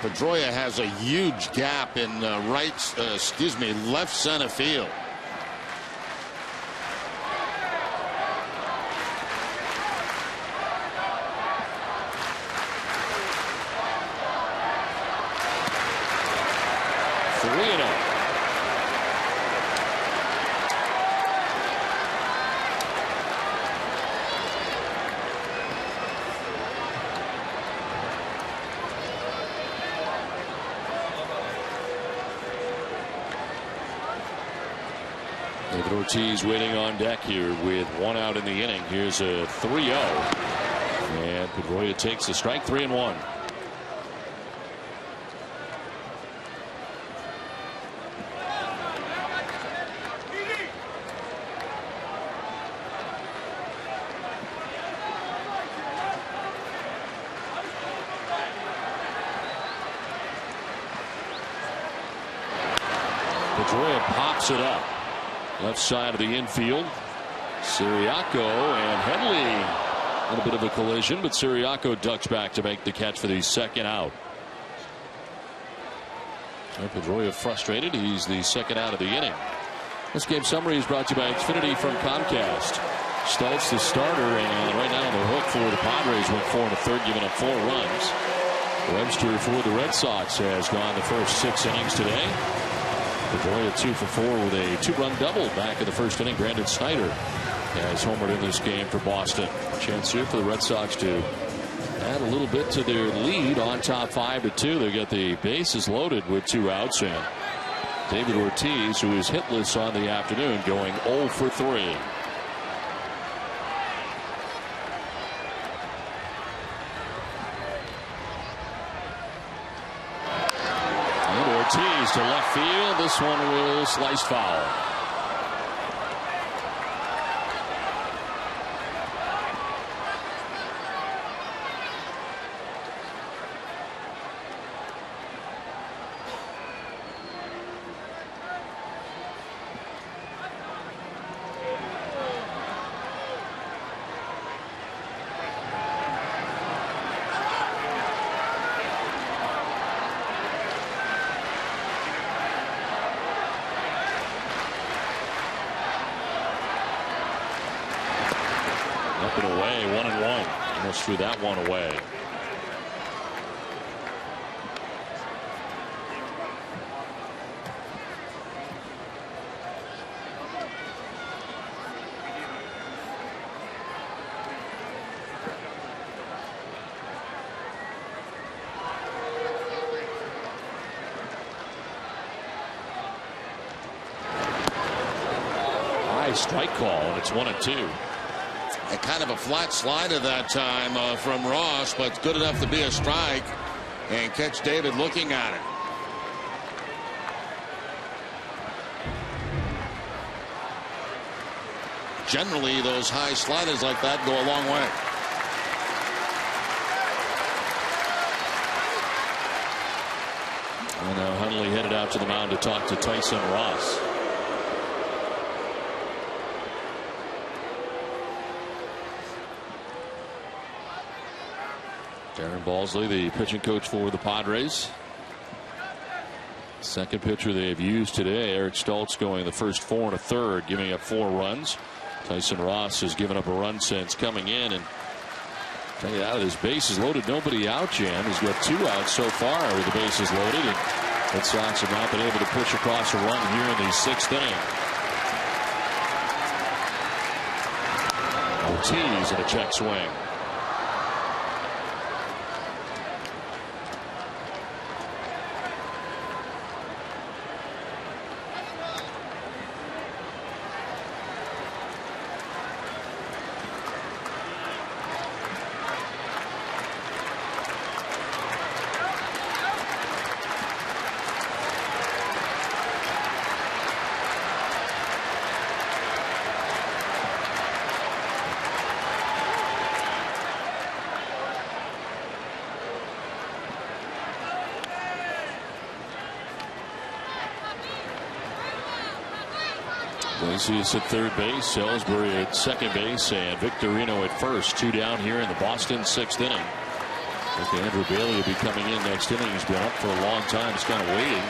Pedroia has a huge gap in left center field. David Ortiz waiting on deck here with 1 out in the inning. Here's a 3-0. And Pedroia takes the strike. 3-1. Pedroia pops it up. Left side of the infield. Siriaco and Henley. A little bit of a collision, but Siriaco ducks back to make the catch for the second out. Pedroia frustrated. He's the second out of the inning. This game summary is brought to you by Xfinity from Comcast. Stoltz the starter, and right now on the hook for the Padres went 4 1/3, giving up 4 runs. Webster for the Red Sox has gone the first 6 innings today. Pedroia 2 for 4 with a 2-run double back in the first inning. Brandon Snyder has homered in this game for Boston. Chance here for the Red Sox to add a little bit to their lead on top 5-2. They got the bases loaded with 2 outs, and David Ortiz, who is hitless on the afternoon, going 0 for 3. Ortiz to left field. This one will slice foul. Up and away, 1-1. Almost threw that one away. High strike call, and it's 1-2. A kind of a flat slider that time from Ross, but good enough to be a strike and catch David looking at it. Generally, those high sliders like that go a long way. And now Hundley headed out to the mound to talk to Tyson Ross. Darren Balsley, the pitching coach for the Padres. Second pitcher they've used today. Eric Stoltz going the first 4 1/3, giving up 4 runs. Tyson Ross has given up a run since coming in, and tell you out of his bases loaded, nobody out, Jan. He's got 2 outs so far with the bases loaded, and Red Sox have not been able to push across a run here in the 6th inning. Ortiz in a check swing. Lacy is at third base, Salisbury at second base, and Victorino at first. 2 down here in the Boston 6th inning. I think Andrew Bailey will be coming in next inning. He's been up for a long time. He's kind of waiting.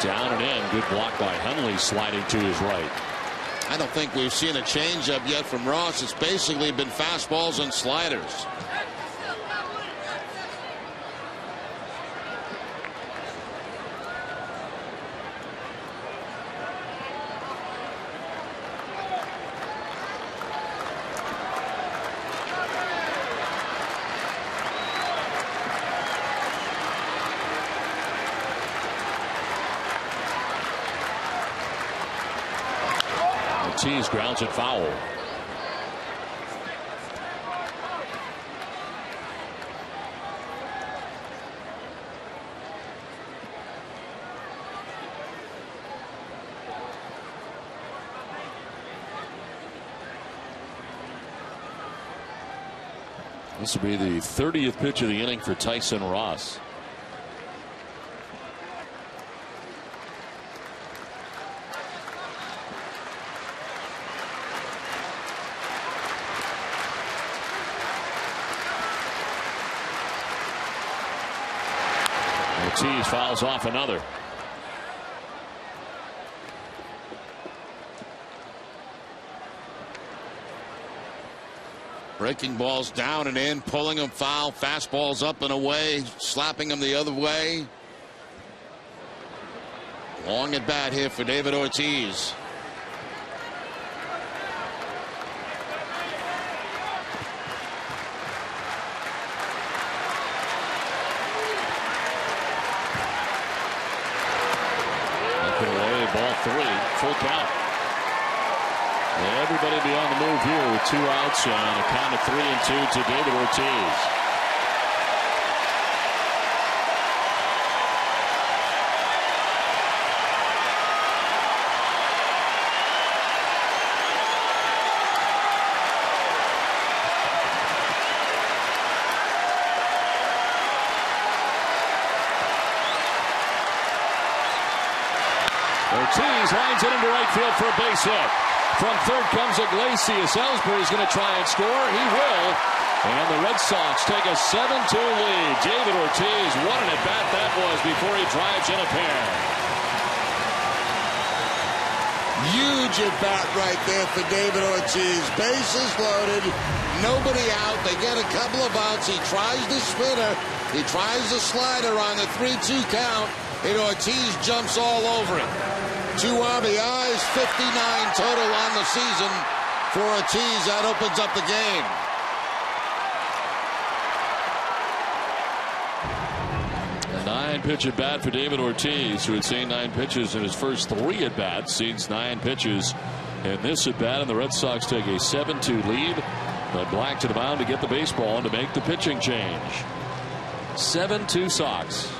Down and in. Good block by Hundley, sliding to his right. I don't think we've seen a changeup yet from Ross. It's basically been fastballs and sliders. Ortiz grounds it foul. This will be the 30th pitch of the inning for Tyson Ross. Ortiz fouls off another. Breaking balls down and in, pulling them foul, fastballs up and away, slapping them the other way. Long at bat here for David Ortiz. Ball 3, full count. Everybody be on the move here with 2 outs and a count of 3-2 to David Ortiz. Ortiz lines it into right field for a base hit. From third comes Iglesias. Salisbury's going to try and score. He will. And the Red Sox take a 7-2 lead. David Ortiz, what an at-bat that was before he drives in a pair. Huge at-bat right there for David Ortiz. Bases loaded. Nobody out. They get a couple of outs. He tries the spinner. He tries the slider on the 3-2 count. And Ortiz jumps all over it. 2 RBIs, 59 total on the season for Ortiz. That opens up the game. A 9-pitch at bat for David Ortiz, who had seen 9 pitches in his first 3 at bats. Sees 9 pitches in this at bat, and the Red Sox take a 7-2 lead. But Black to the mound to get the baseball and to make the pitching change. 7-2 Sox.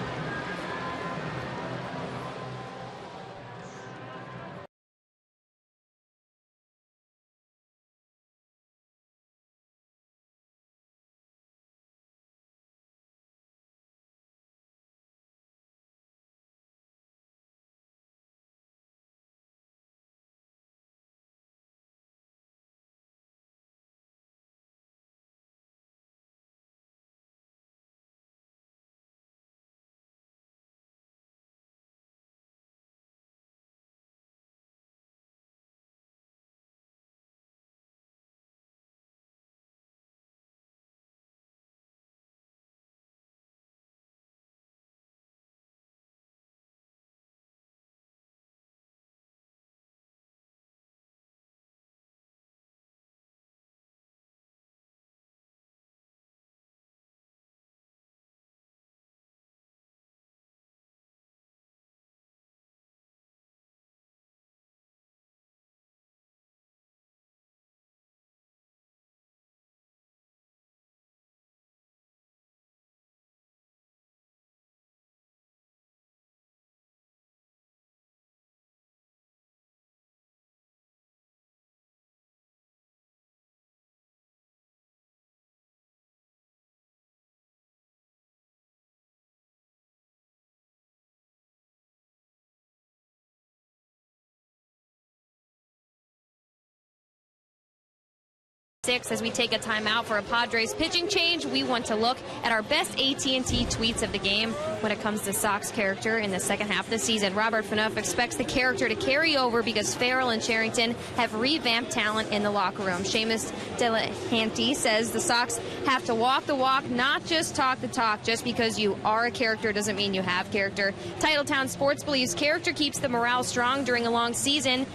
As we take a timeout for a Padres pitching change, we want to look at our best AT&T tweets of the game when it comes to Sox character in the second half of the season. Robert Fanouf expects the character to carry over because Farrell and Cherington have revamped talent in the locker room. Seamus Delahanty says the Sox have to walk the walk, not just talk the talk. Just because you are a character doesn't mean you have character. Titletown Sports believes character keeps the morale strong during a long season,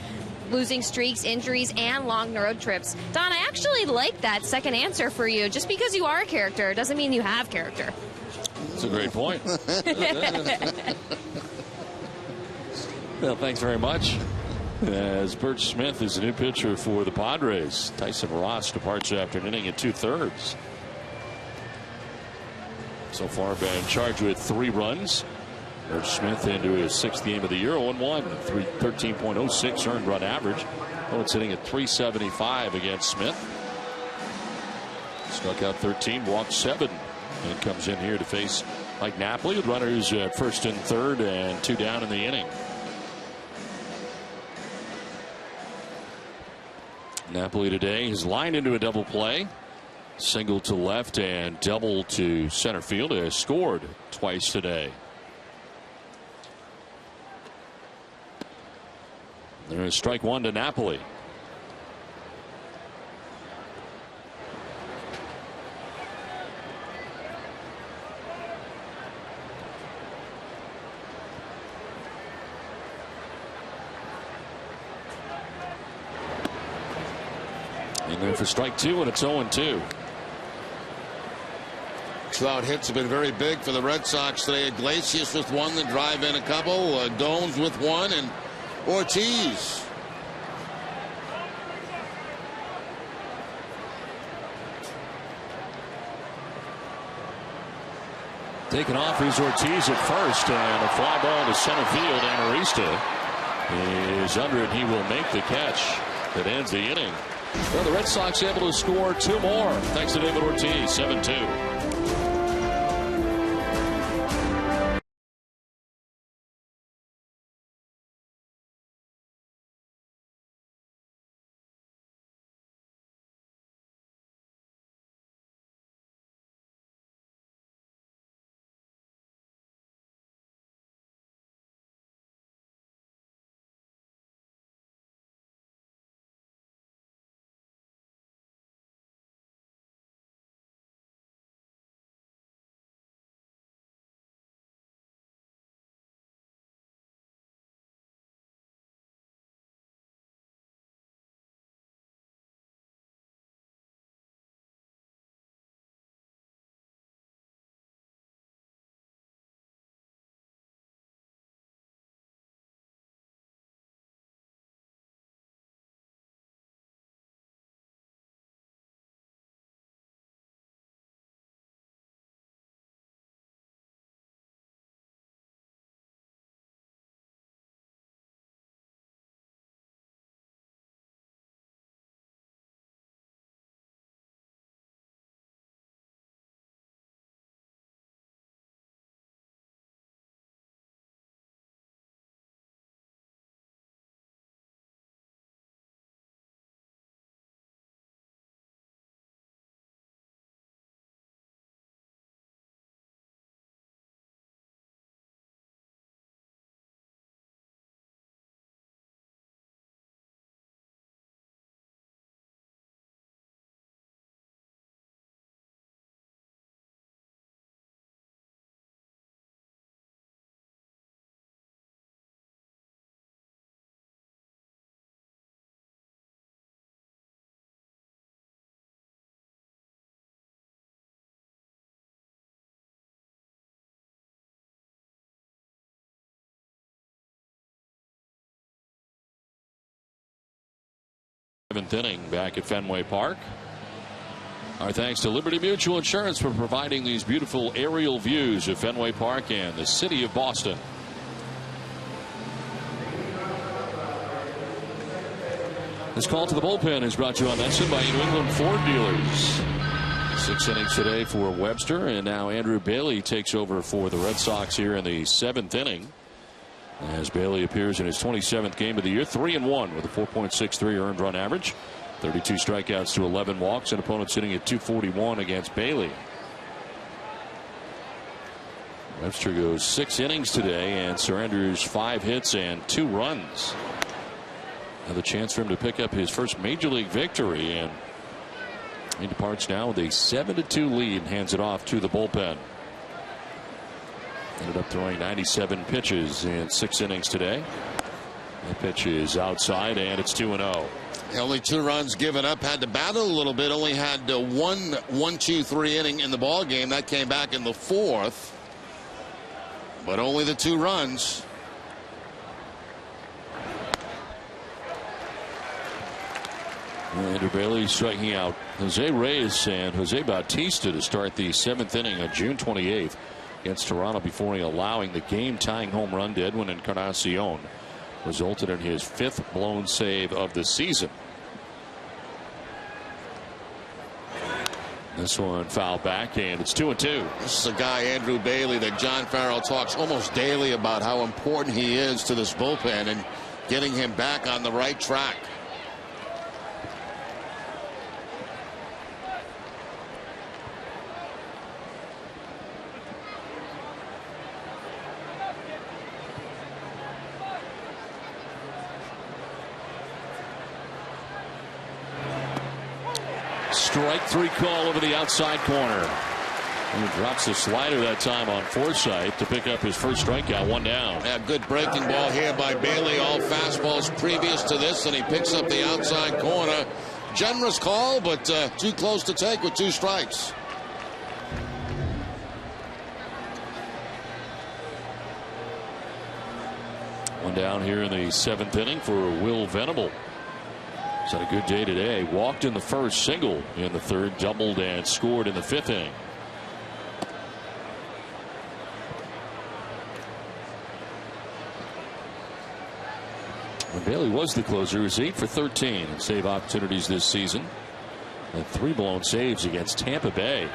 losing streaks, injuries, and long road trips. Don, I actually like that second answer for you. Just because you are a character doesn't mean you have character. That's a great point. Well, thanks very much. As Birch Smith is the new pitcher for the Padres. Tyson Ross departs after an inning at 2/3. So far been charged with 3 runs. Birch Smith into his 6th game of the year, 0-1, 13.06 earned run average. Oh, it's hitting at 375 against Smith. Struck out 13, walked 7, and comes in here to face Mike Napoli with runners at first and third and 2 down in the inning. Napoli today is lined into a double play. Single to left and double to center field. Has scored twice today. There's strike 1 to Napoli. And then for strike 2, and it's 0-2. Trout hits have been very big for the Red Sox today. Iglesias with 1, the drive in a couple. Domes with 1, and Ortiz. Taking off is Ortiz at first, and a fly ball to center field. Amarista is under it. He will make the catch that ends the inning. Well, the Red Sox able to score 2 more thanks to David Ortiz. 7-2. Seventh inning back at Fenway Park. Our thanks to Liberty Mutual Insurance for providing these beautiful aerial views of Fenway Park and the city of Boston. This call to the bullpen is brought to you on Netson by New England Ford Dealers. 6 innings today for Webster, and now Andrew Bailey takes over for the Red Sox here in the 7th inning. As Bailey appears in his 27th game of the year, 3-1 with a 4.63 earned run average. 32 strikeouts to 11 walks, and opponents sitting at 241 against Bailey. Webster goes 6 innings today and surrenders 5 hits and 2 runs. Another chance for him to pick up his first major league victory, and he departs now with a 7-2 lead and hands it off to the bullpen. Ended up throwing 97 pitches in 6 innings today. The pitch is outside, and it's 2-0. Only 2 runs given up. Had to battle a little bit. Only had 1-2-3 inning in the ball game. That came back in the 4th. But only the 2 runs. Andrew Bailey striking out Jose Reyes and Jose Bautista to start the 7th inning on June 28th against Toronto before allowing the game-tying home run to Edwin Encarnacion. Resulted in his 5th blown save of the season. This one fouled back, and it's 2-2. This is a guy, Andrew Bailey, that John Farrell talks almost daily about how important he is to this bullpen and getting him back on the right track. Strike 3 call over the outside corner. He drops the slider that time on Forsythe to pick up his first strikeout. 1 down. Yeah, good breaking ball here by Bailey. All fastballs previous to this, and he picks up the outside corner. Generous call, but too close to take with 2 strikes. One down here in the 7th inning for Will Venable. He's had a good day today. Walked in the first, single in the 3rd, doubled and scored in the 5th inning. When Bailey was the closer, he was 8 for 13 in save opportunities this season, and 3 blown saves against Tampa Bay.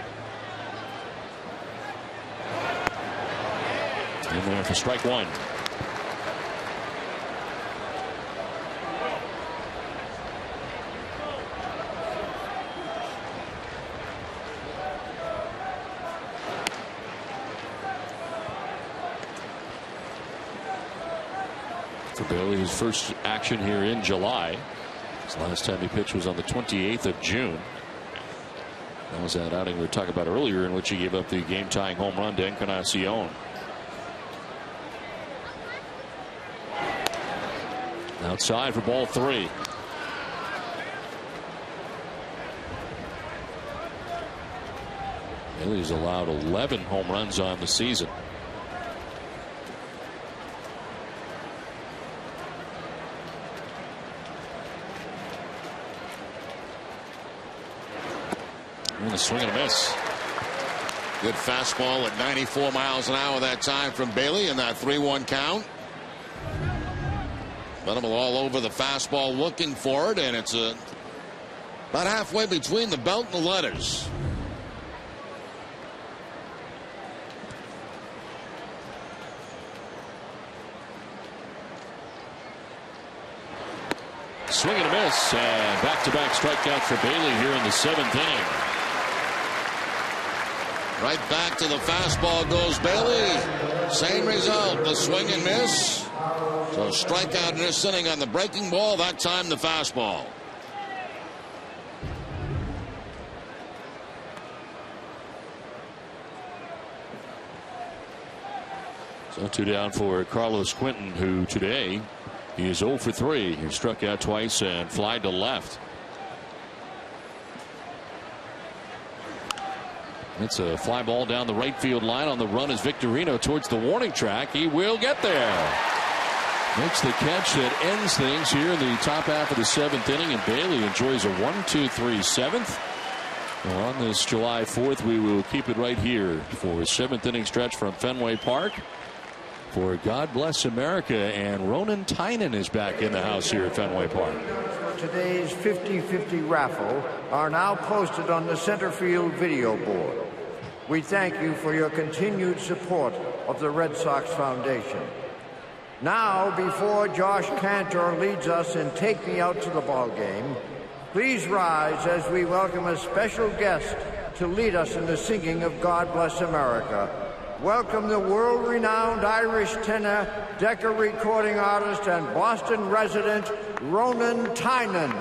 In there for strike 1. For Bailey, his first action here in July. His last time he pitched was on the 28th of June. That was that outing we were talking about earlier, in which he gave up the game-tying home run to Encarnacion. Outside for ball 3. Bailey's allowed 11 home runs on the season. And a swing and a miss. Good fastball at 94 miles an hour that time from Bailey in that 3-1 count. Venable all over the fastball looking for it, and it's about halfway between the belt and the letters. Swing and a miss, and back-to-back strikeouts for Bailey here in the 7th inning. Right back to the fastball goes Bailey. Same result, the swing and miss. So strikeout in this inning on the breaking ball, that time the fastball. So 2 down for Carlos Quinton, who today he is 0 for 3. He struck out twice and flied to left. It's a fly ball down the right field line. On the run is Victorino towards the warning track. He will get there. Makes the catch that ends things here in the top half of the 7th inning, and Bailey enjoys a 1-2-3 7th. Well, on this July 4th, we will keep it right here for a 7th inning stretch from Fenway Park for God Bless America, and Ronan Tynan is back in the house here at Fenway Park. Today's 50-50 raffle are now posted on the center field video board. We thank you for your continued support of the Red Sox Foundation. Now, before Josh Cantor leads us in Take Me Out to the Ball Game, Please rise as we welcome a special guest to lead us in the singing of God Bless America. Welcome the world-renowned Irish tenor, Decca recording artist, and Boston resident, Ronan Tynan.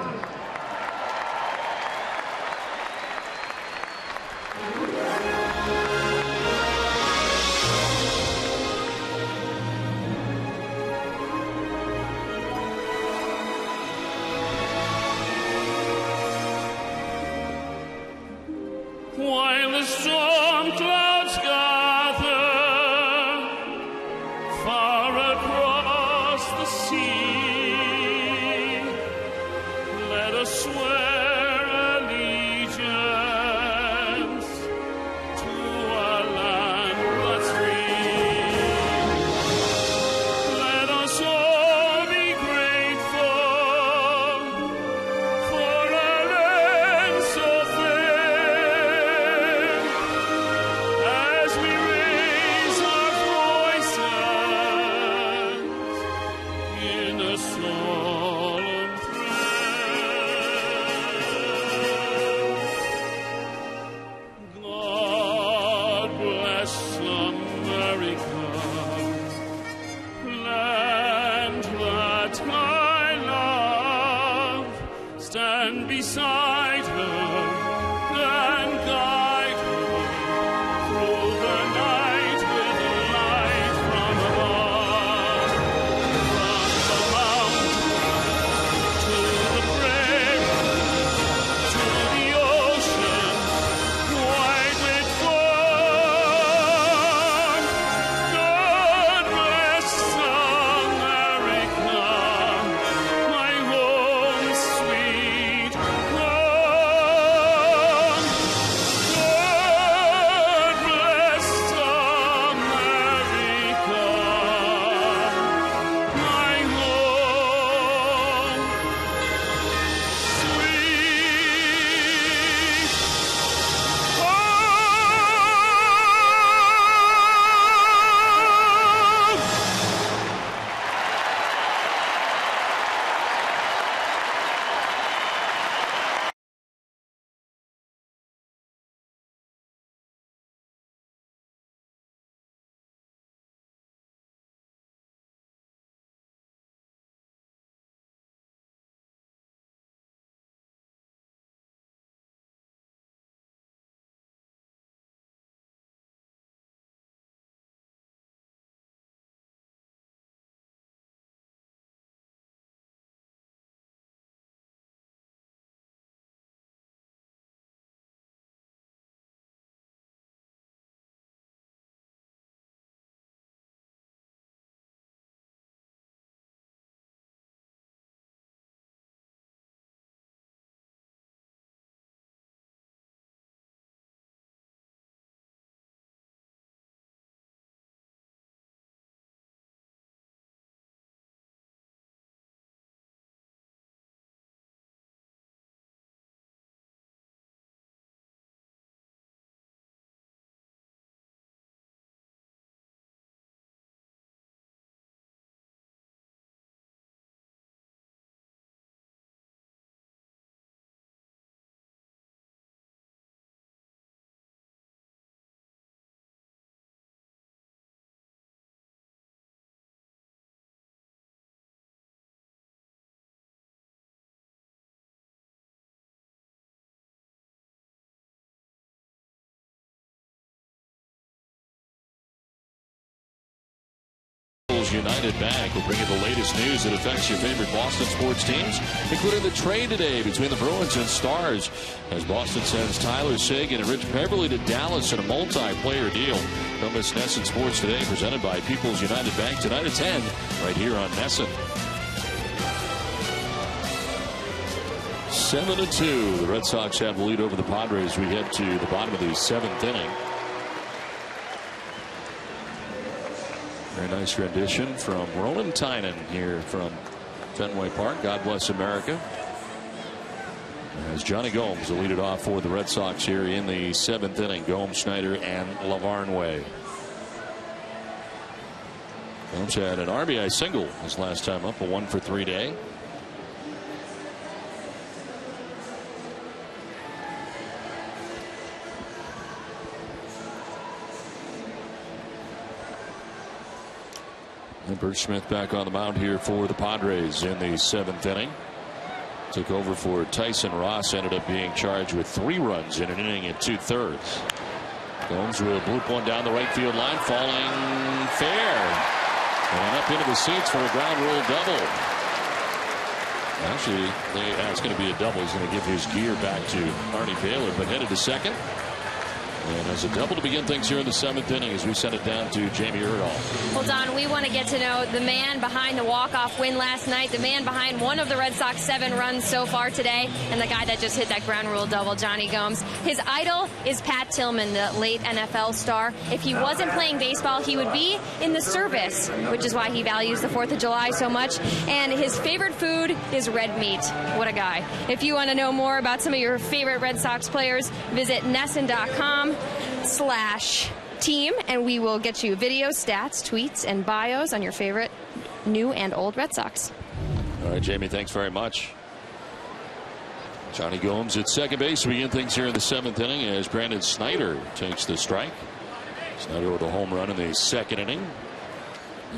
While the storm clouds gather far across the sea, let us swear allegiance to a land that's free. Let us all be grateful for a land so fair, as we raise our voices in a solemn prayer. God bless America, land that I love. Stand beside her and guide her through the night with light from above. From the mountain to the prairie, to the ocean wide with foam. God bless America, my home sweet home. God bless America, my home United Bank will bring you the latest news that affects your favorite Boston sports teams, including the trade today between the Bruins and Stars, as Boston sends Tyler Seguin and Rich Beverly to Dallas in a multi-player deal. Don't miss NESN Sports Today, presented by People's United Bank, tonight at 10, right here on NESN. 7-2. The Red Sox have the lead over the Padres. We head to the bottom of the 7th inning. Very nice rendition from Ronan Tynan here from Fenway Park. God Bless America. As Johnny Gomes will lead it off for the Red Sox here in the 7th inning. Gomes, Schneider, and Lavarnway. Gomes had an RBI single his last time up, a 1-for-3 day. And Bert Smith back on the mound here for the Padres in the 7th inning. Took over for Tyson Ross. Ended up being charged with 3 runs in an inning and 2/3. Gomes will bloop one down the right field line, falling fair. And up into the seats for a ground rule double. Actually, it's going to be a double. He's going to give his gear back to Arnie Baylor, but headed to second. And as a double to begin things here in the 7th inning as we send it down to Jamie Erdahl. Well, Don, we want to get to know the man behind the walk-off win last night, the man behind one of the Red Sox 7 runs so far today, and the guy that just hit that ground rule double, Johnny Gomes. His idol is Pat Tillman, the late NFL star. If he wasn't playing baseball, he would be in the service, which is why he values the 4th of July so much. And his favorite food is red meat. What a guy. If you want to know more about some of your favorite Red Sox players, visit NESN.com/team, and we will get you videos, stats, tweets, and bios on your favorite new and old Red Sox. All right, Jamie, thanks very much. Johnny Gomes at second base to begin things here in the 7th inning as Brandon Snyder takes the strike. Snyder with a home run in the 2nd inning.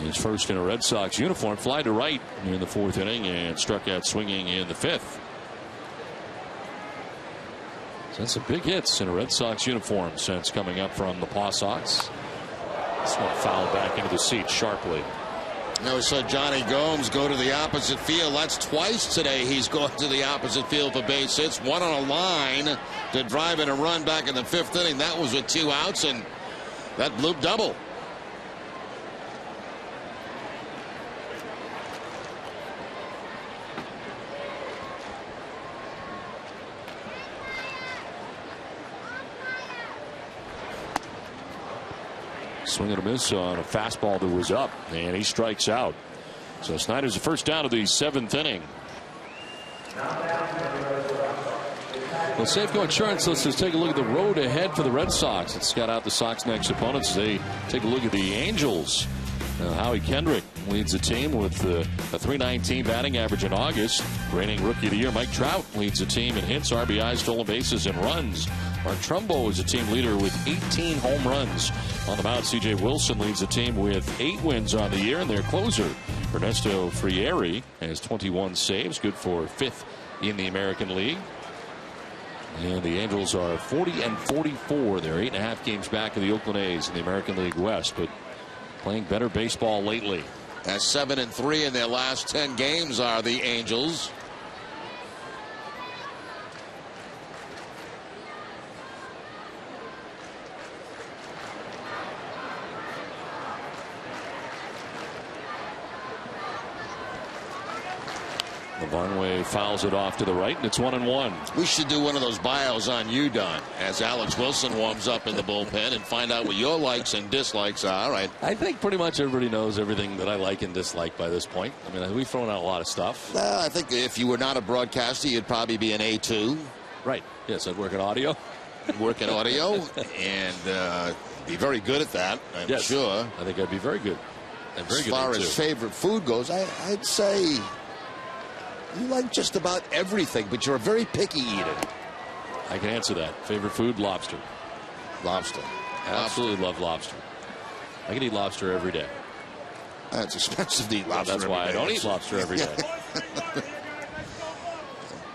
His first in a Red Sox uniform. Fly to right in the 4th inning and struck out swinging in the 5th. So that's some big hits in a Red Sox uniform since coming up from the Paw Sox. This one fouled back into the seat sharply. Now we saw Johnny Gomes go to the opposite field. That's twice today he's gone to the opposite field for base hits. One on a line to drive in a run back in the 5th inning. That was with 2 outs, and that bloop double. Swing and a miss on a fastball that was up, and he strikes out. So Snyder's the first down of the 7th inning. Well, Safeco Insurance, let's just take a look at the road ahead for the Red Sox. Let's scout out the Sox next opponents. They take a look at the Angels. Howie Kendrick leads the team with a .319 batting average in August. Reigning Rookie of the Year Mike Trout leads the team in hits, RBIs, stolen bases, and runs. Mark Trumbo is a team leader with 18 home runs. On the mound, C.J. Wilson leads the team with 8 wins on the year, and their closer, Ernesto Frieri, has 21 saves, good for 5th in the American League. And the Angels are 40-44. They're 8.5 games back of the Oakland A's in the American League West, but playing better baseball lately. As 7-3 in their last 10 games are the Angels. Varnway fouls it off to the right, and it's 1-1. We should do one of those bios on you, Don, as Alex Wilson warms up in the bullpen and find out what your likes and dislikes are. All right. I think pretty much everybody knows everything that I like and dislike by this point. I mean, we've thrown out a lot of stuff. I think if you were not a broadcaster, you'd probably be an A2. Right. Yes, I'd work in audio. Work in audio and be very good at that, I'm sure. I think I'd be very good. And very as far as favorite food goes, I'd say you like just about everything, but you're a very picky eater. I can answer that. Favorite food, lobster. Lobster. Absolutely love lobster. I can eat lobster every day. It's expensive to eat lobster. That's why I don't eat lobster every day.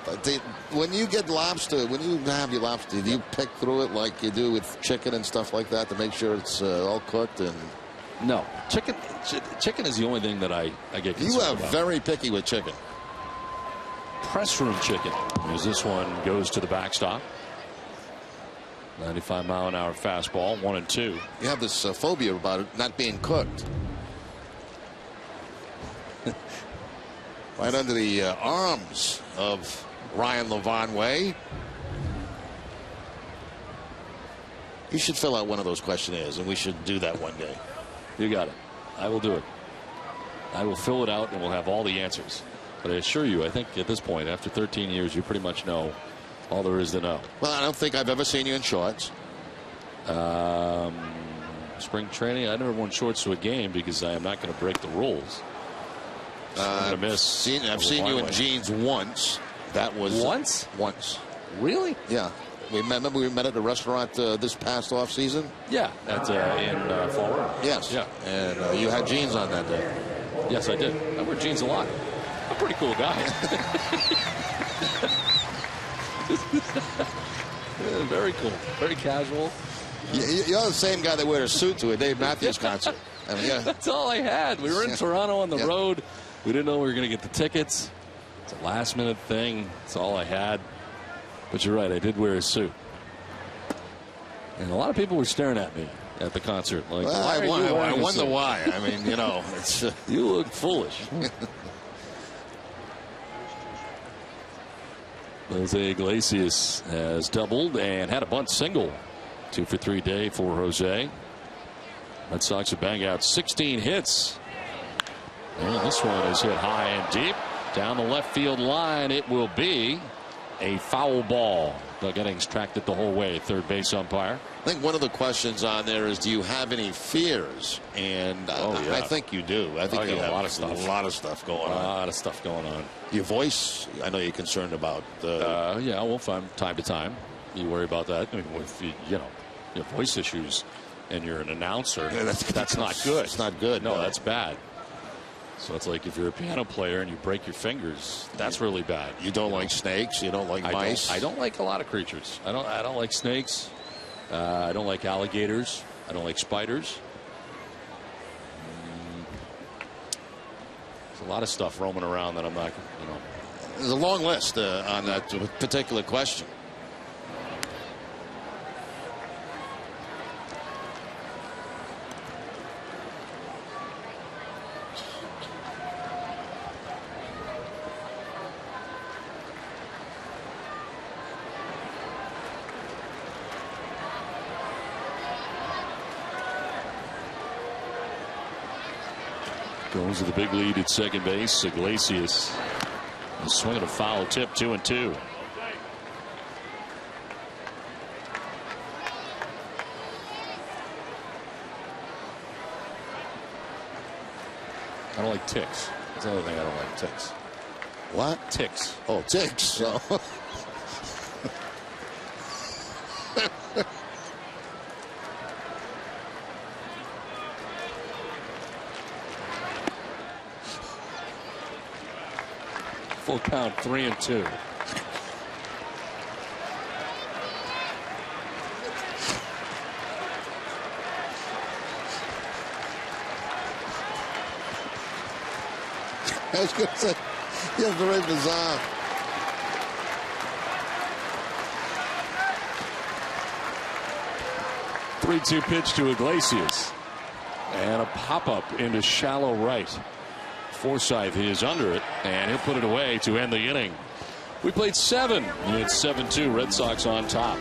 But when you get lobster, when you have your lobster, do you pick through it like you do with chicken and stuff like that to make sure it's all cooked? And no, chicken is the only thing that I get concerned You are about. very picky with chicken. Press room chicken, as this one goes to the backstop. 95-mile-an-hour fastball, 1-2. You have this phobia about it not being cooked. Right under the arms of Ryan Lavanway. You should fill out one of those questionnaires, and we should do that one day. You got it. I will do it. I will fill it out, and we'll have all the answers. But I assure you, I think at this point, after 13 years, you pretty much know all there is to know. Well, I don't think I've ever seen you in shorts. Spring training, I never worn shorts to a game because I am not going to break the rules. So I'm going to miss. I've seen you in jeans once. That was once. Once. Really? Yeah. Remember we met at the restaurant this past off season? Yeah, that's in Fall River. Yes. Yeah. And you had jeans on that day. Yes, I did. I wear jeans a lot. I'm a pretty cool guy. Yeah, very cool. Very casual. You're the same guy that wear a suit to a Dave Matthews concert. I mean, yeah. That's all I had. We were in Toronto on the road. We didn't know we were going to get the tickets. It's a last-minute thing. That's all I had. But you're right. I did wear a suit. And a lot of people were staring at me at the concert. Like, well, I wonder why. I mean, you know, it's you look foolish. Jose Iglesias has doubled and had a bunt single. 2 for 3 day for Jose. Red Sox have banged out 16 hits. And this one is hit high and deep. Down the left field line, it will be a foul ball. Doug Innings tracked it the whole way. Third base umpire. I think one of the questions on there is, do you have any fears? And I think you do. I think you have a lot of stuff. A lot of stuff going on. A lot of stuff going on. Your voice, I know you're concerned about. Yeah, well, from time to time, you worry about that. I mean, with you know, voice issues, and you're an announcer, that's not good. It's not good. No, that's bad. So it's like if you're a piano player and you break your fingers, that's really bad. You don't like snakes. You don't like mice. I don't like a lot of creatures. I don't like snakes. I don't like alligators. I don't like spiders. There's a lot of stuff roaming around that I'm not, you know. There's a long list on that particular question. Goes to the big lead at second base. Iglesias is swinging a foul tip. 2-2. I don't like ticks. That's another thing I don't like. Ticks. What? Ticks. Oh, ticks. Yeah. Full count, 3-2. I was going to say, yeah, very bizarre. Three-two pitch to Iglesias. And a pop-up into shallow right. Forsythe is under it, and he'll put it away to end the inning. We played 7. It's 7-2. Red Sox on top.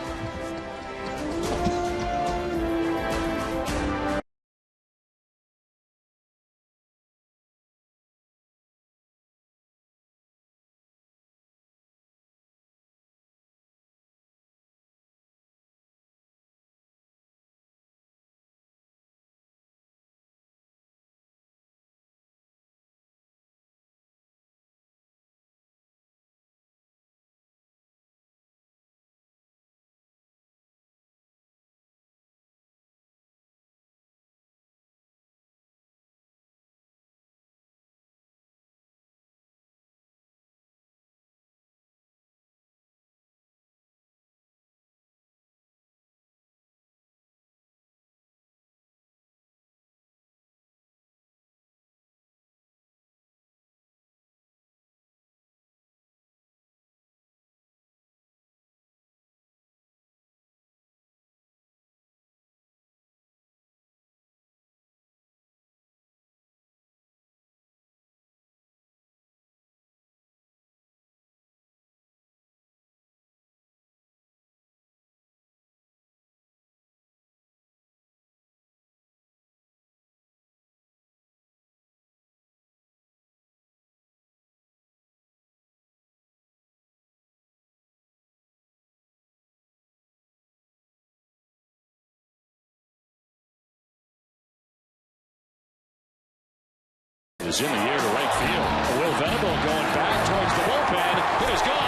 Is in the air to right field. Will Venable going back towards the bullpen. It is gone.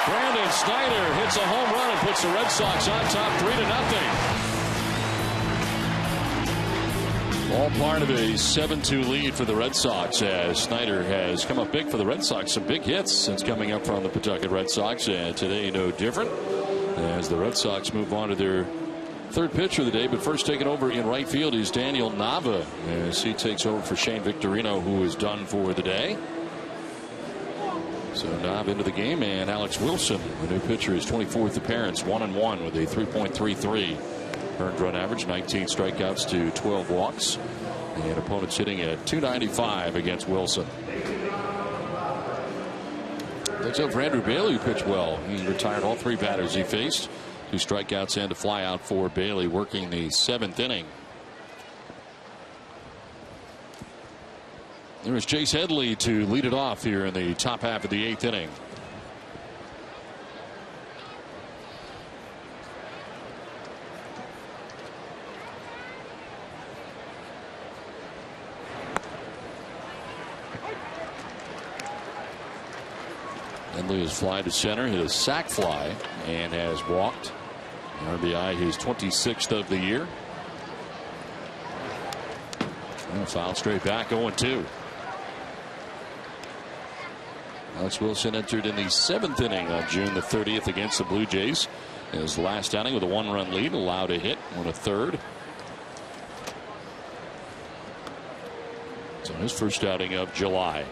Brandon Snyder hits a home run and puts the Red Sox on top 3-0. All part of a 7-2 lead for the Red Sox as Snyder has come up big for the Red Sox. Some big hits since coming up from the Pawtucket Red Sox, and today no different as the Red Sox move on to their third pitcher of the day. But first, taking over in right field is Daniel Nava as he takes over for Shane Victorino, who is done for the day. So Nava into the game, and Alex Wilson, the new pitcher, his 24th appearance, 1-1 with a 3.33 earned run average, 19 strikeouts to 12 walks, and opponents hitting at .295 against Wilson. Takes over for Andrew Bailey, who pitched well. He retired all 3 batters he faced. 2 strikeouts and a flyout for Bailey, working the 7th inning. There is Chase Headley to lead it off here in the top half of the 8th inning. Headley has fly to center, hit a sac fly, and has walked. RBI, his 26th of the year. And foul straight back, 0-2. Alex Wilson entered in the 7th inning on June the 30th against the Blue Jays. His last outing with a 1-run lead, allowed a hit on a third. So his first outing of July.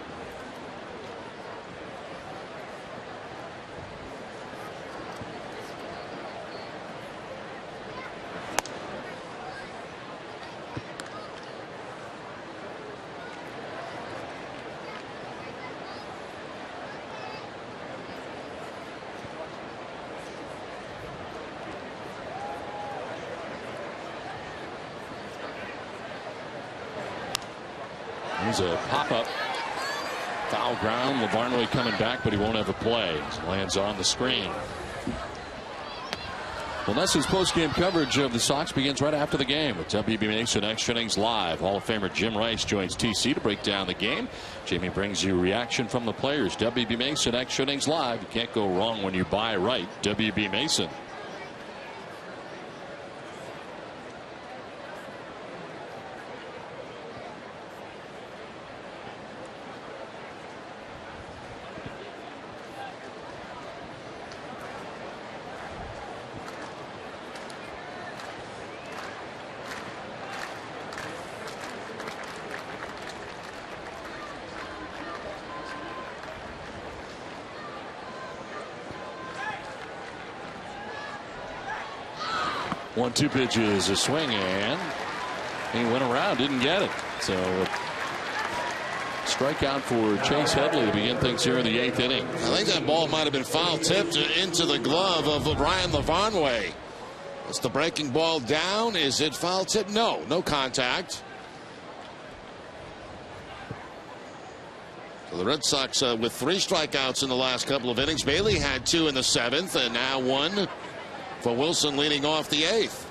Here's a pop-up. Foul ground. LaVarnway coming back, but he won't have a play. Lands on the screen. Well, Nessa's post-game coverage of the Sox begins right after the game with WB Mason Extra Innings Live. Hall of Famer Jim Rice joins TC to break down the game. Jamie brings you reaction from the players. WB Mason Extra Innings Live. You can't go wrong when you buy right. WB Mason. One-two pitches, a swing, and he went around, didn't get it. So strikeout for Chase Headley to begin things here in the 8th inning. I think that ball might have been foul tipped into the glove of Brian LaVarnway. Is the breaking ball down? Is it foul tip? No, no contact. So the Red Sox with 3 strikeouts in the last couple of innings. Bailey had 2 in the 7th, and now 1 for Wilson leading off the 8th.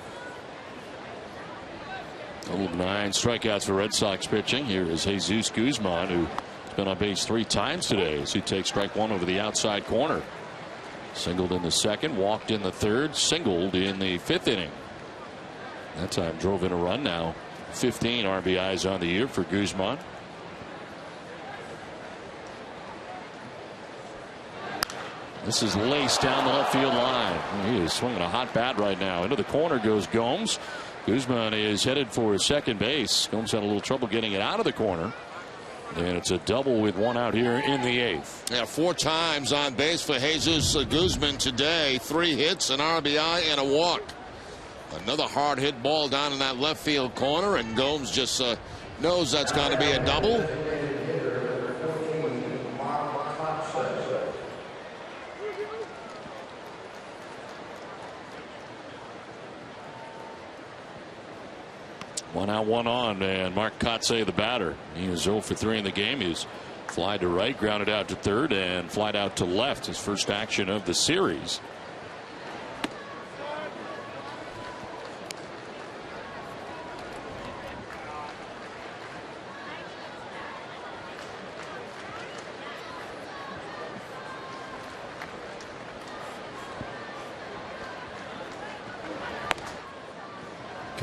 Total of 9 strikeouts for Red Sox pitching. Here is Jesus Guzman, who's been on base 3 times today as he takes strike 1 over the outside corner. Singled in the 2nd, walked in the 3rd, singled in the 5th inning. That time drove in a run. Now 15 RBIs on the year for Guzman. This is laced down the left field line. He is swinging a hot bat right now. Into the corner goes Gomes. Guzman is headed for second base. Gomes had a little trouble getting it out of the corner. And it's a double with 1 out here in the 8th. Yeah, 4 times on base for Jesus Guzman today. 3 hits, an RBI, and a walk. Another hard hit ball down in that left field corner, and Gomes just knows that's going to be a double. One out, 1 on, and Mark Kotsay, the batter. He is 0 for 3 in the game. He's fly to right, grounded out to 3rd, and flied out to left. His first action of the series.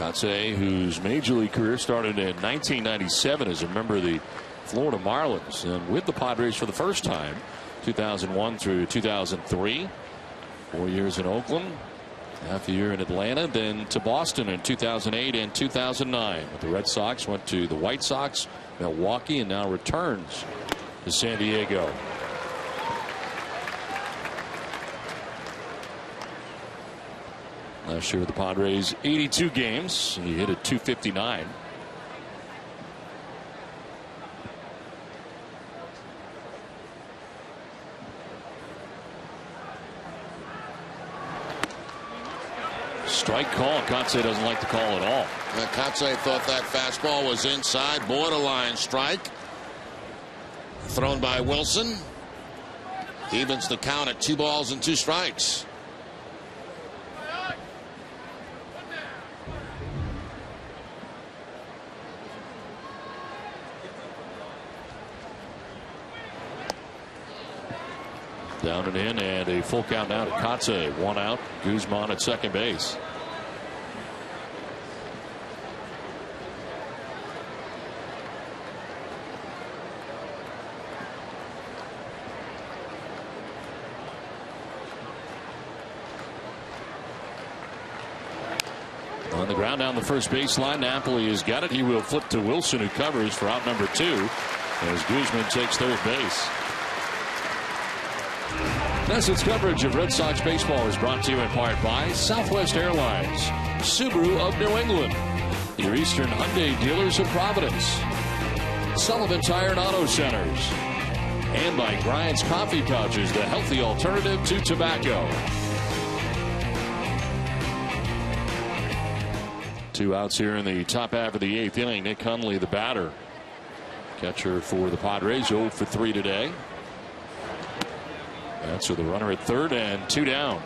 Kotsay, whose major league career started in 1997 as a member of the Florida Marlins, and with the Padres for the first time 2001 through 2003. 4 years in Oakland, half a year in Atlanta, then to Boston in 2008 and 2009. With the Red Sox, went to the White Sox, Milwaukee, and now returns to San Diego. Last year with the Padres, 82 games. He hit at .259. Strike call. Kotsay doesn't like the call at all. Kotsay thought that fastball was inside, borderline strike. Thrown by Wilson. Evens the count at 2 balls and 2 strikes. Down and in, and a full count now to Kotsay. 1 out. Guzman at second base. On the ground down the first baseline, Napoli has got it. He will flip to Wilson, who covers for out number 2 as Guzman takes third base. NESN's coverage of Red Sox baseball is brought to you in part by Southwest Airlines, Subaru of New England, your Eastern Hyundai dealers of Providence, Sullivan Tire and Auto Centers, and by Griant's Coffee Pouches, the healthy alternative to tobacco. 2 outs here in the top half of the 8th inning. Nick Hundley, the batter. Catcher for the Padres, 0 for 3 today. That's with the runner at third and 2 down.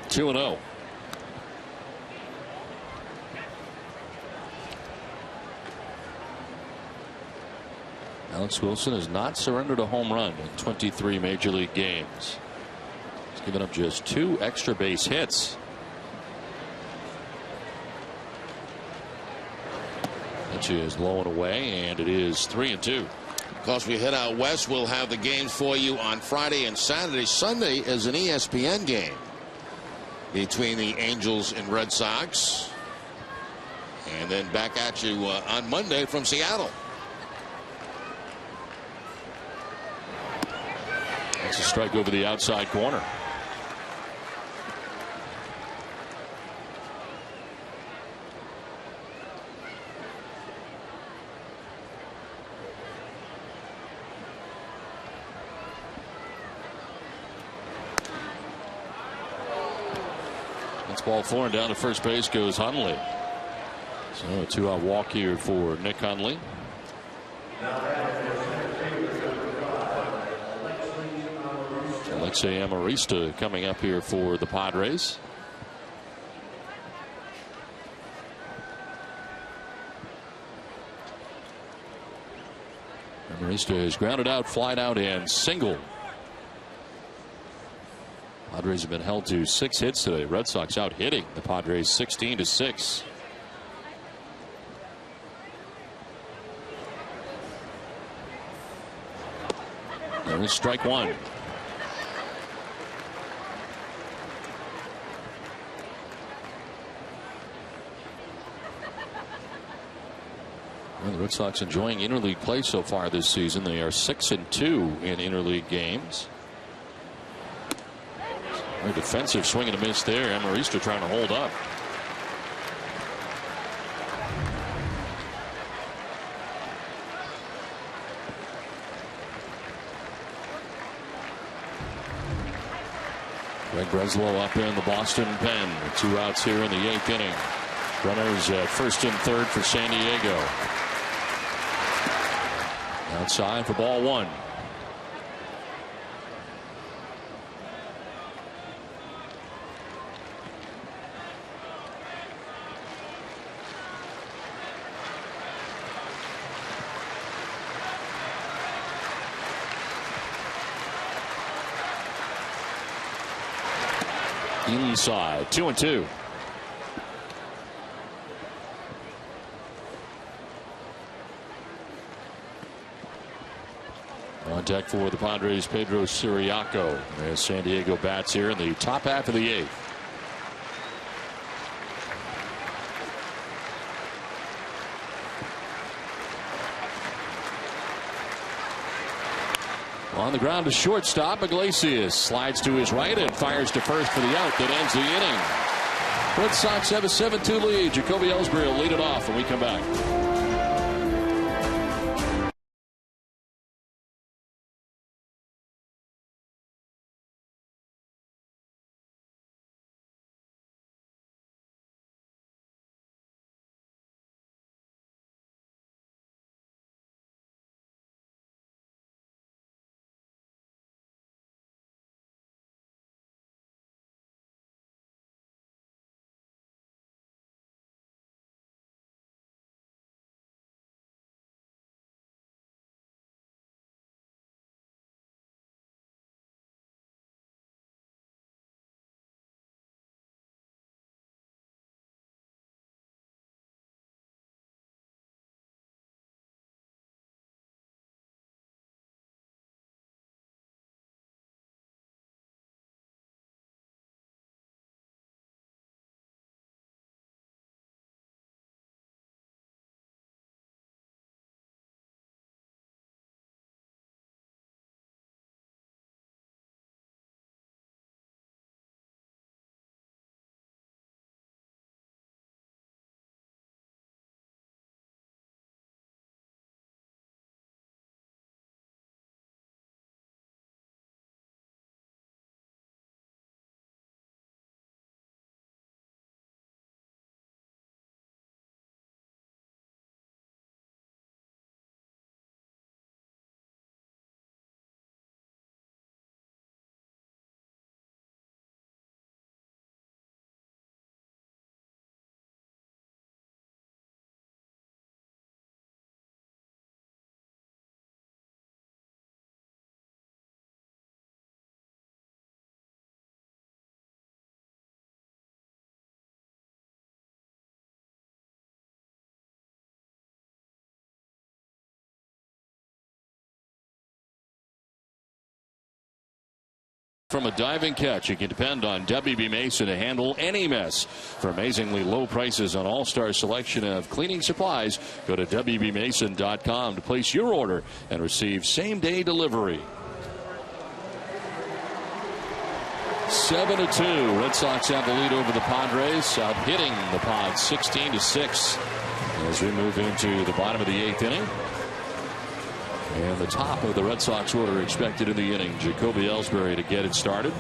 Two and 0. Alex Wilson has not surrendered a home run in 23 major league games. He's given up just 2 extra base hits. Pitch is low and away, and it is 3-2. Because we head out west, we'll have the games for you on Friday and Saturday. Sunday is an ESPN game between the Angels and Red Sox. And then back at you on Monday from Seattle. That's a strike over the outside corner. That's ball 4, and down to first base goes Hundley. So a 2-out walk here for Nick Hundley. Alexei Amarista coming up here for the Padres. Amarista is grounded out, flied out, and single. Padres have been held to 6 hits today. Red Sox out hitting the Padres 16-6. There's strike 1. Well, the Red Sox enjoying interleague play so far this season. They are 6-2 in interleague games. Very defensive swing and a miss there. Amarista trying to hold up. Greg Breslow up in the Boston pen. 2 outs here in the 8th inning. Runners at first and third for San Diego. Outside for ball 1. inside. 2-2. On deck for the Padres, Pedro Siriaco, as San Diego bats here in the top half of the 8th. On the ground to shortstop, Iglesias slides to his right and fires to first for the out that ends the inning. Red Sox have a 7-2 lead. Jacoby Ellsbury will lead it off when we come back. From a diving catch, you can depend on WB Mason to handle any mess. For amazingly low prices on all-star selection of cleaning supplies, go to WBMason.com to place your order and receive same-day delivery. 7-2. Red Sox have the lead over the Padres, out hitting the Pods 16-6 as we move into the bottom of the 8th inning. And the top of the Red Sox order expected in the inning. Jacoby Ellsbury to get it started.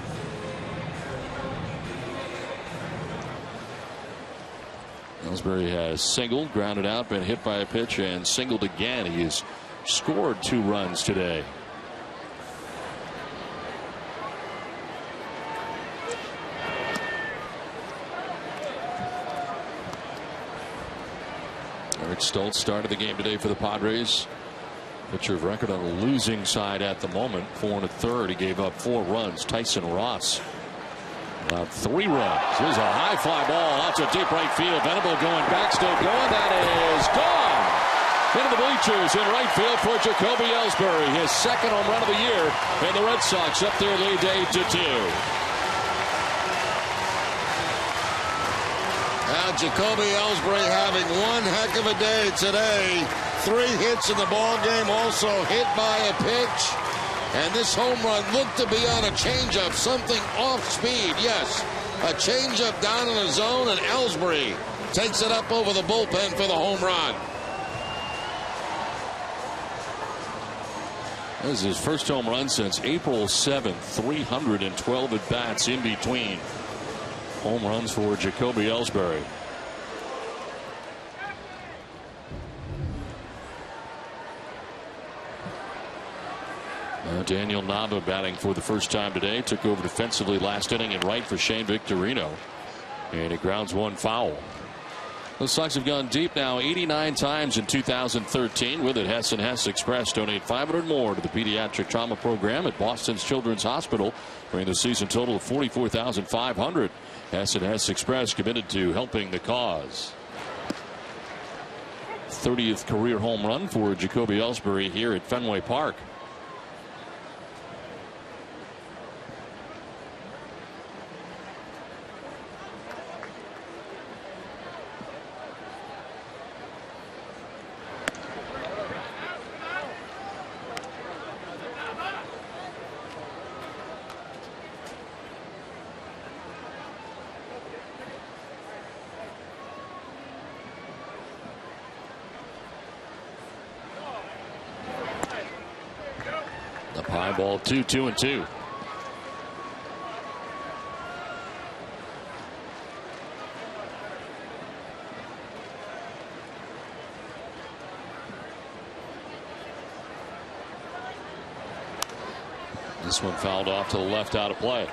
Ellsbury has singled, grounded out, been hit by a pitch, and singled again. He has scored 2 runs today. Eric Stoltz started the game today for the Padres. Pitcher of record on the losing side at the moment. 4 1/3. He gave up 4 runs. Tyson Ross allowed 3 runs. Here's a high fly ball out to deep right field. Venable going back, still going. That is gone. Into the bleachers in right field for Jacoby Ellsbury. His second home run of the year. And the Red Sox up their lead to 8-2. Now Jacoby Ellsbury having one heck of a day today. 3 hits in the ball game, also hit by a pitch. And this home run looked to be on a changeup, something off speed. Yes, a changeup down in the zone, and Ellsbury takes it up over the bullpen for the home run. This is his first home run since April 7th. 312 at bats in between home runs for Jacoby Ellsbury. Daniel Nava batting for the first time today. Took over defensively last inning in right for Shane Victorino. And he grounds 1 foul. The Sox have gone deep now 89 times in 2013. With it, Hess and Hess Express donate $500 more to the pediatric trauma program at Boston's Children's Hospital, bringing the season total of $44,500. Hess and Hess Express committed to helping the cause. 30th career home run for Jacoby Ellsbury here at Fenway Park. The high ball 2-2-2. This one fouled off to the left, out of play.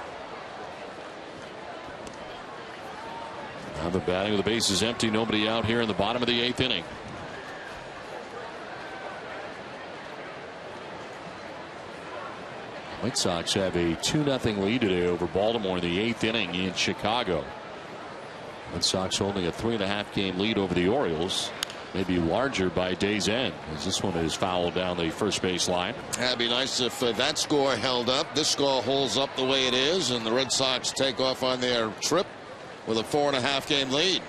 Now the batting with the bases empty, nobody out here in the bottom of the 8th inning. White Sox have a 2-0 lead today over Baltimore in the 8th inning in Chicago. White Sox holding a 3.5 game lead over the Orioles. Maybe larger by day's end, as this one is fouled down the first base line. That'd be nice if that score held up. This score holds up the way it is, and the Red Sox take off on their trip with a 4.5 game lead.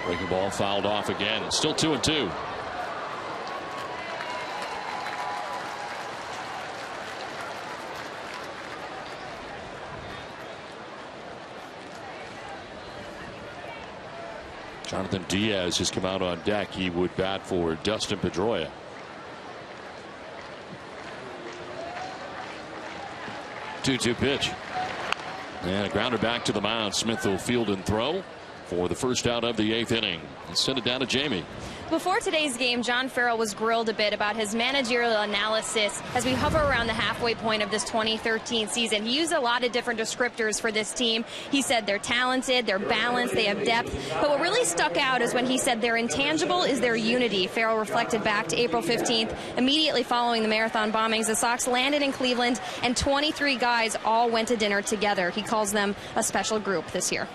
Breaking ball fouled off again. Still 2-2. Jonathan Diaz has come out on deck. He would bat for Dustin Pedroia. Two-two pitch. And a grounder back to the mound. Smith will field and throw for the first out of the 8th inning. And send it down to Jamie. Before today's game, John Farrell was grilled a bit about his managerial analysis as we hover around the halfway point of this 2013 season. He used a lot of different descriptors for this team. He said they're talented, they're balanced, they have depth. But what really stuck out is when he said their intangible is their unity. Farrell reflected back to April 15th, immediately following the marathon bombings. The Sox landed in Cleveland, and 23 guys all went to dinner together. He calls them a special group this year.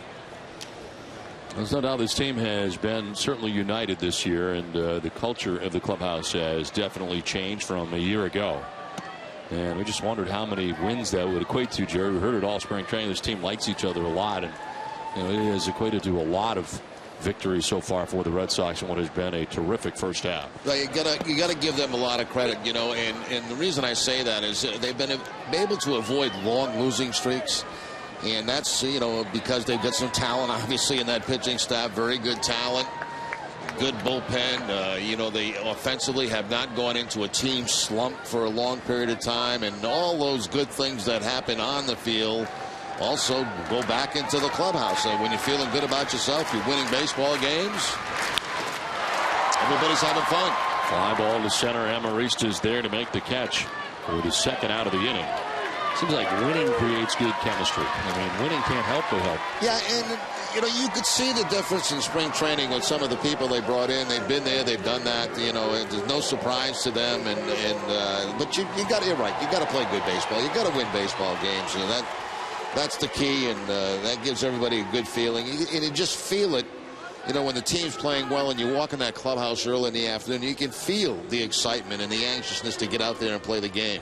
There's no doubt this team has been certainly united this year, and the culture of the clubhouse has definitely changed from a year ago. And we just wondered how many wins that would equate to, Jerry. We heard it all spring training. This team likes each other a lot, and it has equated to a lot of victories so far for the Red Sox in what has been a terrific first half. Well, you gotta give them a lot of credit, and the reason I say that is they've been able to avoid long losing streaks. And that's, because they've got some talent, obviously, in that pitching staff. Very good talent, good bullpen. They offensively have not gone into a team slump for a long period of time. And all those good things that happen on the field also go back into the clubhouse. When you're feeling good about yourself, you're winning baseball games, everybody's having fun. Fly ball to center. Amarista's there to make the catch for the second out of the inning. Seems like winning creates good chemistry. I mean, winning can't help but help. Yeah, and, you could see the difference in spring training with some of the people they brought in. They've been there, they've done that. There's no surprise to them. But you're right. You got to play good baseball. You got to win baseball games. That's the key, and that gives everybody a good feeling. And you just feel it. When the team's playing well and you walk in that clubhouse early in the afternoon, you can feel the excitement and the anxiousness to get out there and play the game.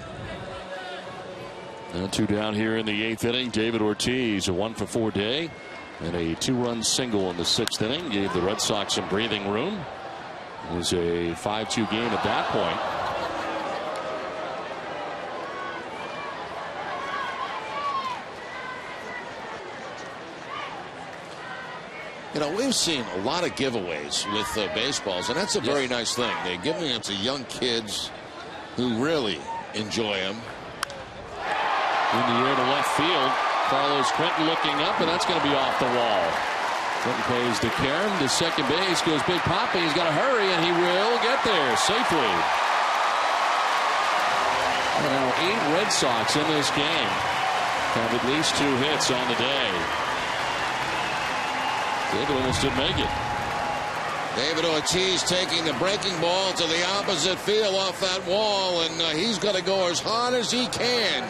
Now 2 down here in the 8th inning. David Ortiz, a 1-for-4 day and a 2-run single in the 6th inning. Gave the Red Sox some breathing room. It was a 5-2 game at that point. We've seen a lot of giveaways with baseballs, and that's a very nice thing. They're giving them to young kids who really enjoy them. In the air to left field. Carlos Quentin looking up, and that's going to be off the wall. Clinton plays to Karam to second base. Goes Big Papi. He's got to hurry, and he will get there safely. And now 8 Red Sox in this game have at least 2 hits on the day. David almost didn't make it. David Ortiz taking the breaking ball to the opposite field off that wall, and he's going to go as hard as he can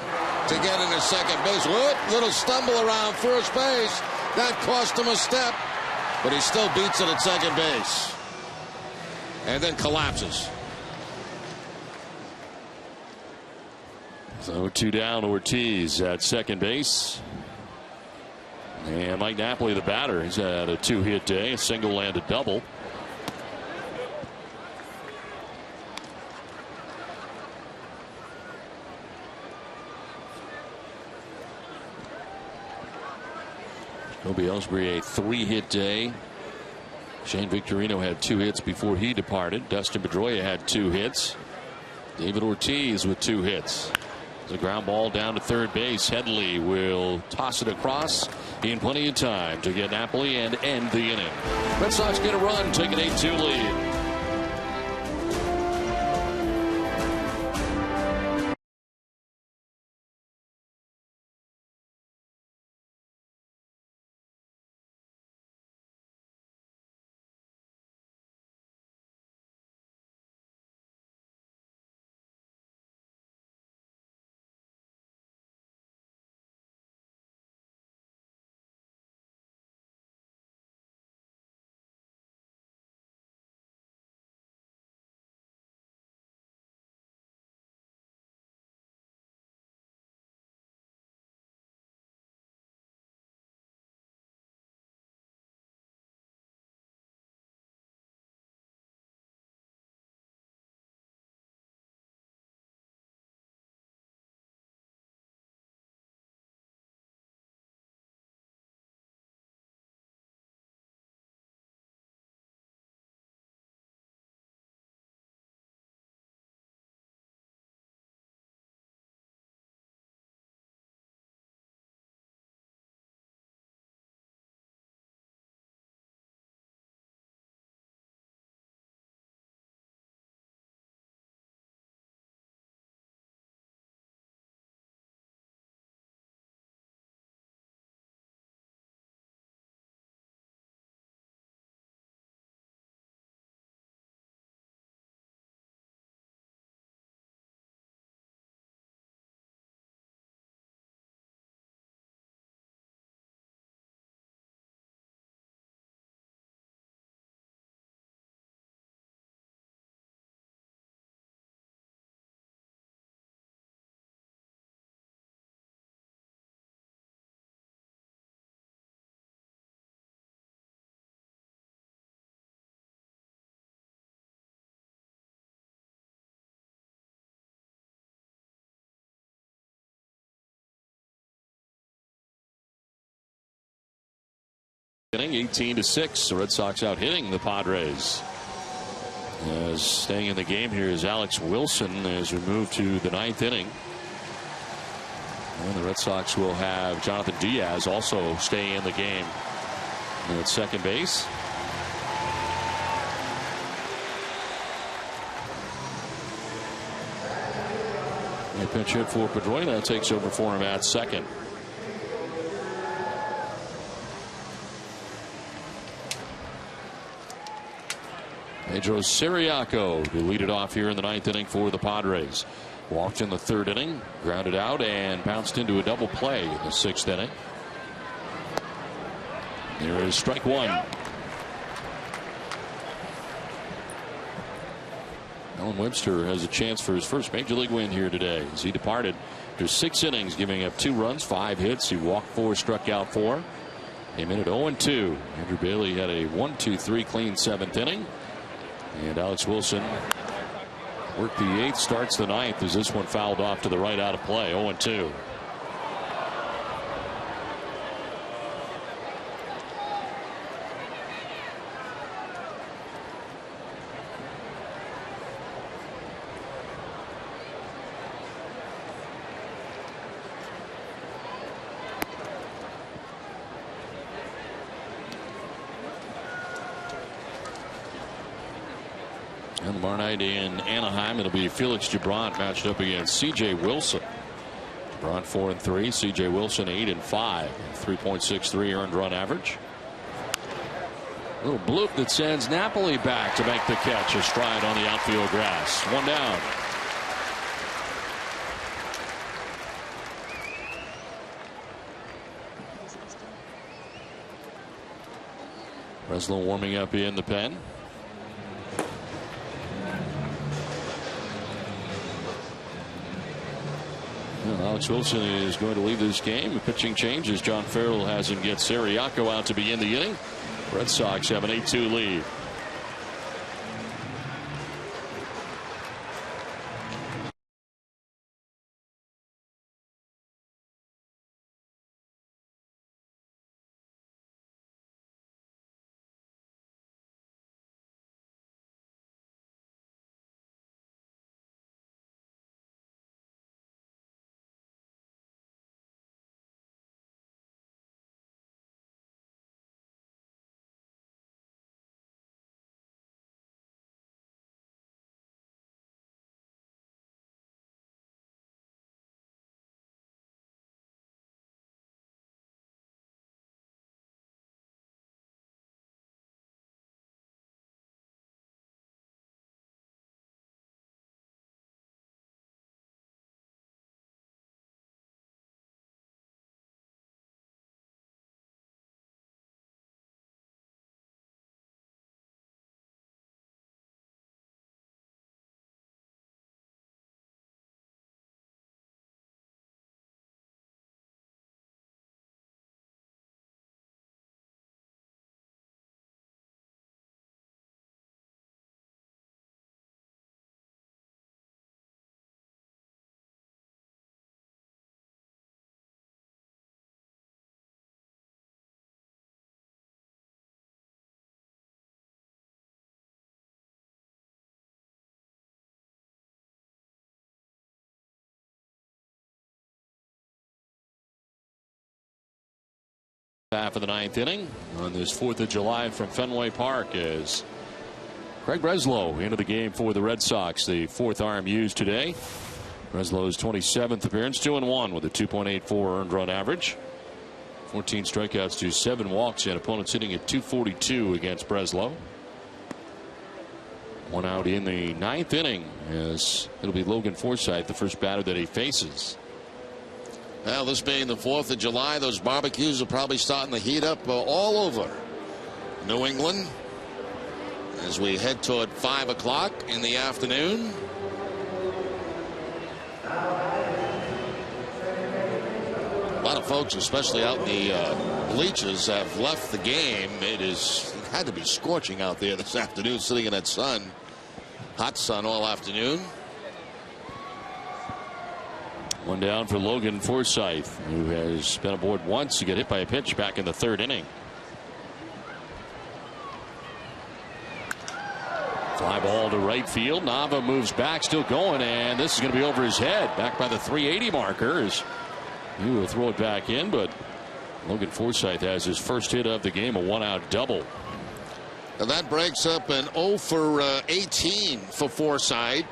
to get into second base. Whoop, little stumble around first base. That cost him a step, but he still beats it at second base. And then collapses. So 2 down, Ortiz at second base. And Mike Napoli, the batter, he's had a 2-hit day, a single and a double. Kobe Ellsbury, a 3-hit day. Shane Victorino had 2 hits before he departed. Dustin Pedroia had 2 hits. David Ortiz with 2 hits. The ground ball down to third base. Headley will toss it across in plenty of time to get Napoli and end the inning. Red Sox get a run, take an 8-2 lead. Inning 18-6. The Red Sox out hitting the Padres. Staying in the game here is Alex Wilson as we move to the 9th inning. And the Red Sox will have Jonathan Diaz also stay in the game at second base. A pinch hit for Pedroia takes over for him at second. Pedro Siriaco to lead it off here in the 9th inning for the Padres. Walked in the 3rd inning, grounded out, and bounced into a double play in the 6th inning. There is strike 1. Alan Webster has a chance for his first major league win here today as he departed after 6 innings, giving up 2 runs, 5 hits. He walked 4, struck out 4. Came in at 0-2. Andrew Bailey had a 1-2-3 clean 7th inning. And Alex Wilson worked the 8th, starts the 9th as this one fouled off to the right out of play. 0-2. Tomorrow night in Anaheim, it'll be Felix Gibran matched up against C.J. Wilson. Gibran 4-3, C.J. Wilson 8-5, 3.63 earned run average. Little bloop that sends Napoli back to make the catch. A stride on the outfield grass. One down. Breslow warming up in the pen. Well, Alex Wilson is going to leave this game. The pitching changes. John Farrell has him get Siriaco out to begin the inning. Red Sox have an 8-2 lead. Half of the ninth inning on this 4th of July from Fenway Park as Craig Breslow into the game for the Red Sox. The 4th arm used today. Breslow's 27th appearance, 2-1 with a 2.84 earned run average. 14 strikeouts to 7 walks, and opponents hitting at 242 against Breslow. One out in the 9th inning as it'll be Logan Forsythe, the first batter that he faces. Well, this being the 4th of July, those barbecues are probably starting to heat up all over New England as we head toward 5 o'clock in the afternoon. A lot of folks, especially out in the bleachers, have left the game. It had to be scorching out there this afternoon, sitting in that sun. Hot sun all afternoon. One down for Logan Forsythe, who has been aboard once to get hit by a pitch back in the 3rd inning. Fly ball to right field. Nava moves back, still going, and this is going to be over his head. Back by the 380 marker as he will throw it back in, but Logan Forsythe has his first hit of the game, a 1-out double. And that breaks up an 0 for 18 for Forsythe,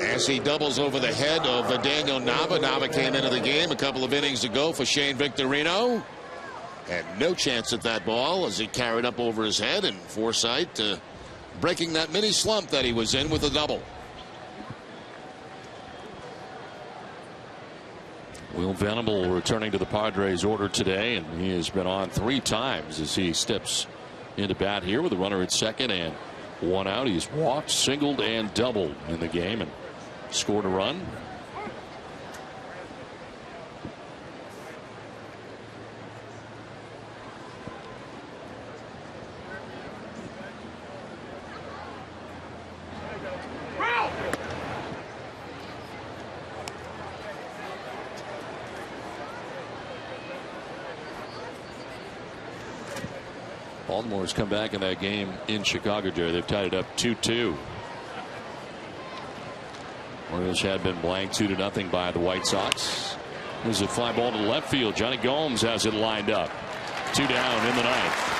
as he doubles over the head of Daniel Nava. Nava came into the game a couple of innings ago for Shane Victorino. Had no chance at that ball as he carried up over his head, and Forsythe breaking that mini slump that he was in with a double. Will Venable returning to the Padres order today, and he has been on 3 times as he steps into bat here with a runner at second and 1 out. He's walked, singled, and doubled in the game and scored a run. Baltimore's come back in that game in Chicago, Jerry. They've tied it up 2-2. Orioles had been blanked 2-0 by the White Sox. There's a fly ball to left field. Johnny Gomes has it lined up. 2 down in the 9th.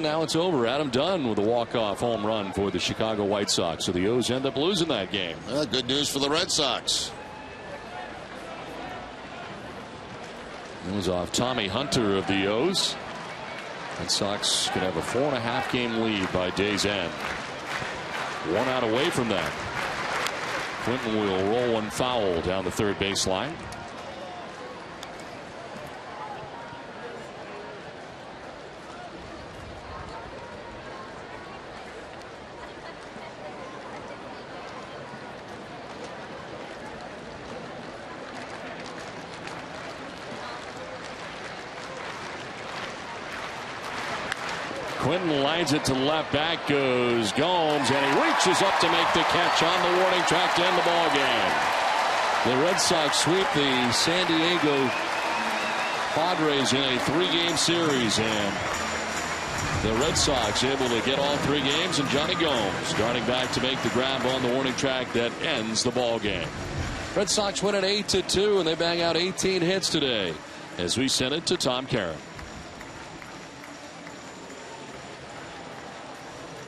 and now it's over. Adam Dunn with a walk-off home run for the Chicago White Sox. So the O's end up losing that game. Good news for the Red Sox. It was off Tommy Hunter of the O's. Red Sox could have a 4.5 game lead by day's end. 1 out away from that. Clinton will roll one foul down the third baseline. Quinton lines it to left. Back goes Gomes, and he reaches up to make the catch on the warning track to end the ball game. The Red Sox sweep the San Diego Padres in a 3-game series, and the Red Sox able to get all 3 games, and Johnny Gomes starting back to make the grab on the warning track that ends the ball game. Red Sox win at 8-2, and they bang out 18 hits today as we send it to Tom Caron.